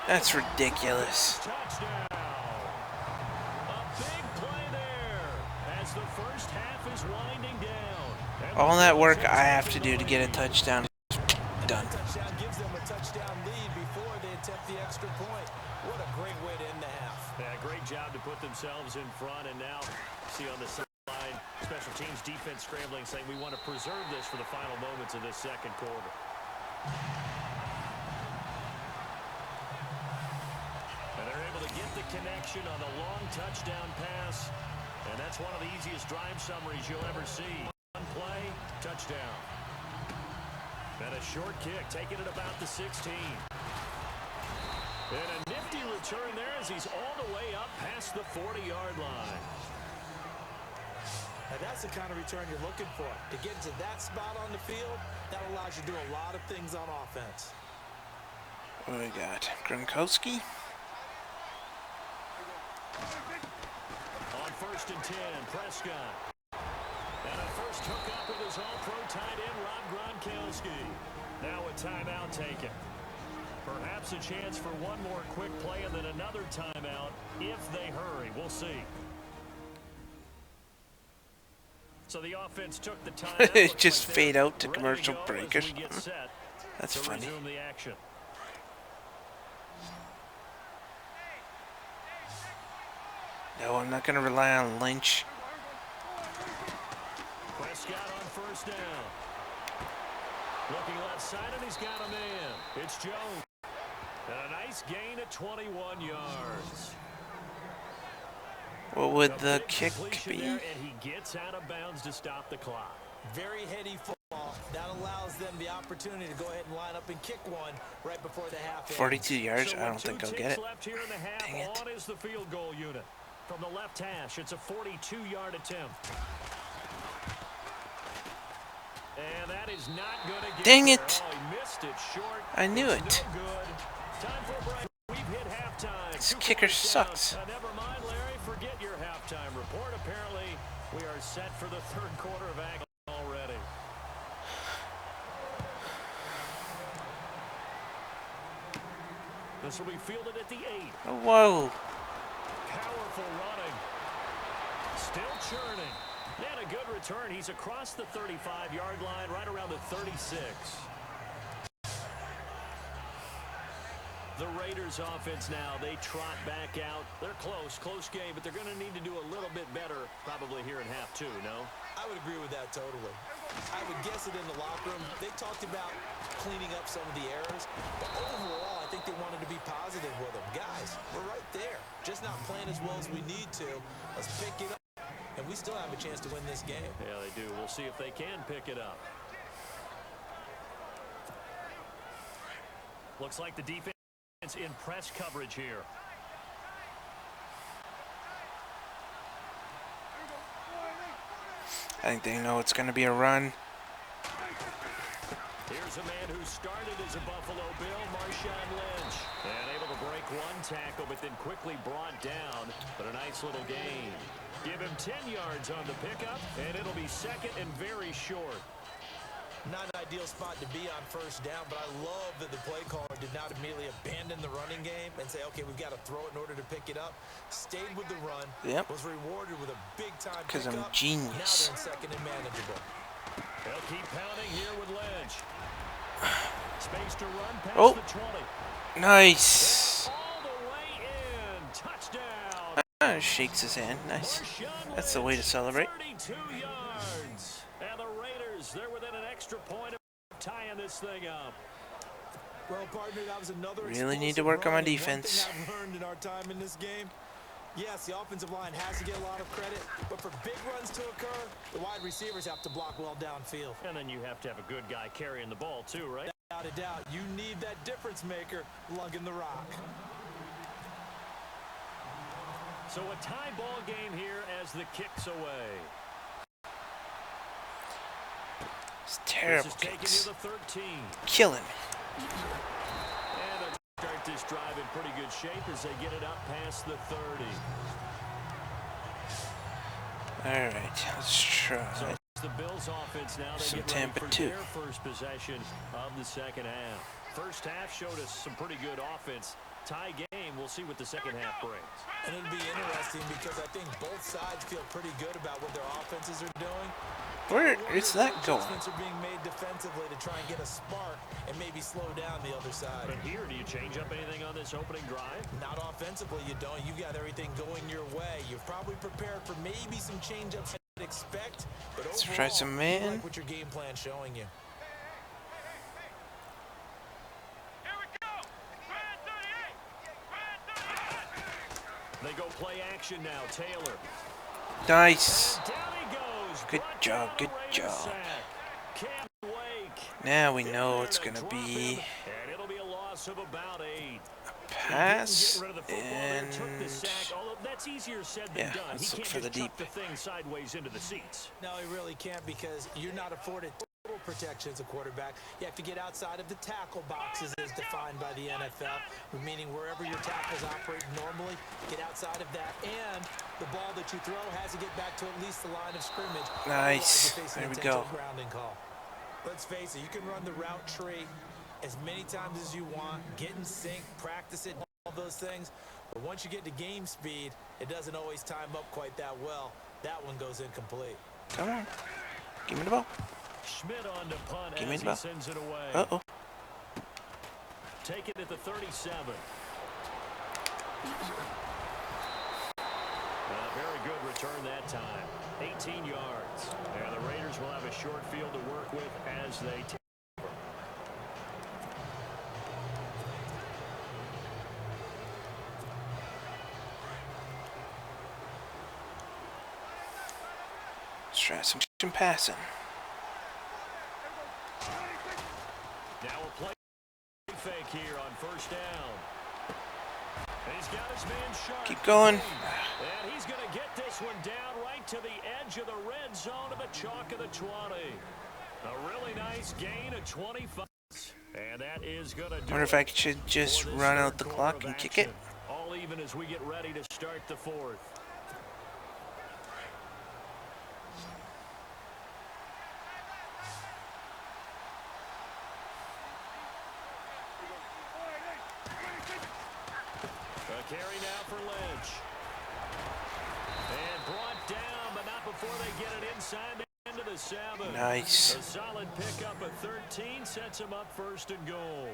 That's ridiculous. Touchdown. A big play there as the first half is winding down. All that work I have to do to get a touchdown is done. Touchdown gives them a touchdown lead before they attempt the extra point. What a great way to end the half. Yeah, great job to put themselves in front, and now see on the sideline, special teams defense scrambling, saying we want to preserve this for the final moments of this second quarter. And they're able to get the connection on the long touchdown pass, and that's one of the easiest drive summaries you'll ever see. One play, touchdown. And a short kick, taking it about the 16. And a nifty return there as he's all the way up past the 40-yard line. Now that's the kind of return you're looking for. To get to that spot on the field, that allows you to do a lot of things on offense. What do we got? Gronkowski? On first and 10, Prescott. And a first hookup with his all-pro tight end, Rob Gronkowski. Now a timeout taken. Perhaps a chance for one more quick play and then another timeout if they hurry. We'll see. So the offense took the time. Just fade out to commercial break or something. That's to funny. resume the action. No, I'm not going to rely on Lynch. Prescott on first down. Looking left side, and he's got a man. It's Jones. And a nice gain at 21 yards. What would the kick be? There, and he gets out of bounds to stop the clock. Very heady football. That allows them the opportunity to go ahead and line up and kick one right before the half. 42 yards? So I don't think I'll get it. Left here in the half. Dang it. On is the field goal unit. From the left hash, it's a 42-yard attempt. And that is not going to get Dang there. it. Oh, he missed it short. I knew it. No good. Time for a break. We've hit halftime. This 2 kicker points sucks. down. Never mind, Larry. Forget your halftime report. Apparently, we are set for the third quarter of action already. This will be fielded at the 8. Oh, whoa. Powerful running. Still churning. And a good return. He's across the 35-yard line, right around the 36. The Raiders offense now, they trot back out. They're close game, but they're going to need to do a little bit better probably here in half 2, no? I would agree with that totally. I would guess it in the locker room. They talked about cleaning up some of the errors, but overall, I think they wanted to be positive with them. Guys, we're right there. Just not playing as well as we need to. Let's pick it up, and we still have a chance to win this game. Yeah, they do. We'll see if they can pick it up. Looks like the defense in press coverage here. I think they know it's going to be a run. Here's a man who started as a Buffalo Bill, Marshawn Lynch. And able to break one tackle, but then quickly brought down. But a nice little gain. Give him 10 yards on the pickup, and it'll be second and very short. Not an ideal spot to be on first down, but I love that the play caller did not immediately abandon the running game and say, okay, we've got to throw it in order to pick it up. Stayed with the run. Yep. Was rewarded with a big-time Because I'm pickup. genius. Now they're in second and manageable. They'll keep pounding here with Lynch. Space to run past Oh. the 20. Nice. All the way in. Touchdown. Shakes his hand. Nice. Marshawn That's the way to Lynch, celebrate. 32 yards. And the Raiders, they're within an extra point of tying this thing up. Well, partner, that was another Really need to work on my defense. One thing I've learned in our time in this game, yes, the offensive line has to get a lot of credit, but for big runs to occur, the wide receivers have to block well downfield. And then you have to have a good guy carrying the ball too, right? Without a doubt, you need that difference maker lugging the rock. So a tie ball game here as the kick's away. It's terrible This is taking kicks. you to 13. Killing. And they start this drive in pretty good shape as they get it up past the 30. Alright, let's try. So it's the Bills offense now. They Some get ready Tampa for too. their first possession of the second half. First half showed us some pretty good offense. Tie game, we'll see what the second half brings. And it'll be interesting because I think both sides feel pretty good about what their offenses are doing. Where is that going? Adjustments are being made defensively to try and get a spark and maybe slow down the other side. But here, do you change up anything on this opening drive? Not offensively, you don't. You've got everything going your way. You've probably prepared for maybe some change-ups you'd expect, but Let's overall, try some man. you like what your game plan's showing you. They go play action now. Taylor. Nice. Down he goes. Good Brought job, down good Raider job. sack. Can't Wake. Now we in know there it's to going to drop be him, and it'll be a loss of about 8. pass Get rid of the football there, and took the sack, although that's easier said than yeah, done. let's He look can't for the just chuck deep. the thing sideways into the seats. No, he really can't because you're not afforded total protection as a quarterback. You have to get outside of the tackle boxes as defined by the NFL, meaning wherever your tackles operate normally, get outside of that, and the ball that you throw has to get back to at least the line of scrimmage. Nice. Otherwise, you're facing There we intentional go. grounding call. Let's face it, you can run the route tree as many times as you want, get in sync, practice it, all those things. But once you get to game speed, it doesn't always time up quite that well. That one goes incomplete. Come on. Give me the ball. Schmidt on to punt Give me as the he ball. sends it away. Uh-oh. taken at the 37. Very good return that time. 18 yards. And the Raiders will have a short field to work with as they take over. Let's try some passing. Now a play fake here on first down. And he's got his man sharp. Keep going. And he's going to get this one down right to the edge of the red zone of the chalk of the 20. A really nice gain of 25. And that is going to do Wonder if I should just run out the clock and kick it. All even as we get ready to start the fourth. Carry now for Lynch. And brought down, but not before they get it inside the end of the 7. Nice. A solid pickup of 13 sets him up first and goal.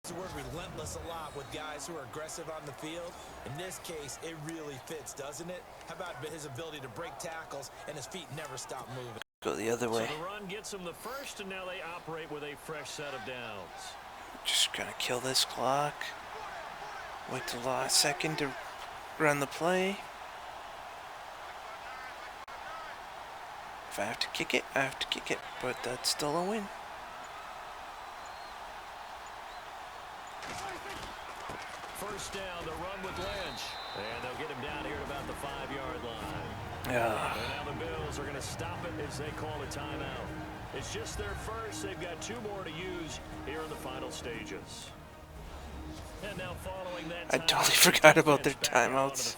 The word relentless a lot with guys who are aggressive on the field. In this case, it really fits, doesn't it? How about his ability to break tackles and his feet never stop moving? Go the other way. So the run gets them the first, and now they operate with a fresh set of downs. Just gonna kill this clock. Wait till the last second to run the play. If I have to kick it, I have to kick it. But that's still a win. First down, the run with Lynch. And they'll get him down here at about the 5-yard line. Yeah. And now the Bills are going to stop it as they call a timeout. It's just their first. They've got 2 more to use here in the final stages. And now following that I totally forgot about their timeouts.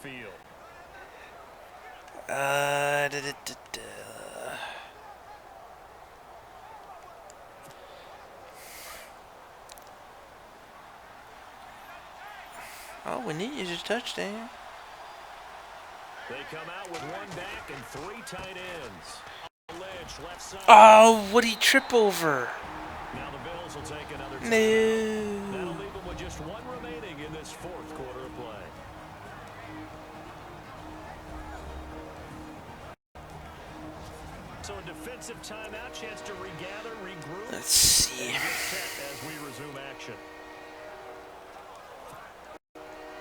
All we need is a touchdown. They come out with 1 back and 3 tight ends. Lynch, left side. Oh, what'd he trip over? Now the Bills will take another timeout. No. That'll leave them with just 1 remaining in this 4th quarter of play. So a defensive timeout, chance to regather, regroup. Let's see. And get set as we resume action.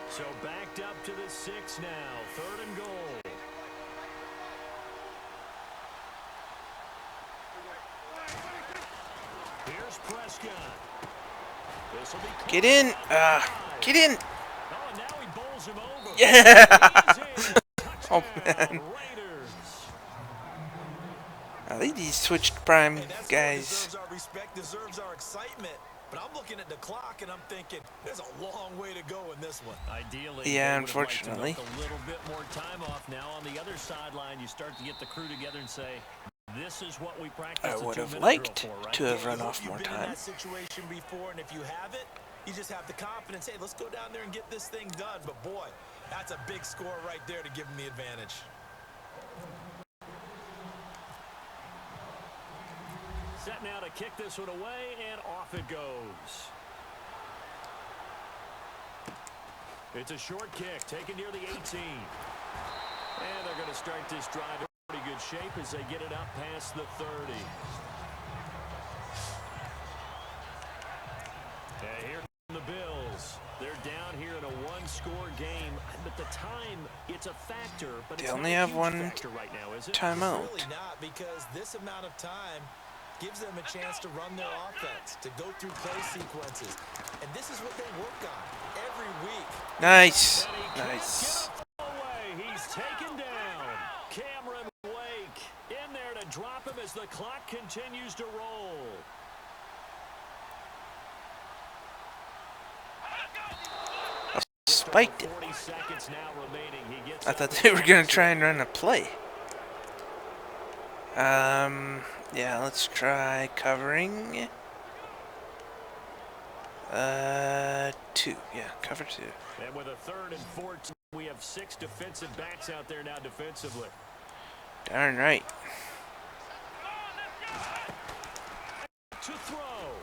So backed up to the 6 now, 3rd and goal. Here's Prescott. This'll be Get in. Get in. Oh, and now he bowls him over. Yeah. Oh, man. I think these Twitch Prime guys. Deserves our respect, deserves our excitement. But I'm looking at the clock and I'm thinking there's a long way to go in this one. Ideally, yeah, they would have liked to unfortunately. milk a little bit more time off. Now on the other sideline, you start to get the crew together and say, "This is what we practiced." I the would have 2-minute liked drill for, right? to have run I hope off more you've been in time. that situation before, and if you haven't, you just have the confidence. Hey, let's go down there and get this thing done. But boy, that's a big score right there to give them the advantage. Set now to kick this one away, and off it goes. It's a short kick, taken near the 18. And they're going to start this drive in pretty good shape as they get it up past the 30. And here come the Bills. They're down here in a 1-score game, but the time, it's a factor. But They it's only not a have huge 1 factor right now, is it? timeout. It's really not, because this amount of time gives them a chance to run their offense, to go through play sequences. And this is what they work on every week. Nice. And he can't Nice. get up away. He's taken down. Cameron Wake in there to drop him as the clock continues to roll. Spiked it. 40 seconds now remaining. He gets I thought they were gonna try and run a play. Yeah, let's try covering. 2. Yeah, cover 2. And with a 3rd and 14, we have 6 defensive backs out there now defensively. Darn right. To throw.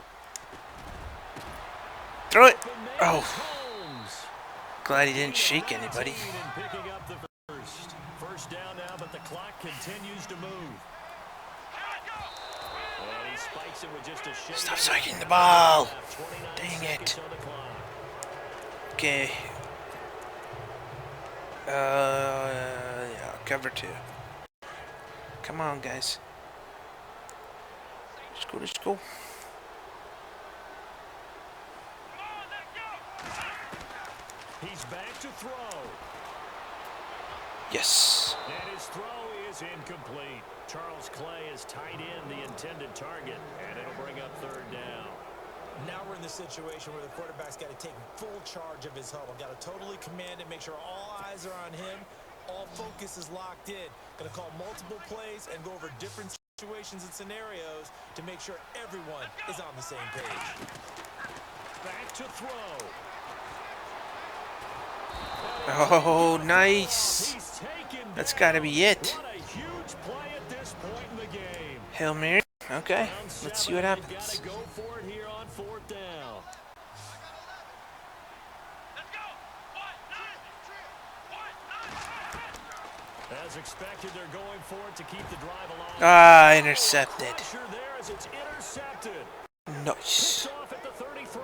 Throw it. Oh. Glad he didn't shake anybody. Picking up the first down now, but the clock continues to move. And he spikes it with just a shake. Stop spiking the ball. Dang it. Okay. Yeah, cover 2. Come on, guys. Let's go. He's back to throw. Yes. And his throw is incomplete. Charles Clay has tied in the intended target, and it'll bring up 3rd down. Now we're in the situation where the quarterback's got to take full charge of his huddle. Got to totally command it, make sure all eyes are on him. All focus is locked in. Going to call multiple plays and go over different situations and scenarios to make sure everyone is on the same page. Back to throw. Oh, nice. That's got to be it. What a huge play at this point in the game. Hail Mary. Okay, let's see what happens. Gotta go for it here on 4th down. As expected, they're going for it to keep the drive alive. Ah, intercepted. Pressure there as it's intercepted. Nice. Off at the 33.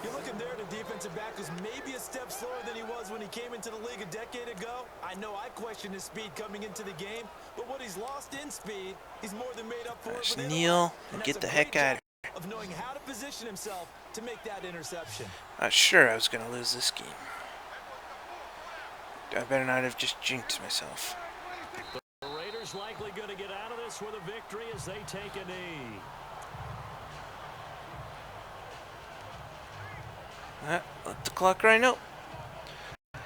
You're looking there, the defensive back is maybe a step slower than he was when he came into the league a decade ago. I know I questioned his speed coming into the game, but what he's lost in speed, he's more than made up for it. Just kneel and get the heck out of knowing how to position himself to make that interception. Sure, I was going to lose this game. I better not have just jinxed myself. The Raiders likely going to get out of this with a victory as they take a knee. Let the clock run out. A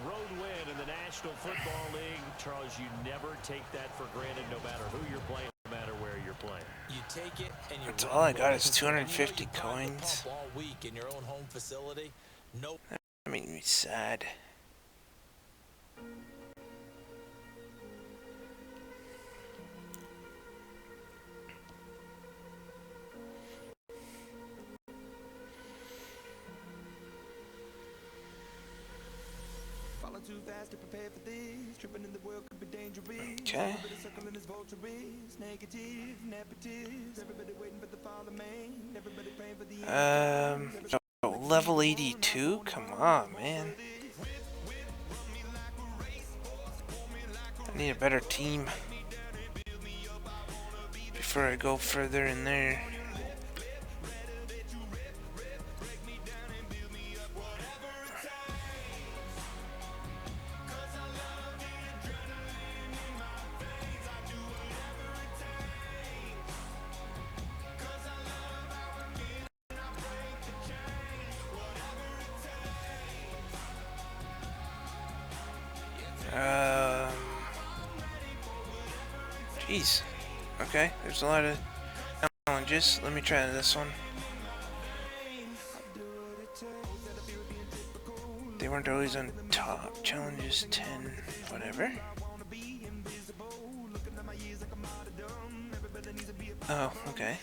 road win in the National Football League. Charles, you never take that for granted no matter who you're playing, no matter where you're playing. You take it and you That's all I got is 250 coins. All week in your own home facility. Nope. That made me sad. Too fast to prepare for this. Tripping in the world could be dangerous. Okay. Circling his vultures, negative, nepotist. Everybody waiting for the fall of man. Everybody praying for the Oh, level 82? Come on, man. I need a better team before I go further in there. Jeez. Okay, there's a lot of challenges. Let me try this one. They weren't always on top. Challenges 10, whatever. Oh, okay.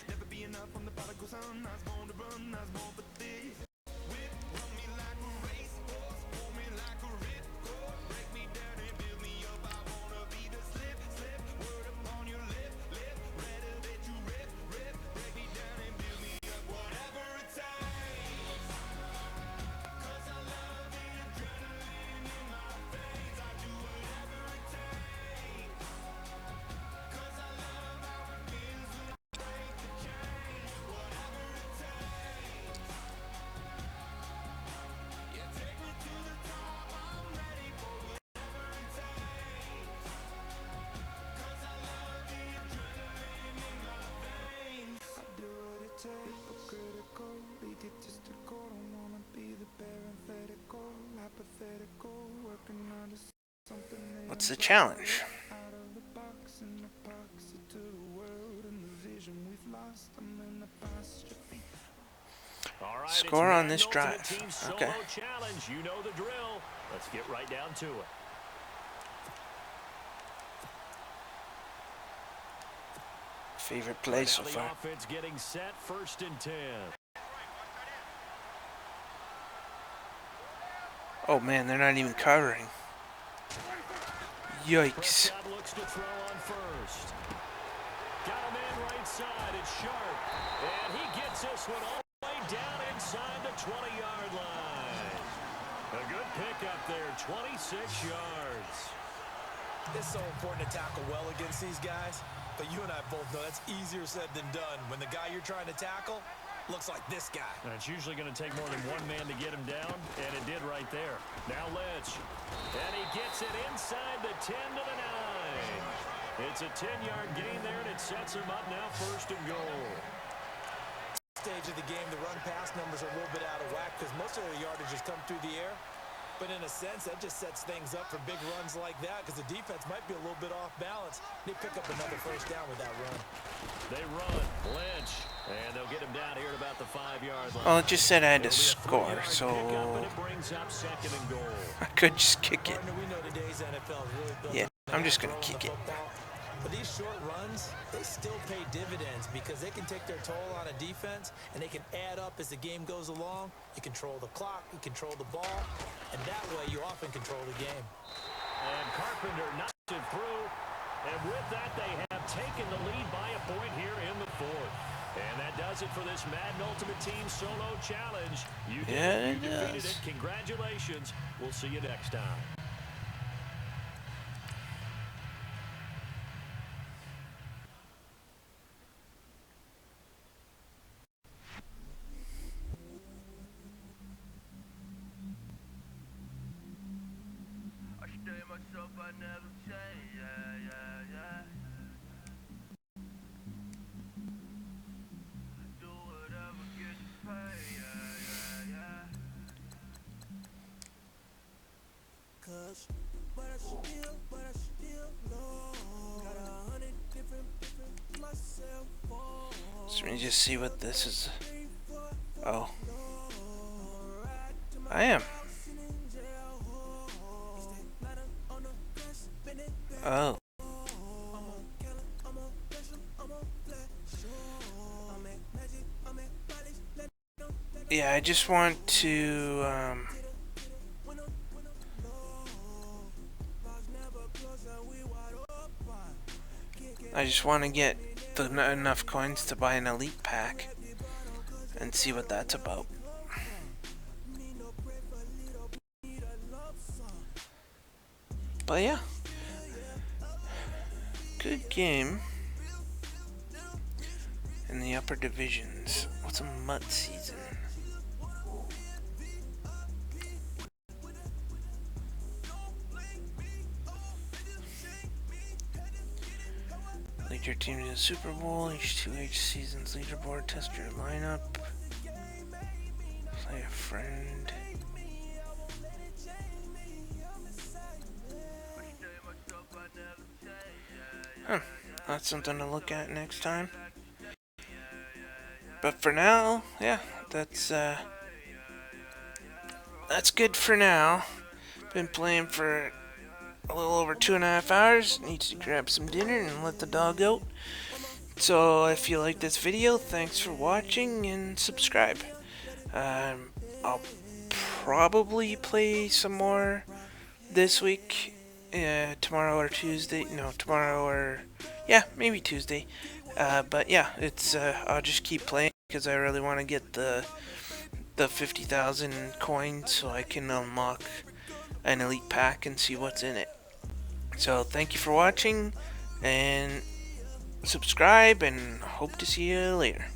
What's the challenge? All right, score on this drive. Okay. Challenge. You know the drill. Let's get right down to it. Favorite play so Now the far. offense getting set, 1st and 10. Oh man, they're not even covering. Yikes. Prescott looks to throw on 1st. Got a man right side. It's Sharp. And he gets this one all the way down inside the 20-yard line. A good pickup there, 26 yards. It's so important to tackle well against these guys, but you and I both know that's easier said than done when the guy you're trying to tackle looks like this guy. And it's usually going to take more than one man to get him down, and it did right there. Now Lynch. And he gets it inside the 10 to the 9. It's a 10-yard gain there, and it sets him up now 1st and goal. Stage of the game, the run-pass numbers are a little bit out of whack because most of their yardage has come through the air. But in a sense, that just sets things up for big runs like that because the defense might be a little bit off balance. They pick up another 1st down with that run. They run. Lynch. And they'll get him down here at about the 5-yard line. Well, it just said I had to score, so And it brings up 2nd and goal. I could just kick it. Partner, we know today's NFL is really built Yeah, on I'm just the gonna kick it. football. But these short runs, they still pay dividends because they can take their toll on a defense and they can add up as the game goes along. You control the clock, you control the ball, and that way you often control the game. And Carpenter knocks it through. And with that, they have taken the lead by a point here in the 4th. And that does it for this Madden Ultimate Team Solo Challenge. You defeated it. Congratulations. We'll see you next time. I never change, yeah. Do whatever gets paid, yeah. Cause, but I still know. Got 100 different myself. So let me just see what this is. Oh. I am. Oh. Yeah, I just want to, I just want to get enough coins to buy an elite pack and see what that's about. But yeah. Good game in the upper divisions. What's a mud season? Lead your team to the Super Bowl. Each 2H seasons leaderboard. Test your lineup. Play a friend. Huh. That's something to look at next time. But for now, yeah, that's good for now. Been playing for a little over 2.5 hours. Need to grab some dinner and let the dog out. So if you like this video, thanks for watching and subscribe. I'll probably play some more this week. Tomorrow or Tuesday. No, tomorrow or... yeah, maybe Tuesday. But yeah, it's I'll just keep playing because I really want to get the 50,000 coins so I can unlock an elite pack and see what's in it. So thank you for watching and subscribe and hope to see you later.